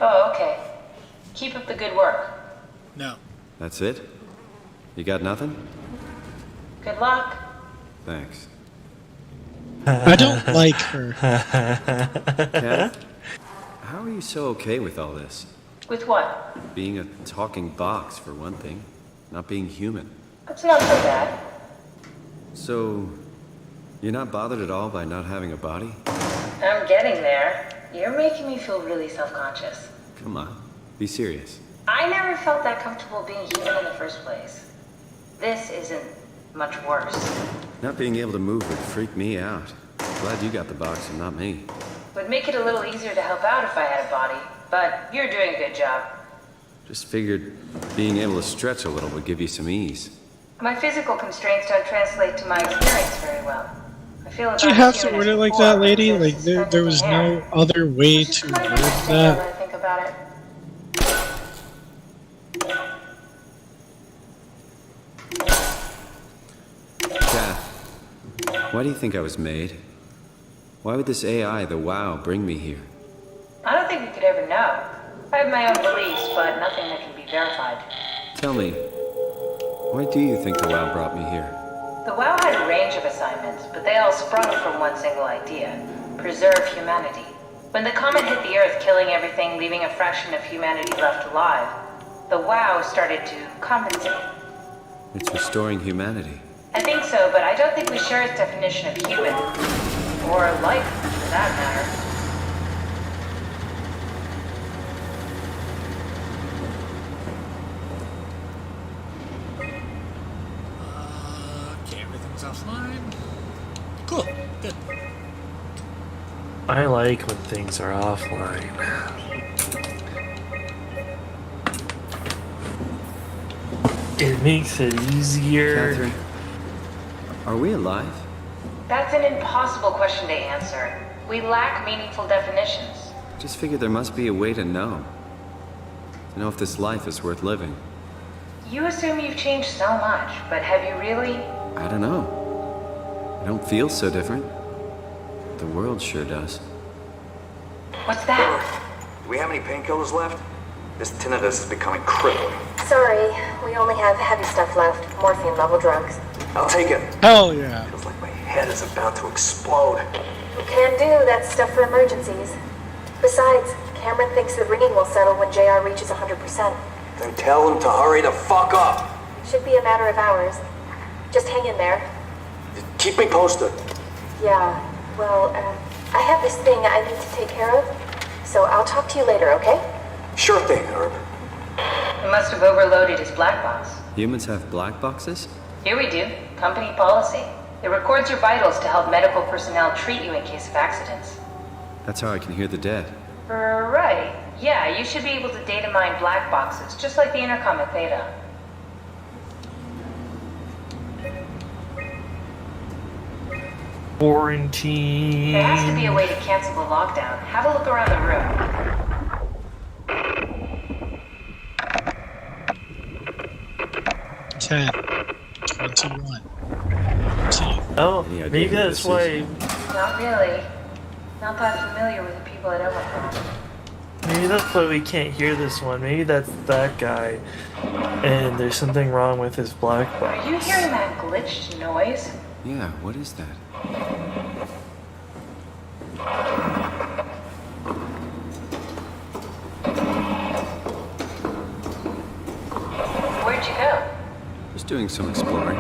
Oh, okay. Keep up the good work. No. That's it? You got nothing? Good luck. Thanks. I don't like her. Kath, how are you so okay with all this? With what? Being a talking box, for one thing. Not being human. It's not so bad. So, you're not bothered at all by not having a body? I'm getting there. You're making me feel really self-conscious. Come on, be serious. I never felt that comfortable being human in the first place. This isn't much worse. Not being able to move would freak me out. Glad you got the box and not me. Would make it a little easier to help out if I had a body, but you're doing a good job. Just figured being able to stretch a little would give you some ease. My physical constraints don't translate to my experience very well. I feel Did you have to word it like that, lady? Like, there was no other way to word that? I think about it. Kath, why do you think I was made? Why would this AI, the WoW, bring me here? I don't think we could ever know. I have my own beliefs, but nothing that can be verified. Tell me, why do you think the WoW brought me here? The WoW had a range of assignments, but they all sprung from one single idea: preserve humanity. When the comet hit the Earth, killing everything, leaving a fraction of humanity left alive, the WoW started to compensate. It's restoring humanity. I think so, but I don't think we share its definition of human. Or life, for that matter. Okay, everything's offline. Cool, good. I like when things are offline. It makes it easier. Catherine, are we alive? That's an impossible question to answer. We lack meaningful definitions. Just figured there must be a way to know. To know if this life is worth living. You assume you've changed so much, but have you really? I don't know. I don't feel so different. The world sure does. What's that? Do we have any painkillers left? This tinnitus is becoming crippling. Sorry, we only have heavy stuff left. Morphine level drugs. I'll take it. Hell yeah. Feels like my head is about to explode. Can do, that's stuff for emergencies. Besides, Cameron thinks the ringing will settle when JR reaches 100%. Then tell him to hurry the fuck up. Should be a matter of hours. Just hang in there. Keep me posted. Yeah, well, I have this thing I need to take care of, so I'll talk to you later, okay? Sure thing, Herb. He must have overloaded his black box. Humans have black boxes? Here we do. Company policy. It records your vitals to help medical personnel treat you in case of accidents. That's how I can hear the dead. Right. Yeah, you should be able to data mine black boxes, just like the intercom at Theta. Quarantine. There has to be a way to cancel the lockdown. Have a look around the room. 10, 21, 2. Oh, maybe that's why. Not really. Not that familiar with the people at Omicron. Maybe that's why we can't hear this one. Maybe that's that guy, and there's something wrong with his black box. Are you hearing that glitched noise? Yeah, what is that? Where'd you go? Just doing some exploring.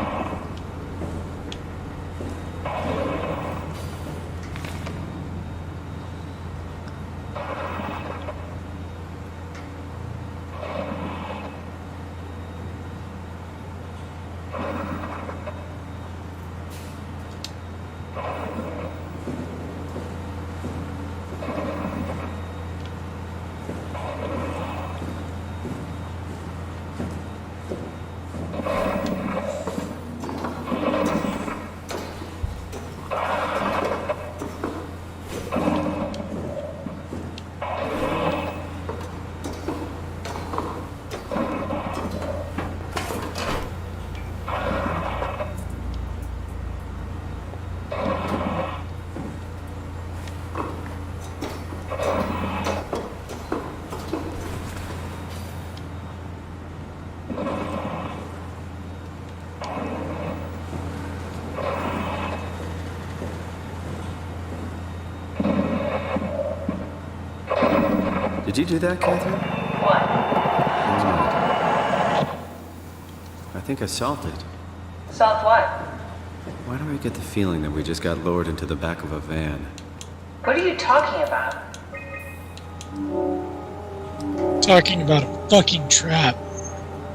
Did you do that, Catherine? What? I think I solved it. Solved what? Why do I get the feeling that we just got lowered into the back of a van? What are you talking about? Talking about a fucking trap.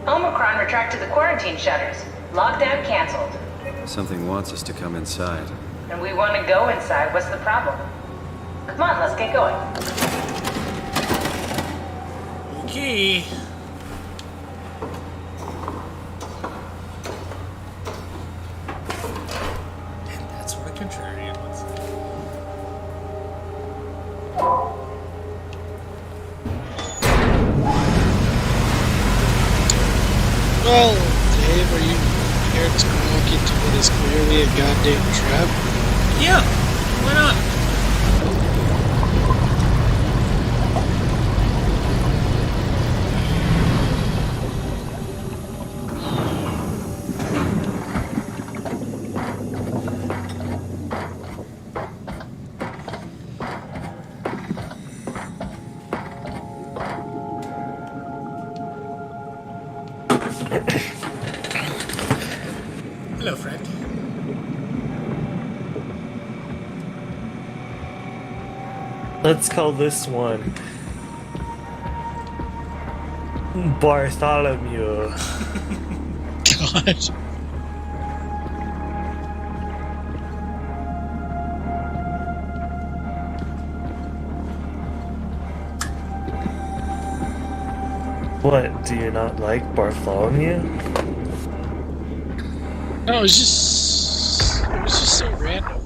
Omicron retracted the quarantine shutters. Lockdown canceled. Something wants us to come inside. And we want to go inside. What's the problem? Come on, let's get going. Okay. And that's what a contrarian was. Well, Dave, are you prepared to walk into what is clearly a goddamn trap? Yeah, why not? Hello, friend. Let's call this one Bartholomew. God. What, do you not like Bartholomew? No, it was just so random.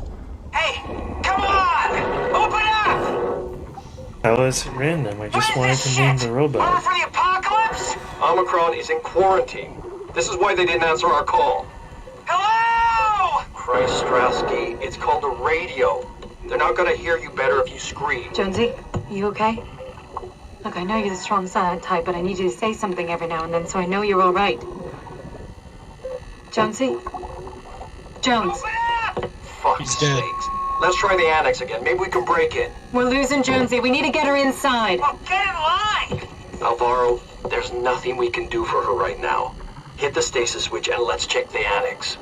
How is it random? I just wanted to name the robot. For the apocalypse? Omicron is in quarantine. This is why they didn't answer our call. Hello! Christ, Strasky, it's called a radio. They're not gonna hear you better if you scream. Jonesy, you okay? Look, I know you're the strong silent type, but I need you to say something every now and then so I know you're all right. Jonesy? Jones. Fuck's sakes. Let's try the annex again. Maybe we can break in. We're losing Jonesy. We need to get her inside. Well, get in line! Alvaro, there's nothing we can do for her right now. Hit the stasis switch and let's check the annex.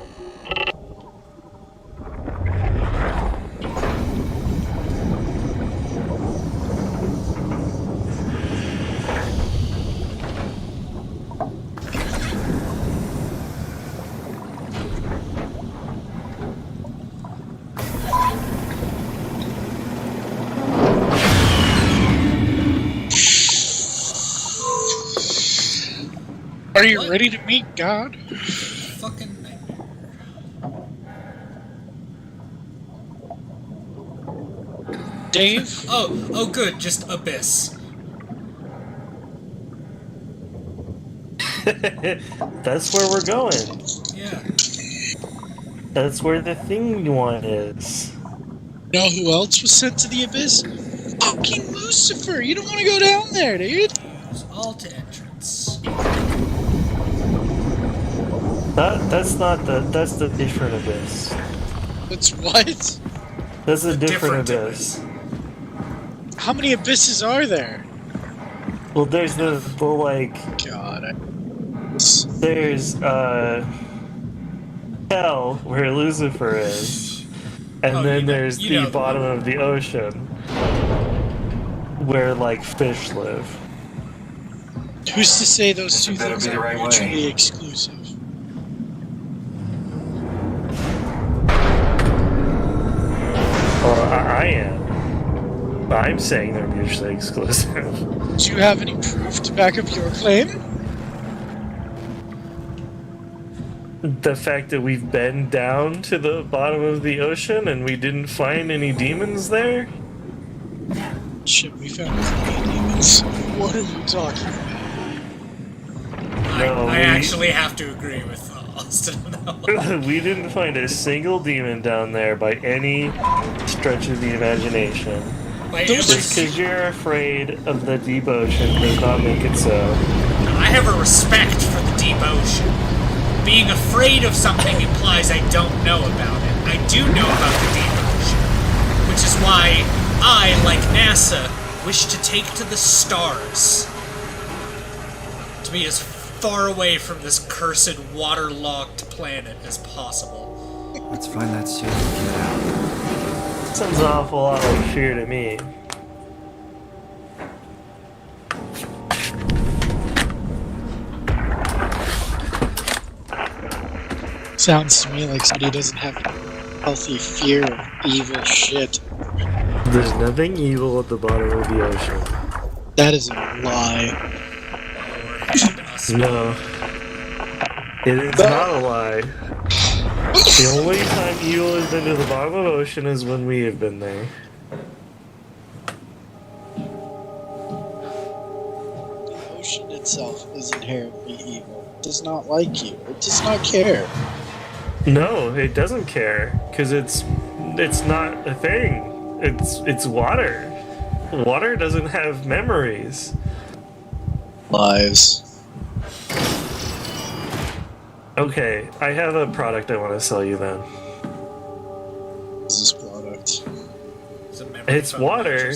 Are you ready to meet God? Fucking nightmare. Dave? Oh, good. Just abyss. That's where we're going. Yeah. That's where the thing you want is. Know who else was sent to the abyss? Fucking Lucifer! You don't want to go down there, dude! Use alt entrance. That's the different abyss. That's what? That's a different abyss. How many abysses are there? Well, there's the like. God. There's hell where Lucifer is, and then there's the bottom of the ocean where like fish live. Who's to say those two things be the are right way. mutually exclusive? Well, I am. I'm saying they're mutually exclusive. Do you have any proof to back up your claim? The fact that we've been down to the bottom of the ocean and we didn't find any demons there? Shit, we found 3 demons. What are you talking about? I actually have to agree with Austin on that one. We didn't find a single demon down there by any stretch of the imagination. Just because you're afraid of the deep ocean does not make it so. I have a respect for the deep ocean. Being afraid of something implies I don't know about it. I do know about the deep ocean, which is why I, like NASA, wish to take to the stars. To be as far away from this cursed waterlogged planet as possible. Let's find that suit and get out. Sounds an awful lot like fear to me. Sounds to me like somebody doesn't have a healthy fear of evil shit. There's nothing evil at the bottom of the ocean. That is a lie. No. It is not a lie. The only time evil has been to the bottom of the ocean is when we have been there. The ocean itself is inherently evil. It does not like you. It does not care. No, it doesn't care because it's not a thing. It's water. Water doesn't have memories. Lies. Okay, I have a product I want to sell you then. What is this product? It's water.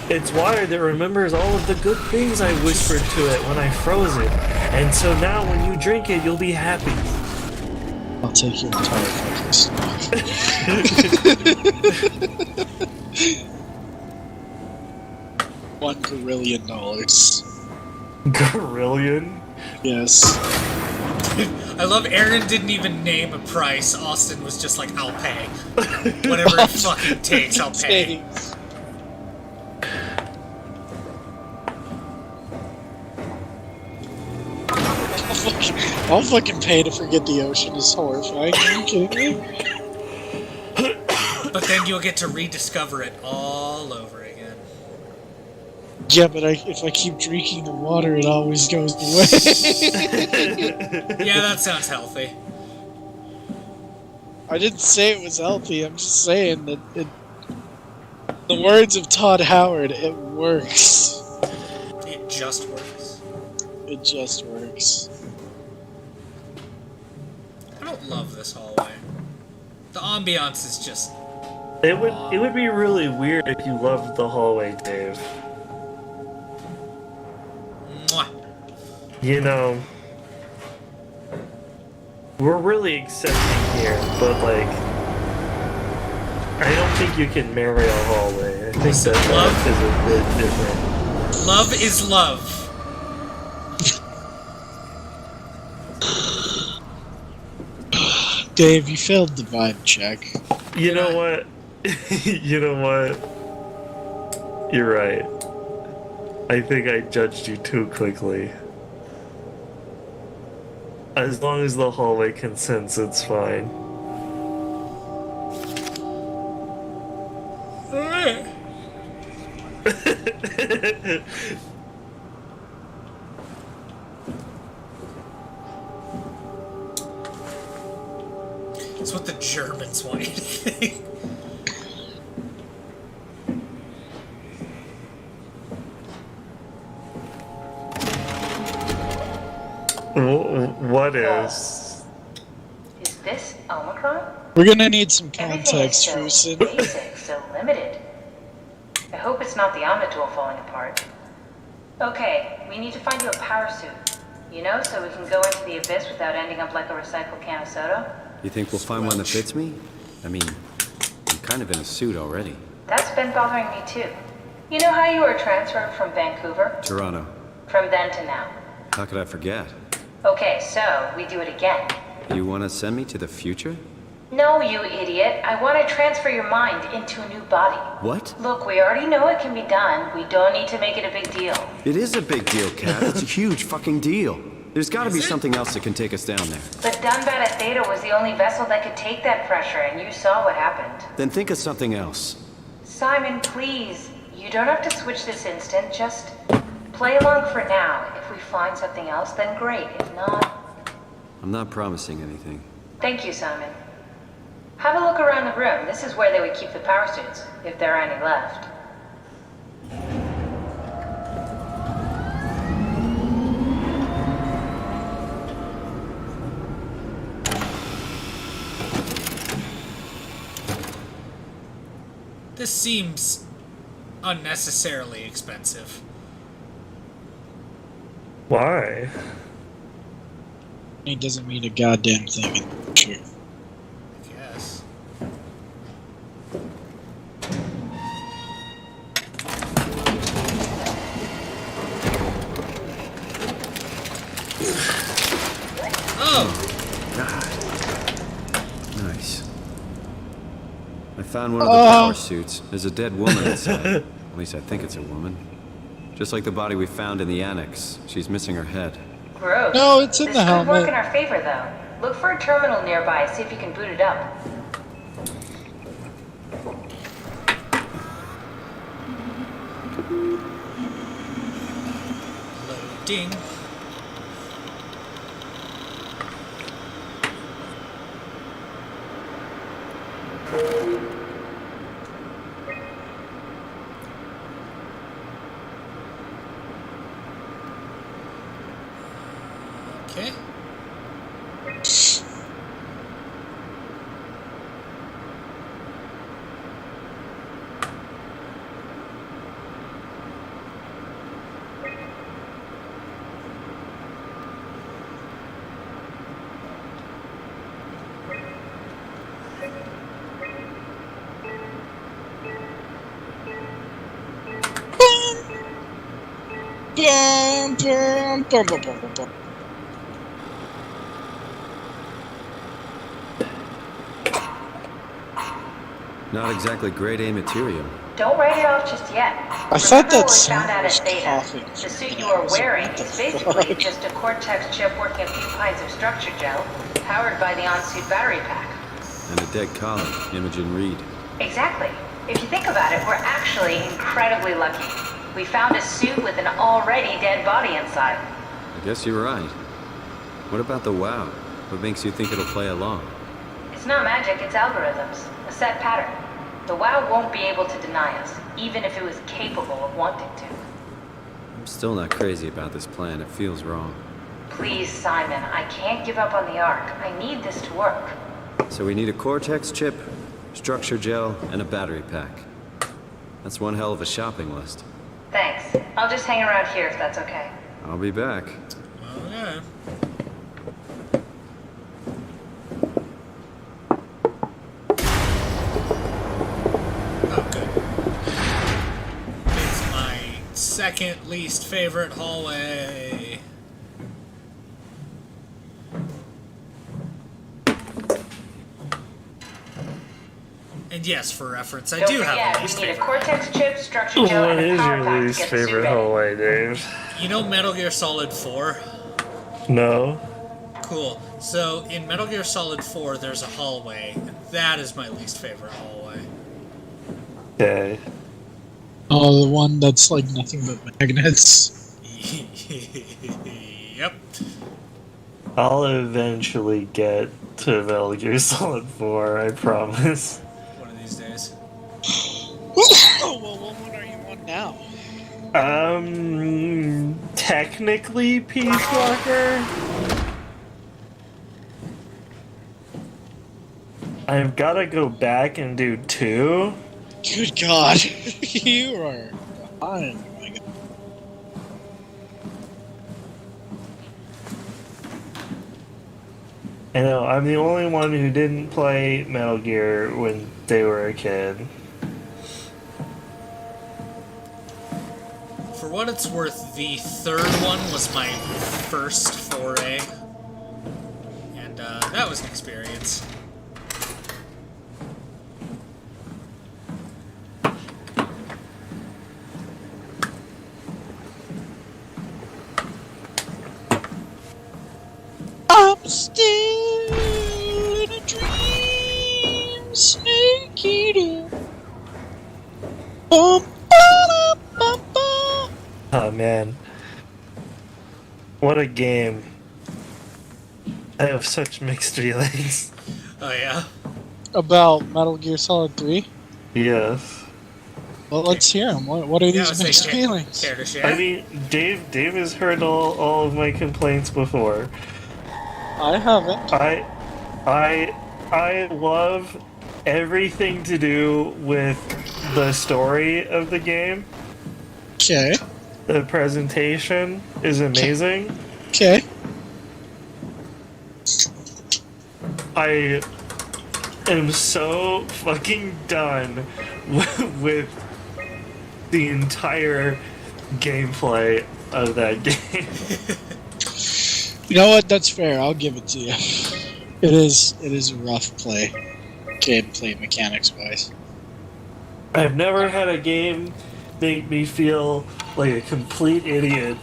It's water that remembers all of the good things I whispered to it when I froze it. And so now when you drink it, you'll be happy. I'll take your entire fucking stuff. $1 gorillion. Gorillion? Yes. I love Aaron didn't even name a price. Austin was just like, I'll pay. Whatever it fucking takes, I'll pay. I'll fucking pay to forget the ocean is horrifying. Are you kidding me? But then you'll get to rediscover it all over again. Yeah, but if I keep drinking the water, it always goes away. Yeah, that sounds healthy. I didn't say it was healthy. I'm just saying that it. The words of Todd Howard, it works. It just works. It just works. I don't love this hallway. The ambiance is just. It would be really weird if you loved the hallway, Dave. Mwah. You know, we're really accepting here, but like, I don't think you can marry a hallway. I think that is a bit different. Love is love. Dave, you failed the vibe check. You know what? You know what? You're right. I think I judged you too quickly. As long as the hallway consents, it's fine. It's what the Germans want you to think. What is? Is this Omicron? We're gonna need some Everything context, is Truson. so basic, so limited. I hope it's not the Omnitool falling apart. Okay, we need to find you a power suit. You know, so we can go into the abyss without ending up like a recycled can of soda. You think we'll find one that fits me? I mean, I'm kind of in a suit already. That's been bothering me too. You know how you were transferred from Vancouver? Toronto. From then to now. How could I forget? Okay, so we do it again. You want to send me to the future? No, you idiot. I want to transfer your mind into a new body. What? Look, we already know it can be done. We don't need to make it a big deal. It is a big deal, Kat. It's a huge fucking deal. There's got to be something else that can take us down there. But Dunbat Theta was the only vessel that could take that pressure, and you saw what happened. Then think of something else. Simon, please. You don't have to switch this instant. Just play along for now. If we find something else, then great. If not... I'm not promising anything. Thank you, Simon. Have a look around the room. This is where they would keep the power suits, if there are any left. This seems unnecessarily expensive. Why? It doesn't mean a goddamn thing in the future. Yes. Oh! God, found one of the power suits. There's a dead woman inside. At least I think it's a woman. Just like the body we found in the annex. She's missing her head. Gross. No, it's in this the could work helmet. in our favor, though. Look for a terminal nearby, see if you can boot it up. Loading. Okay. Bum, bum, bum, bum, bum, bum. Not exactly grade A material. Don't write it off just yet. I thought that Remember what we found out sound at was Theta? coughing. The suit you are wearing is basically just a Cortex chip working a few pints of structure gel, powered by the on-suit battery pack. And a dead collie, Imogen Reed. Exactly. If you think about it, we're actually incredibly lucky. We found a suit with an already dead body inside. I guess you're right. What about the WoW? What makes you think it'll play along? It's not magic, it's algorithms. A set pattern. The WoW won't be able to deny us, even if it was capable of wanting to. I'm still not crazy about this plan. It feels wrong. Please, Simon, I can't give up on the Ark. I need this to work. So we need a Cortex chip, structure gel, and a battery pack. That's one hell of a shopping list. Thanks. I'll just hang around here if that's okay. I'll be back. Okay. Oh, good. It's my second least favorite hallway. And yes, for reference, I do have a least we need a favorite. Cortex chip, structure gel, What and a is power your pack to least get the suit favorite ready. hallway, Dave? You know Metal Gear Solid 4? No. Cool. So in Metal Gear Solid 4, there's a hallway, and that is my least favorite hallway. Okay. Oh, the one that's like nothing but magnets. Yep. I'll eventually get to Metal Gear Solid 4, I promise. One of these days. Oh, well, what one are you on now? Technically Peace Walker. I've got to go back and do 2. Good God. You are fine. Oh my God. I know, I'm the only one who didn't play Metal Gear when they were a kid. For what it's worth, the third one was my first foray. And that was an experience. I'm still in a dream, snake eater. Bum, ba, ba, ba. Oh man. What a game. I have such mixed feelings. Oh yeah? About Metal Gear Solid 3? Yes. Well, let's hear them. What are Yeah, these let's mixed say feelings? care to share? I mean, Dave has heard all of my complaints before. I haven't. I love everything to do with the story of the game. Okay. The presentation is amazing. Okay. I am so fucking done with the entire gameplay of that game. You know what? That's fair. I'll give it to you. It is a rough play, gameplay mechanics wise. I've never had a game make me feel like a complete idiot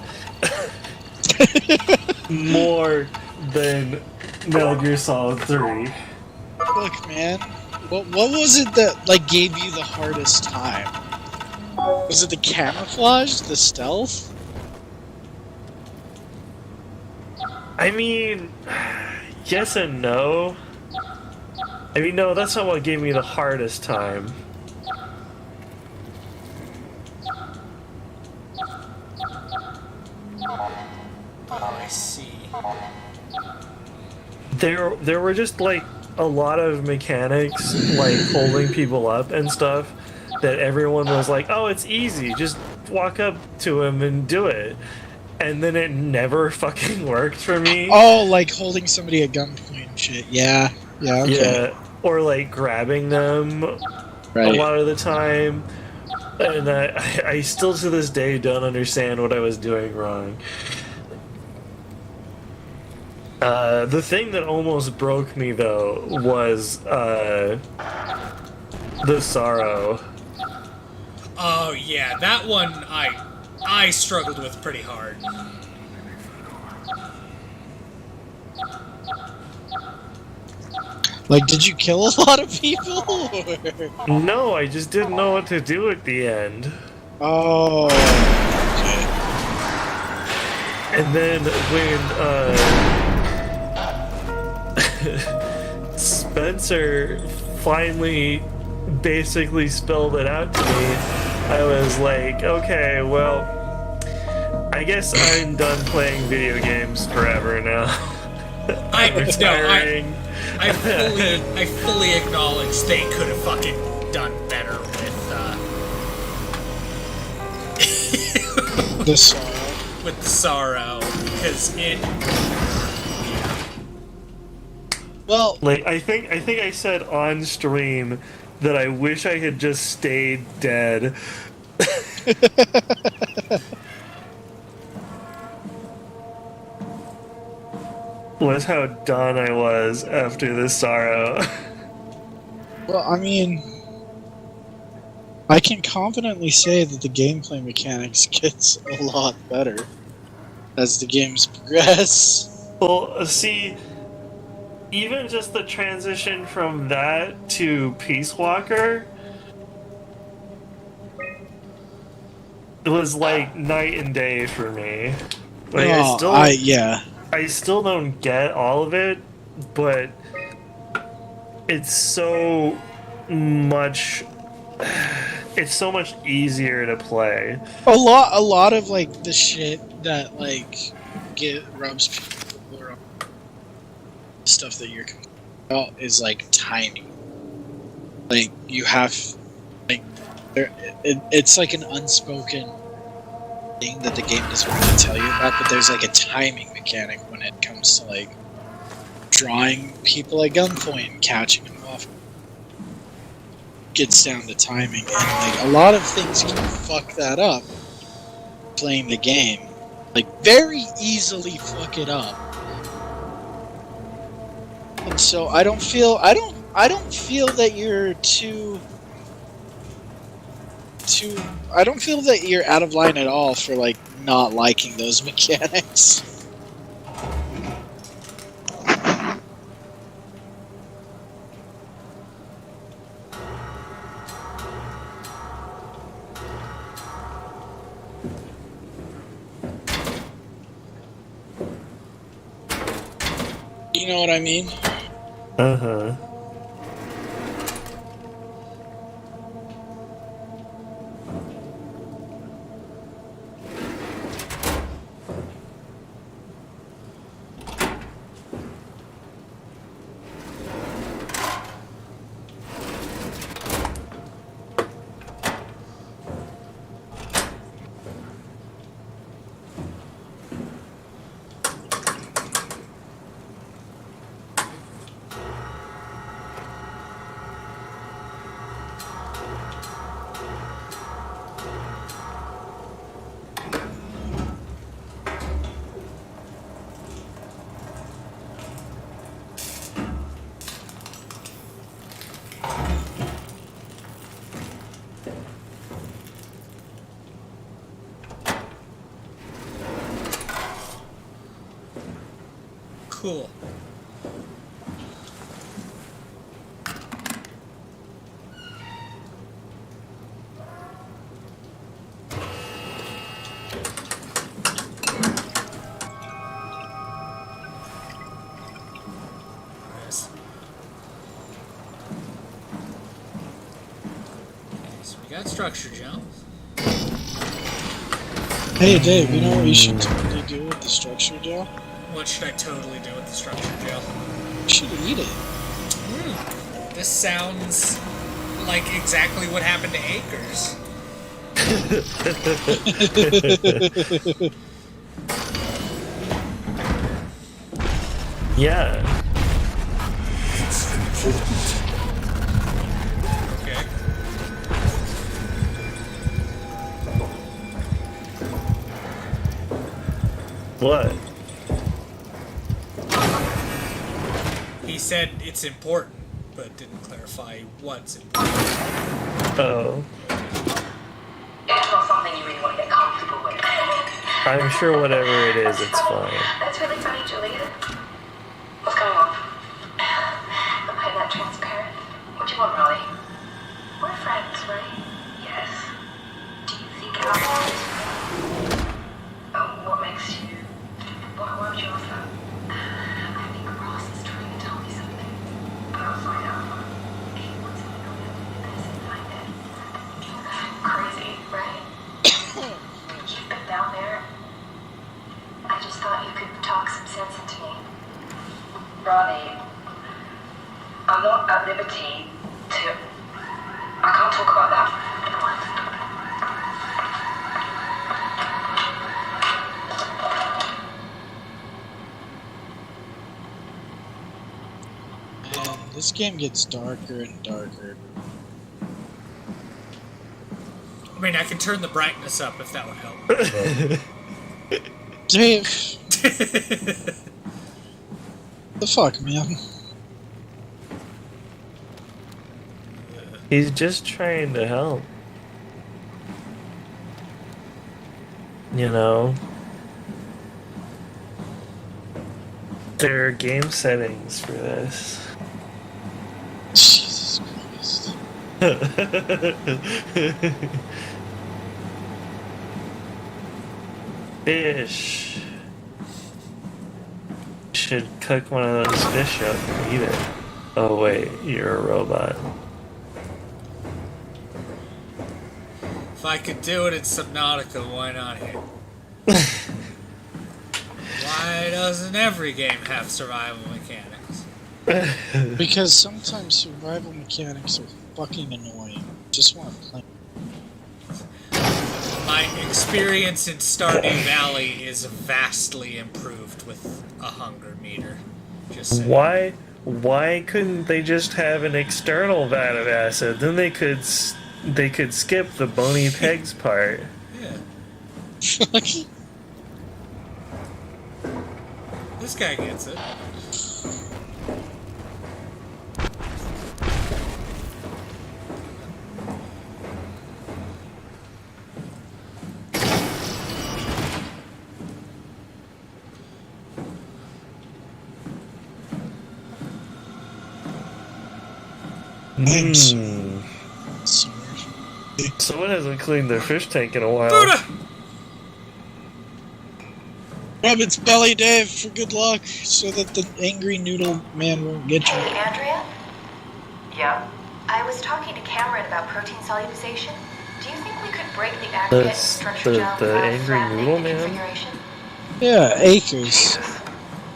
more than Metal Gear Solid 3. Look, man. What was it that like gave you the hardest time? Was it the camouflage, the stealth? I mean, yes and no. I mean, no, that's not what gave me the hardest time. I see. There were just like a lot of mechanics, like holding people up and stuff, that everyone was like, "Oh, it's easy. Just walk up to him and do it." And then it never fucking worked for me. Oh, like holding somebody at gunpoint and shit. Yeah. Yeah, okay. Yeah, or like grabbing them Right. a lot of the time. And I still to this day don't understand what I was doing wrong. The thing that almost broke me though was the sorrow. Oh yeah, that one I struggled with pretty hard. Like, did you kill a lot of people? Or? No, I just didn't know what to do at the end. Oh. Okay. And then when Spencer finally basically spelled it out to me, I was like, okay, well, I guess I'm done playing video games forever now. I fully acknowledge they could have fucking done better with the sorrow. With the sorrow, because it. Well, like I think I said on stream that I wish I had just stayed dead. Was how done I was after this sorrow. Well, I mean, I can confidently say that the gameplay mechanics gets a lot better as the games progress. Well, see, even just the transition from that to Peace Walker, it was like night and day for me. Like, I still don't get all of it, but it's so much easier to play. A lot of like the shit that like rubs people wrong, stuff that you're complaining about is like tiny. Like you have like it's like an unspoken thing that the game doesn't really tell you about, but there's like a timing mechanic when it comes to like drawing people at gunpoint and catching them off. Gets down to timing, and like a lot of things can fuck that up playing the game. Like very easily fuck it up. And so I don't feel that you're I don't feel that you're out of line at all for like not liking those mechanics. You know what I mean? Uh-huh. cool. Got structure gel. Hey Dave, you know what we should totally do with the structure gel? What should I totally do with the structure gel? You should eat it. This sounds like exactly what happened to Acres. Yeah. Okay. What? He said it's important, but didn't clarify what's important. Oh. It's not something you really want to get comfortable with. I'm sure whatever it is, it's fine. That's really funny, Julia. What's going on? Am I that transparent? What do you want, Raleigh? We're friends, right? Yes. Do you think alcohol is real? Oh, what makes you... Why would you ask that? I think Ross is trying to tell me something. I'll find out. He wants something on the this and find it. Crazy, right? You've been down there. I just thought you could talk some sense into me. Ronnie, I'm not at liberty to... I can't talk about that. Man, this game gets darker and darker. I mean, I can turn the brightness up if that would help. Dave! The fuck, man? He's just trying to help. You know? There are game settings for this. Jesus Christ. Fish. Should cook one of those fish up and eat it. Oh wait, you're a robot. If I could do it in Subnautica, why not here? Why doesn't every game have survival mechanics? Because sometimes survival mechanics are fucking annoying. Just want to play. My experience in Stardew Valley is vastly improved with a hunger meter. Just saying. Why couldn't they just have an external vat of acid? Then they could skip the bony pegs part. Yeah. This guy gets it. Someone hasn't cleaned their fish tank in a while. Buddha! Rub its belly, Dave, for good luck, so that the angry noodle man won't get you. Hey, Andrea? Yeah? I was talking to Cameron about protein solubilization. Do you think we could break the aggregate structure gel The without angry flattening noodle the man? configuration? Yeah, Acres.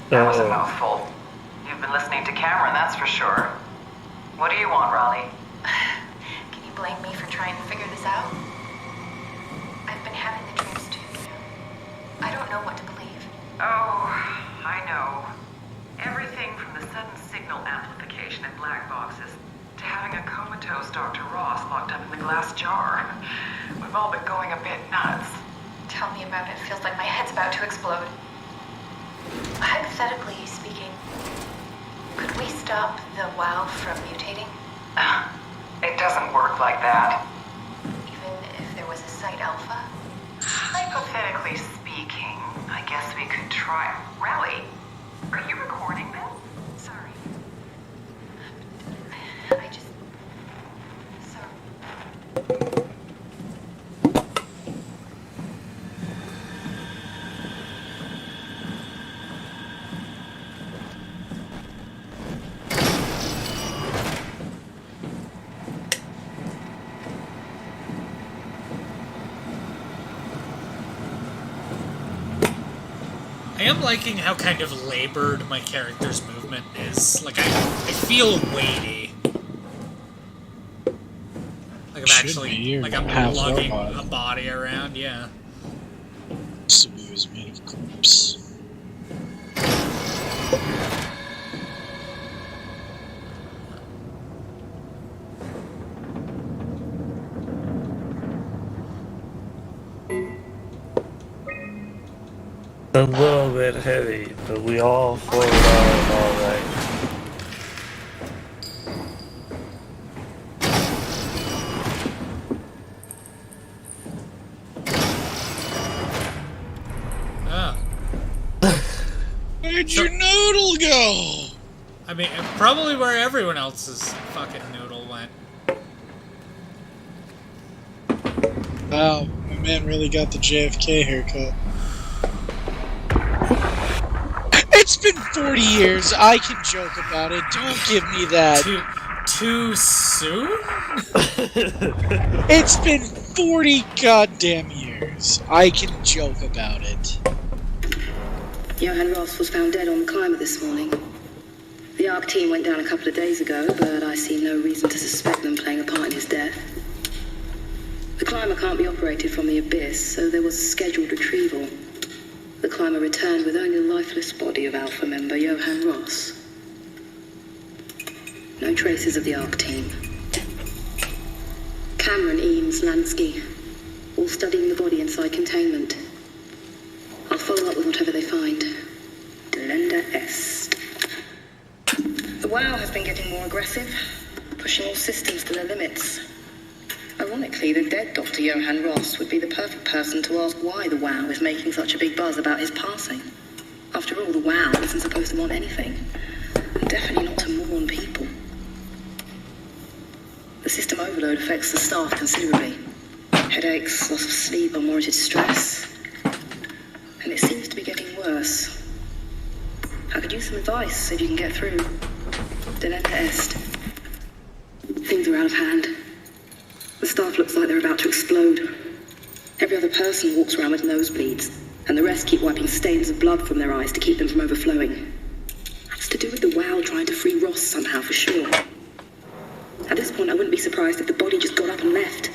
That was a mouthful. You've been listening to Cameron, that's for sure. What do you want, Raleigh? Can you blame me for trying to figure this out? I've been having the dreams too, you know. I don't know what to believe. Oh, I know. Everything from the sudden signal amplification in black boxes to having a comatose Dr. Ross locked up in the glass jar. We've all been going a bit nuts. Tell me about it. Feels like my head's about to explode. Hypothetically speaking, could we stop the WoW from mutating? It doesn't work like that. Even if there was a site alpha? Hypothetically speaking, I guess we could try. Raleigh, are you recording? I am liking how kind of labored my character's movement is. Like, I feel weighty. Like I'm actually, like I'm lugging a body around, yeah. He was made of corpse. A little bit heavy, but we all float on all right. Where'd your noodle go? I mean, probably where everyone else's fucking noodle went. Wow, my man really got the JFK haircut. It's been 40 years. I can joke about it. Don't give me that. Too soon? It's been 40 goddamn years. I can joke about it. Johan Ross was found dead on the climber this morning. The ARC team went down a couple of days ago, but I see no reason to suspect them playing a part in his death. The climber can't be operated from the abyss, so there was a scheduled retrieval. The climber returned with only the lifeless body of Alpha member Johan Ross. No traces of the ARC team. Cameron, Eames, Lansky, all studying the body inside containment. I'll follow up with whatever they find. Delenda Est. The WoW has been getting more aggressive, pushing all systems to their limits. Ironically, the dead Dr. Johan Ross would be the perfect person to ask why the WoW is making such a big buzz about his passing. After all, the WoW isn't supposed to want anything, and definitely not to mourn people. The system overload affects the staff considerably. Headaches, loss of sleep, unwarranted stress. And it seems to be getting worse. I could use some advice if you can get through. Delenda Est. Things are out of hand. The staff looks like they're about to explode. Every other person walks around with nosebleeds, and the rest keep wiping stains of blood from their eyes to keep them from overflowing. It's to do with the WoW trying to free Ross somehow, for sure. At this point, I wouldn't be surprised if the body just got up and left.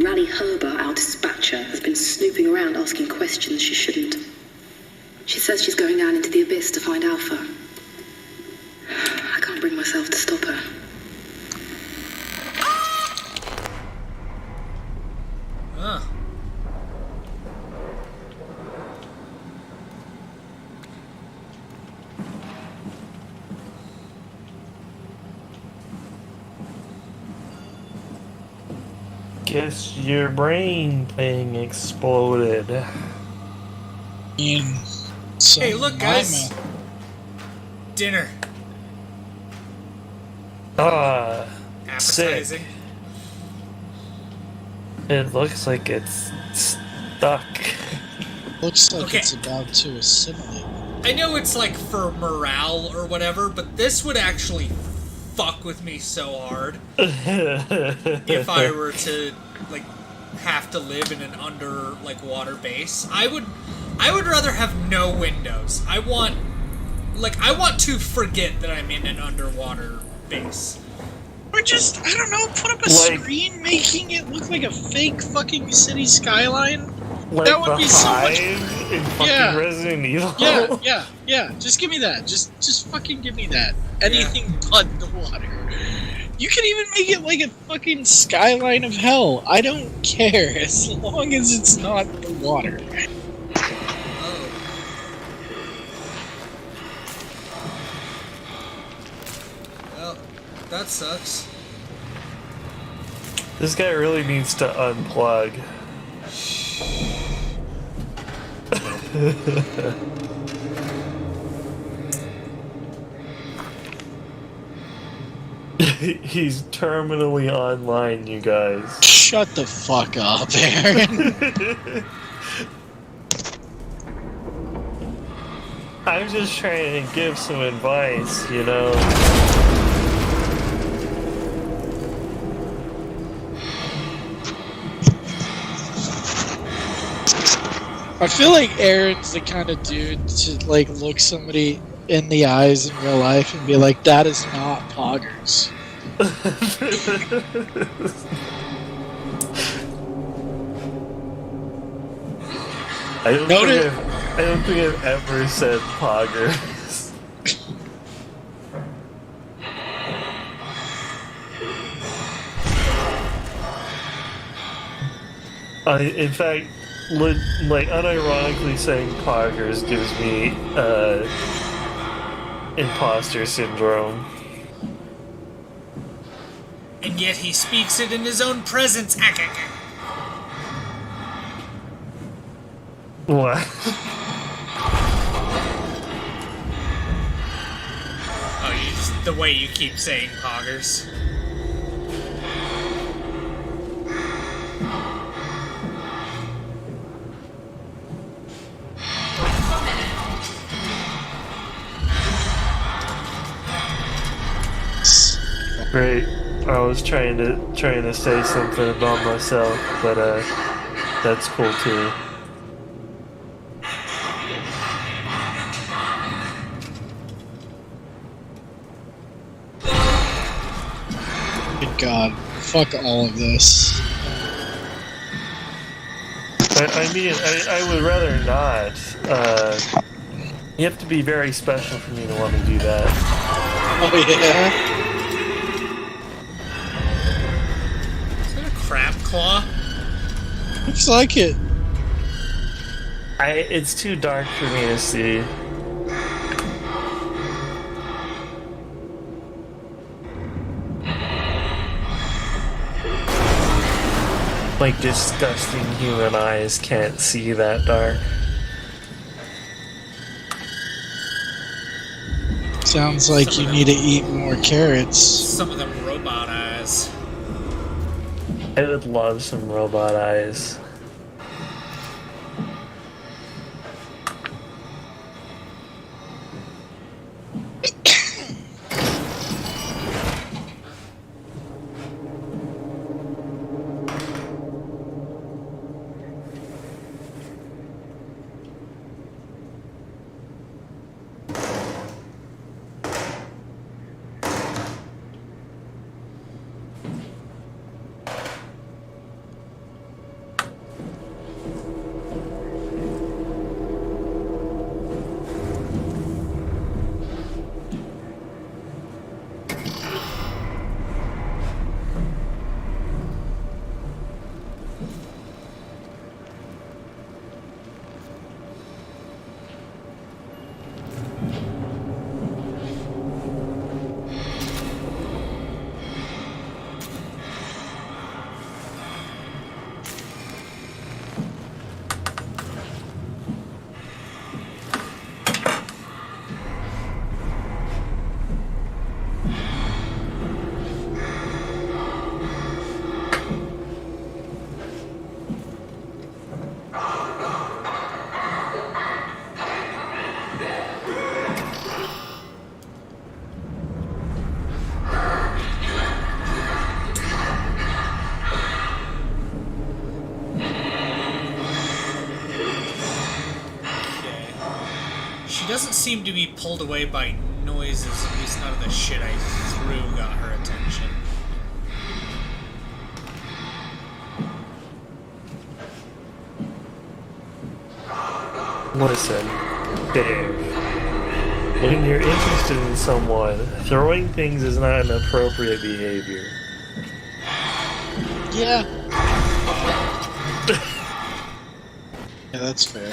Rally Herber, our dispatcher, has been snooping around asking questions she shouldn't. She says she's going down into the abyss to find Alpha. I can't bring myself to stop her. Ah. Guess your brain thing exploded. Hey, look, guys. Dinner. Sick. It looks like it's stuck. Looks like it's about to assimilate. I know it's like for morale or whatever, but this would actually fuck with me so hard if I were to like have to live in an under like water base. I would rather have no windows. I want to forget that I'm in an underwater base. Or just, I don't know, put up a screen making it look like a fake fucking city skyline. Like that would be so much. In fucking Resident Evil. Yeah. Just give me that. Just fucking give me that. Anything but the water. You can even make it like a fucking skyline of hell. I don't care as long as it's not the water. Well, that sucks. This guy really needs to unplug. He's terminally online, you guys. Shut the fuck up, Aaron. I'm just trying to give some advice, you know. I feel like Aaron's the kind of dude to like look somebody in the eyes in real life and be like, "That is not poggers." I don't think I've ever said poggers. In fact, like unironically saying poggers gives me imposter syndrome. And yet he speaks it in his own presence. What? Oh, you just, the way you keep saying poggers. Great. I was trying to say something about myself, but that's cool too. Good God, fuck all of this. I mean, I would rather not. You have to be very special for me to want to do that. Oh yeah. Is that a crab claw? Looks like it. It's too dark for me to see. Like, disgusting human eyes can't see that dark. Sounds like you need to eat more carrots. Some of them robot eyes. I would love some robot eyes. Doesn't seem to be pulled away by noises, at least none of the shit I threw got her attention. Listen, Dave. When you're interested in someone, throwing things is not an appropriate behavior. Yeah. Yeah, that's fair.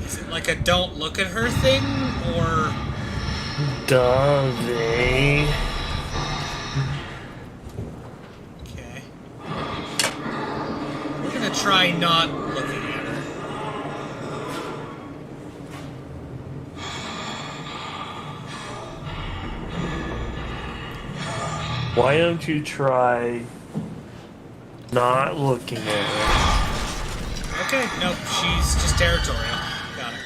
Is it like a don't look at her thing, or... Dave. Okay. We're gonna try not looking at her. Why don't you try not looking at her? Okay, nope, she's just territorial. Got it.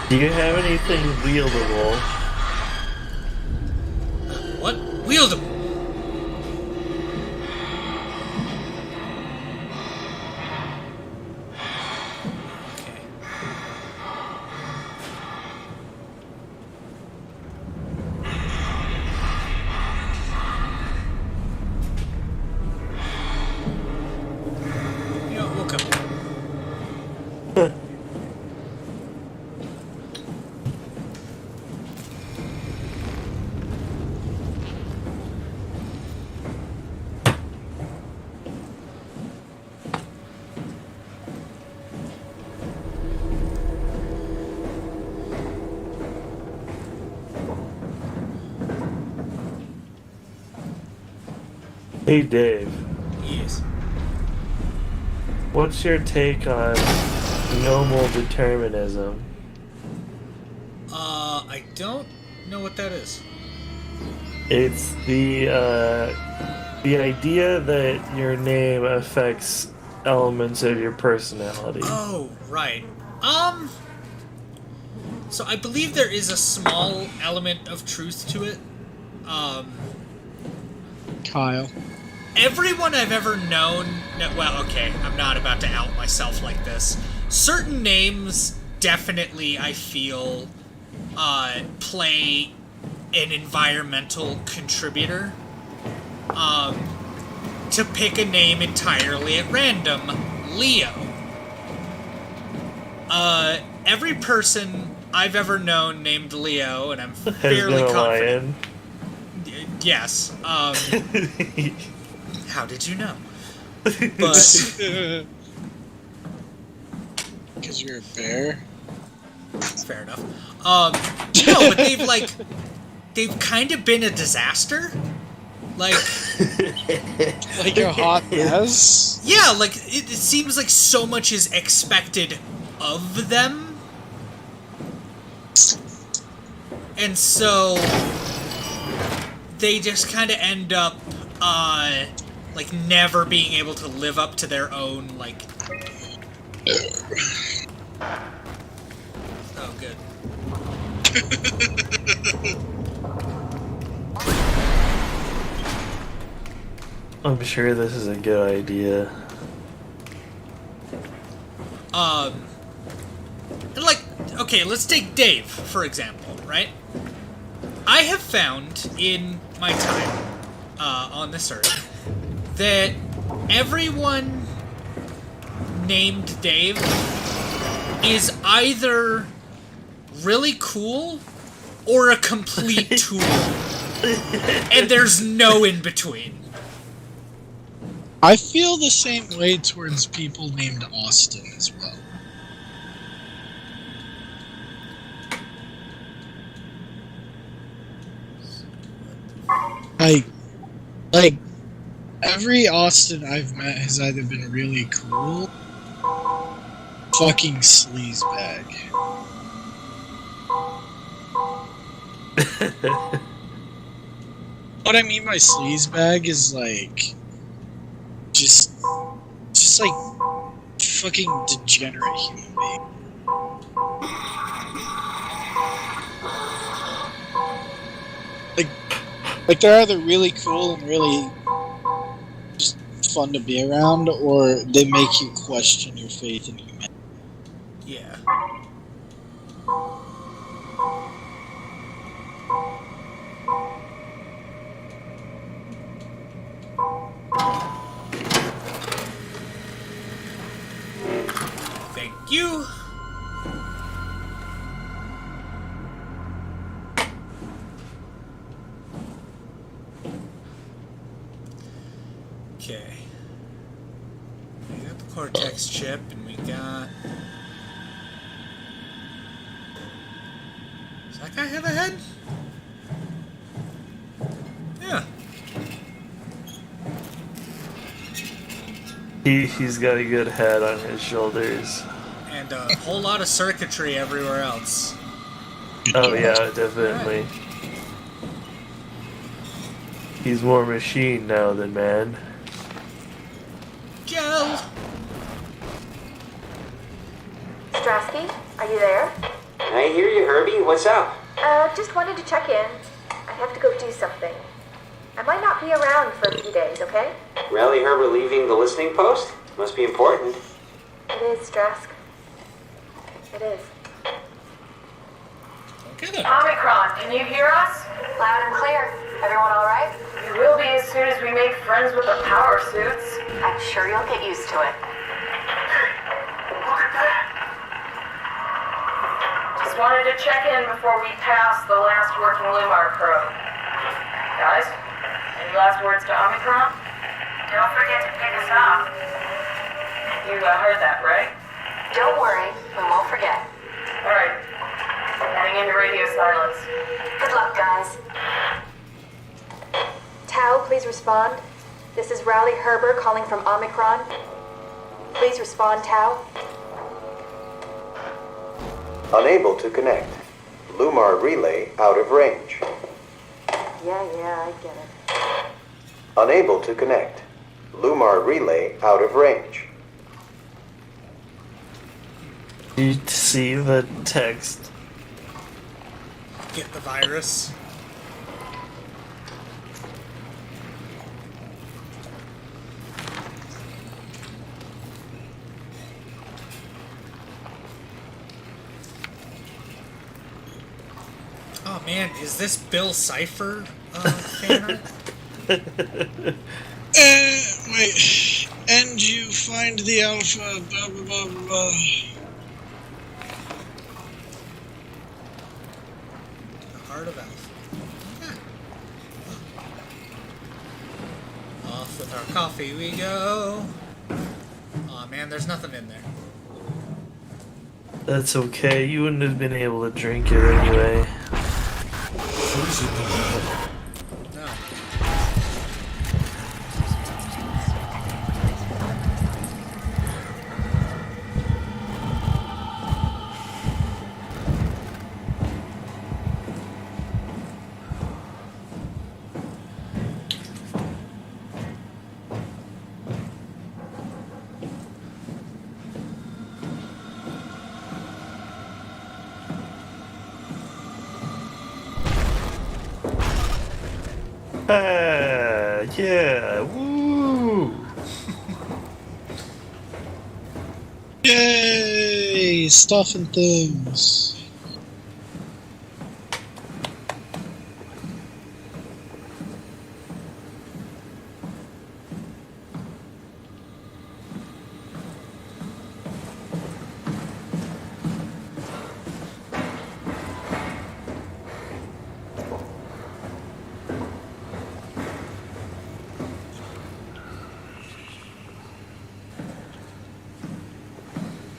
Do you have anything wieldable? What? Wieldable? Hey Dave. Yes. What's your take on noble determinism? I don't know what that is. It's the idea that your name affects elements of your personality. Oh, right. So I believe there is a small element of truth to it. Kyle. Everyone I've ever known... No, well, okay, I'm not about to out myself like this. Certain names definitely, I feel, play an environmental contributor. To pick a name entirely at random, Leo. Every person I've ever known named Leo, and I'm fairly confident. Yes. How did you know? But because you're a bear. Fair enough. No, but they've kind of been a disaster. Like a hot mess? Yeah, like, it seems like so much is expected of them. And so they just kind of end up, like, never being able to live up to their own, like... Oh, good. I'm sure this is a good idea. Like, okay, let's take Dave, for example, right? I have found in my time on this earth that everyone named Dave is either really cool or a complete tool. And there's no in between. I feel the same way towards people named Austin as well. Like, every Austin I've met has either been really cool, fucking sleazebag. What I mean by sleazebag is like, just like fucking degenerate human being. Like they're either really cool and really just fun to be around, or they make you question your faith in humanity. Yeah. Thank you. Okay. We got the Cortex chip, and we got... Does that guy have a head? Yeah. He's got a good head on his shoulders. And a whole lot of circuitry everywhere else. Oh yeah, definitely. He's more machine now than man. Gel! Strasky, are you there? I hear you, Herbie. What's up? Just wanted to check in. I have to go do something. I might not be around for a few days, okay? Rally Herbert leaving the listening post? Must be important. It is, Strask. It is. Okay then. Omicron, can you hear us? Loud and clear. Everyone all right? We will be as soon as we make friends with the power suits. I'm sure you'll get used to it. Look at that! Just wanted to check in before we pass the last working Lumar probe. Guys, any last words to Omicron? Don't forget to pick us up. You heard that, right? Don't worry, we won't forget. Alright. Heading into radio silence. Good luck, guys. Tau, please respond. This is Rowley Herber calling from Omicron. Please respond, Tau. Unable to connect. Lumar relay out of range. Yeah, I get it. Unable to connect. Lumar relay out of range. You see the text? Get the virus. Oh man, is this Bill Cipher fan art? Wait. And you find the alpha, blah, blah, blah, blah, blah. The heart of alpha. Yeah. Off with our coffee we go. Aw man, there's nothing in there. That's okay, you wouldn't have been able to drink it anyway. No. Yeah, woo! Yay! Stuff and things.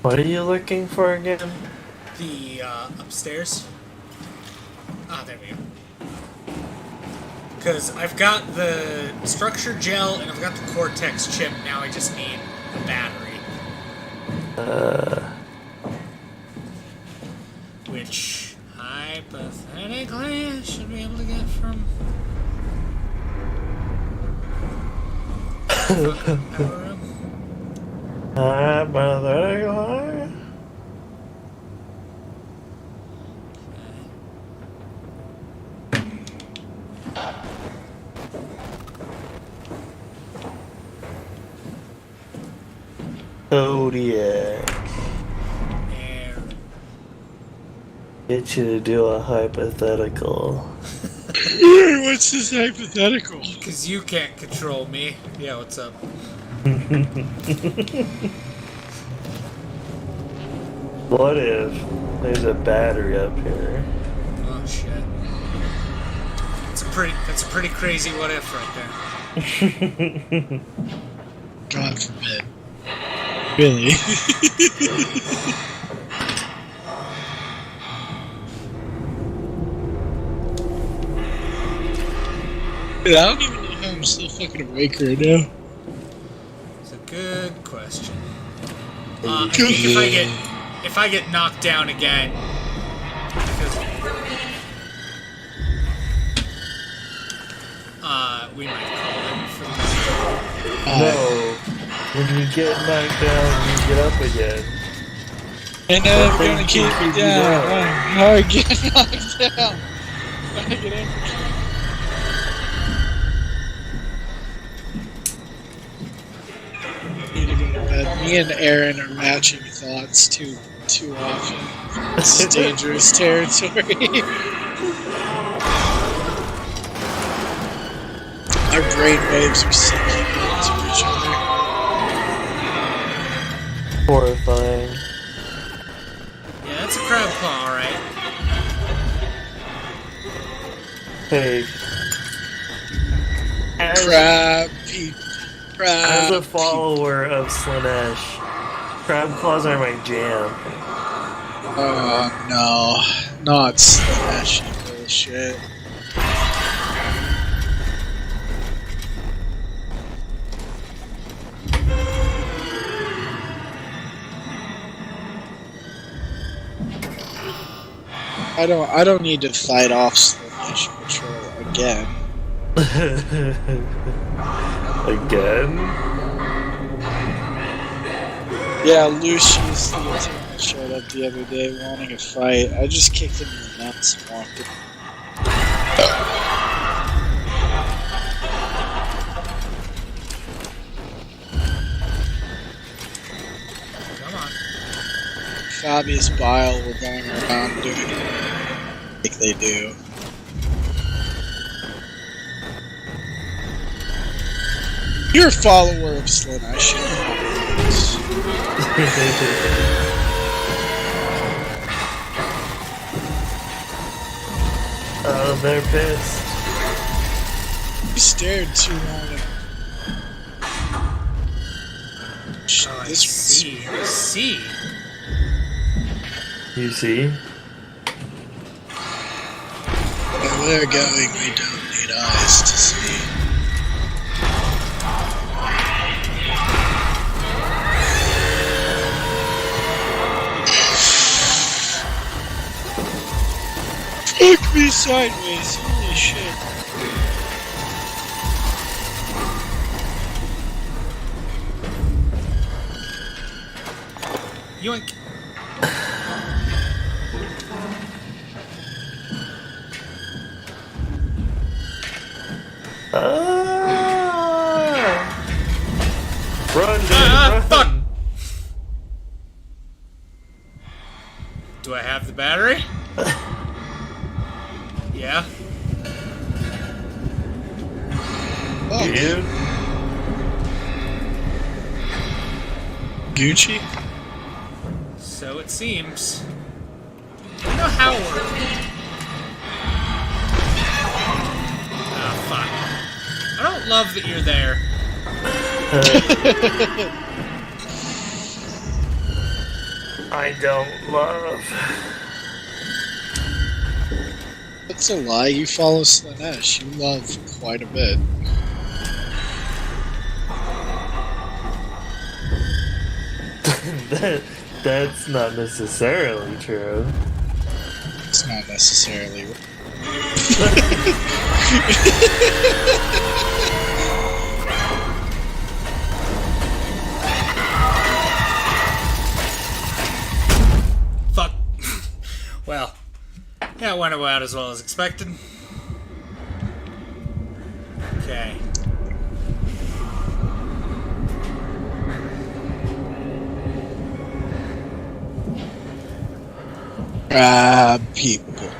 What are you looking for again? The upstairs. Ah, there we go. Because I've got the structure gel and I've got the Cortex chip. Now I just need a battery. Which hypothetically I should be able to get from. Power room. Hypothetical. Kodiak. Get you to do a hypothetical. What's this hypothetical? Because you can't control me. Yeah, what's up? What if there's a battery up here? Oh shit. That's a pretty crazy what if right there. God forbid. Really? Dude, I don't even know how I'm still fucking awake right now. It's a good question. I think if I get knocked down again, because we might call it for the No. When you get knocked down, you get up again. And they're gonna keep me down. How I get knocked down? How I get up? Need to go to bed. Me and Aaron are matching thoughts too often. This is dangerous territory. Our brain waves are sinking into each other. Horrifying. Yeah, that's a crab claw, alright. Hey. As a follower of Slanesh, crab claws are my jam. Oh no. Not Slanesh bullshit. I don't need to fight off Slanesh Patrol again. Again? Yeah, Lucius the Eternal showed up the other day wanting a fight. I just kicked him in the nuts and walked him. Come on. Fabius Bile were going around doing it like they do. You're a follower of Slanesh. Oh, they're pissed. You stared too long. Oh, I see. I see. You see? Where we're going, we don't need eyes to see. Fuck me sideways, holy shit. Yoink. Run, dude, fuck! Do I have the battery? Yeah. Dude. Gucci? So it seems. I don't know how it works. Ah, fuck. I don't love that you're there. I don't love. That's a lie, you follow Slanesh. You love quite a bit. That's not necessarily true. It's not necessarily. Fuck. Well, yeah, it went about as well as expected. Okay. Crab people,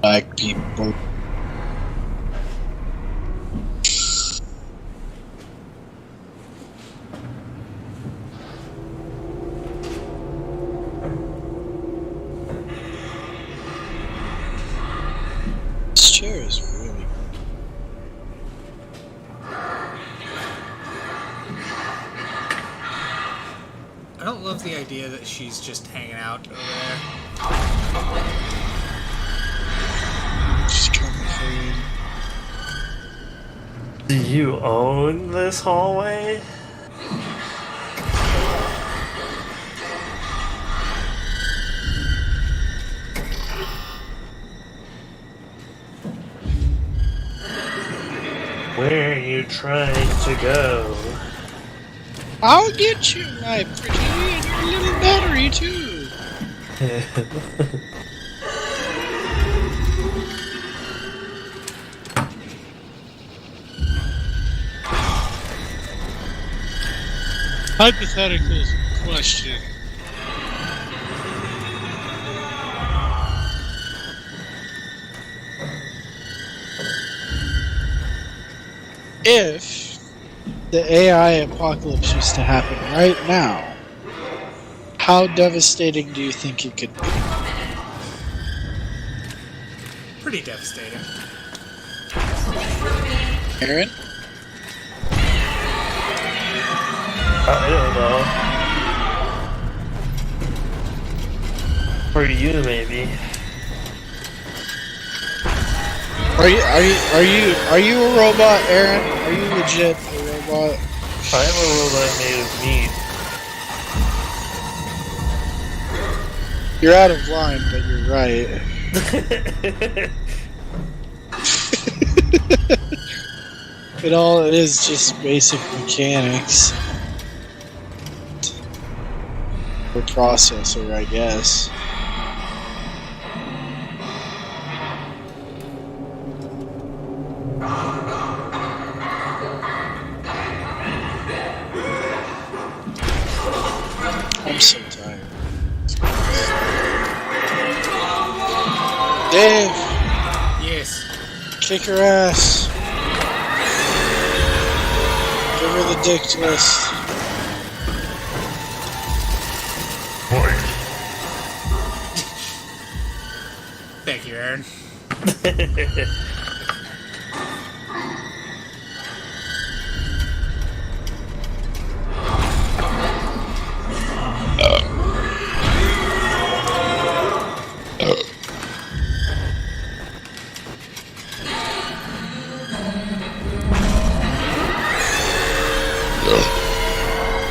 black people. don't love the idea that she's just hanging out over there. She's coming for you. Do you own this hallway? Where are you trying to go? I'll get you, my pretty, and your little battery, too. Hypothetical question. If the AI apocalypse was to happen right now, how devastating do you think it could be? Pretty devastating. Aaron? I don't know. For you, maybe. Are you a robot, Aaron? Are you legit a robot? I am a robot made of meat. You're out of line, but you're right. It is just basic mechanics. Or processor, I guess. I'm so tired. Dave! Yes. Kick her ass. Give her the dick twist. Thank you, Aaron.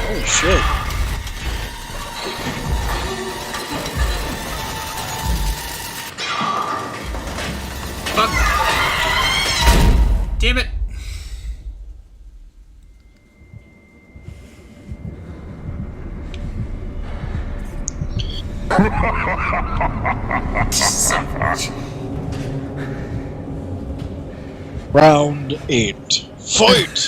Holy shit. Fuck. Damn it. Round 8. Fight!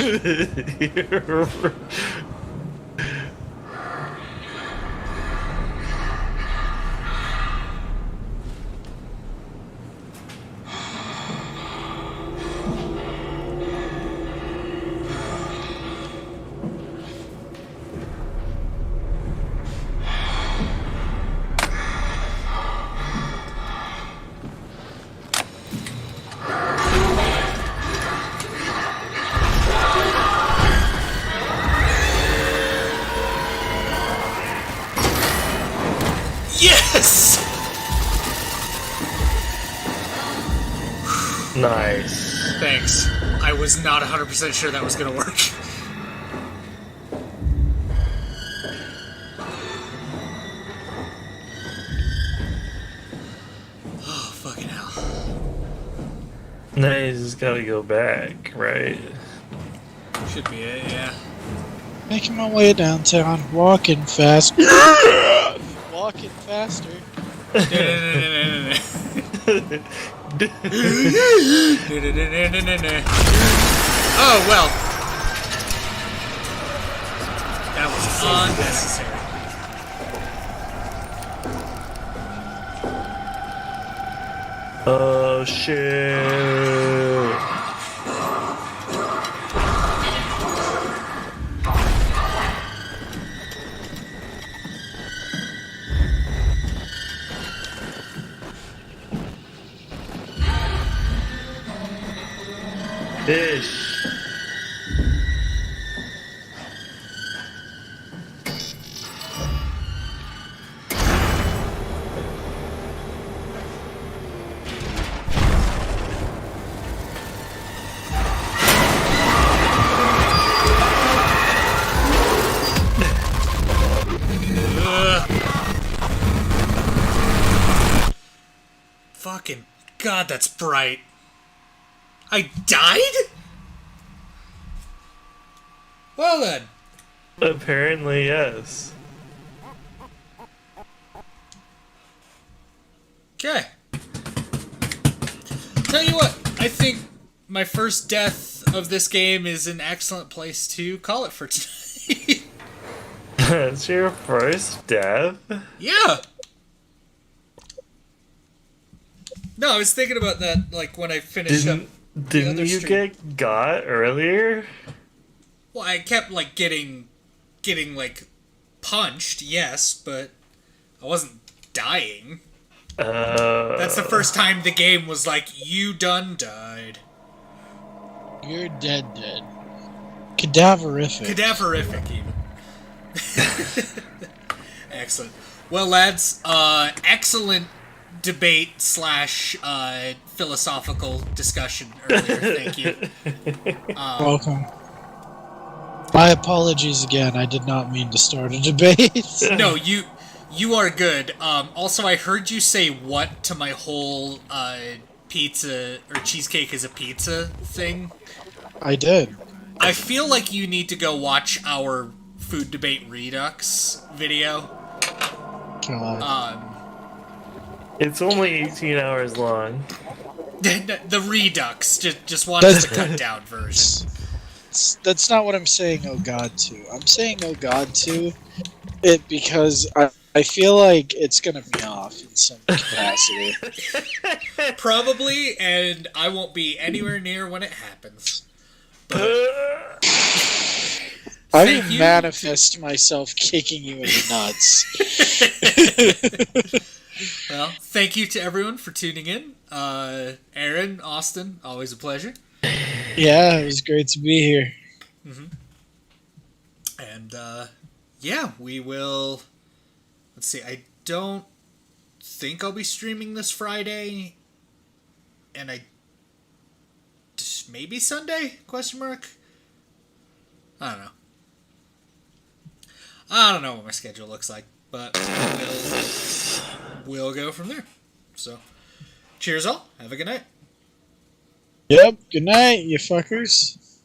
Yes! Nice. Thanks. I was not 100% sure that was gonna work. Oh, fucking hell. Now you just gotta go back, right? Should be it, yeah. Making my way downtown, walking fast. Walking faster. Oh, well. That was unnecessary. Oh shit. Fish. Fucking God, that's bright. I died? Well then. Apparently, yes. Okay. Tell you what, I think my first death of this game is an excellent place to call it for tonight. That's your first death? Yeah. No, I was thinking about that, like, when I finished Didn't you get got earlier? Well, I kept, like, getting, like, punched, yes, but I wasn't dying. That's the first time the game was like, you done died. You're dead. Cadaverific. Cadaverific, even. Excellent. Well, lads, excellent debate / philosophical discussion earlier. Thank you. Welcome. My apologies again. I did not mean to start a debate. No, you are good. Also, I heard you say what to my whole pizza or cheesecake is a pizza thing. I did. I feel like you need to go watch our food debate redux video. God. It's only 18 hours long. The redux. Just watch the cut down version. That's not what I'm saying. Oh God, to. I'm saying oh God to it because I feel like it's gonna be off in some capacity. Probably, and I won't be anywhere near when it happens. I manifest myself kicking you in the nuts. Well, thank you to everyone for tuning in. Aaron, Austin, always a pleasure. Yeah, it was great to be here. Mm-hmm. And, yeah, we will... Let's see, I don't think I'll be streaming this Friday. And maybe Sunday? Question mark? I don't know. I don't know what my schedule looks like, but we'll go from there. So, cheers all. Have a good night. Yep, good night, you fuckers.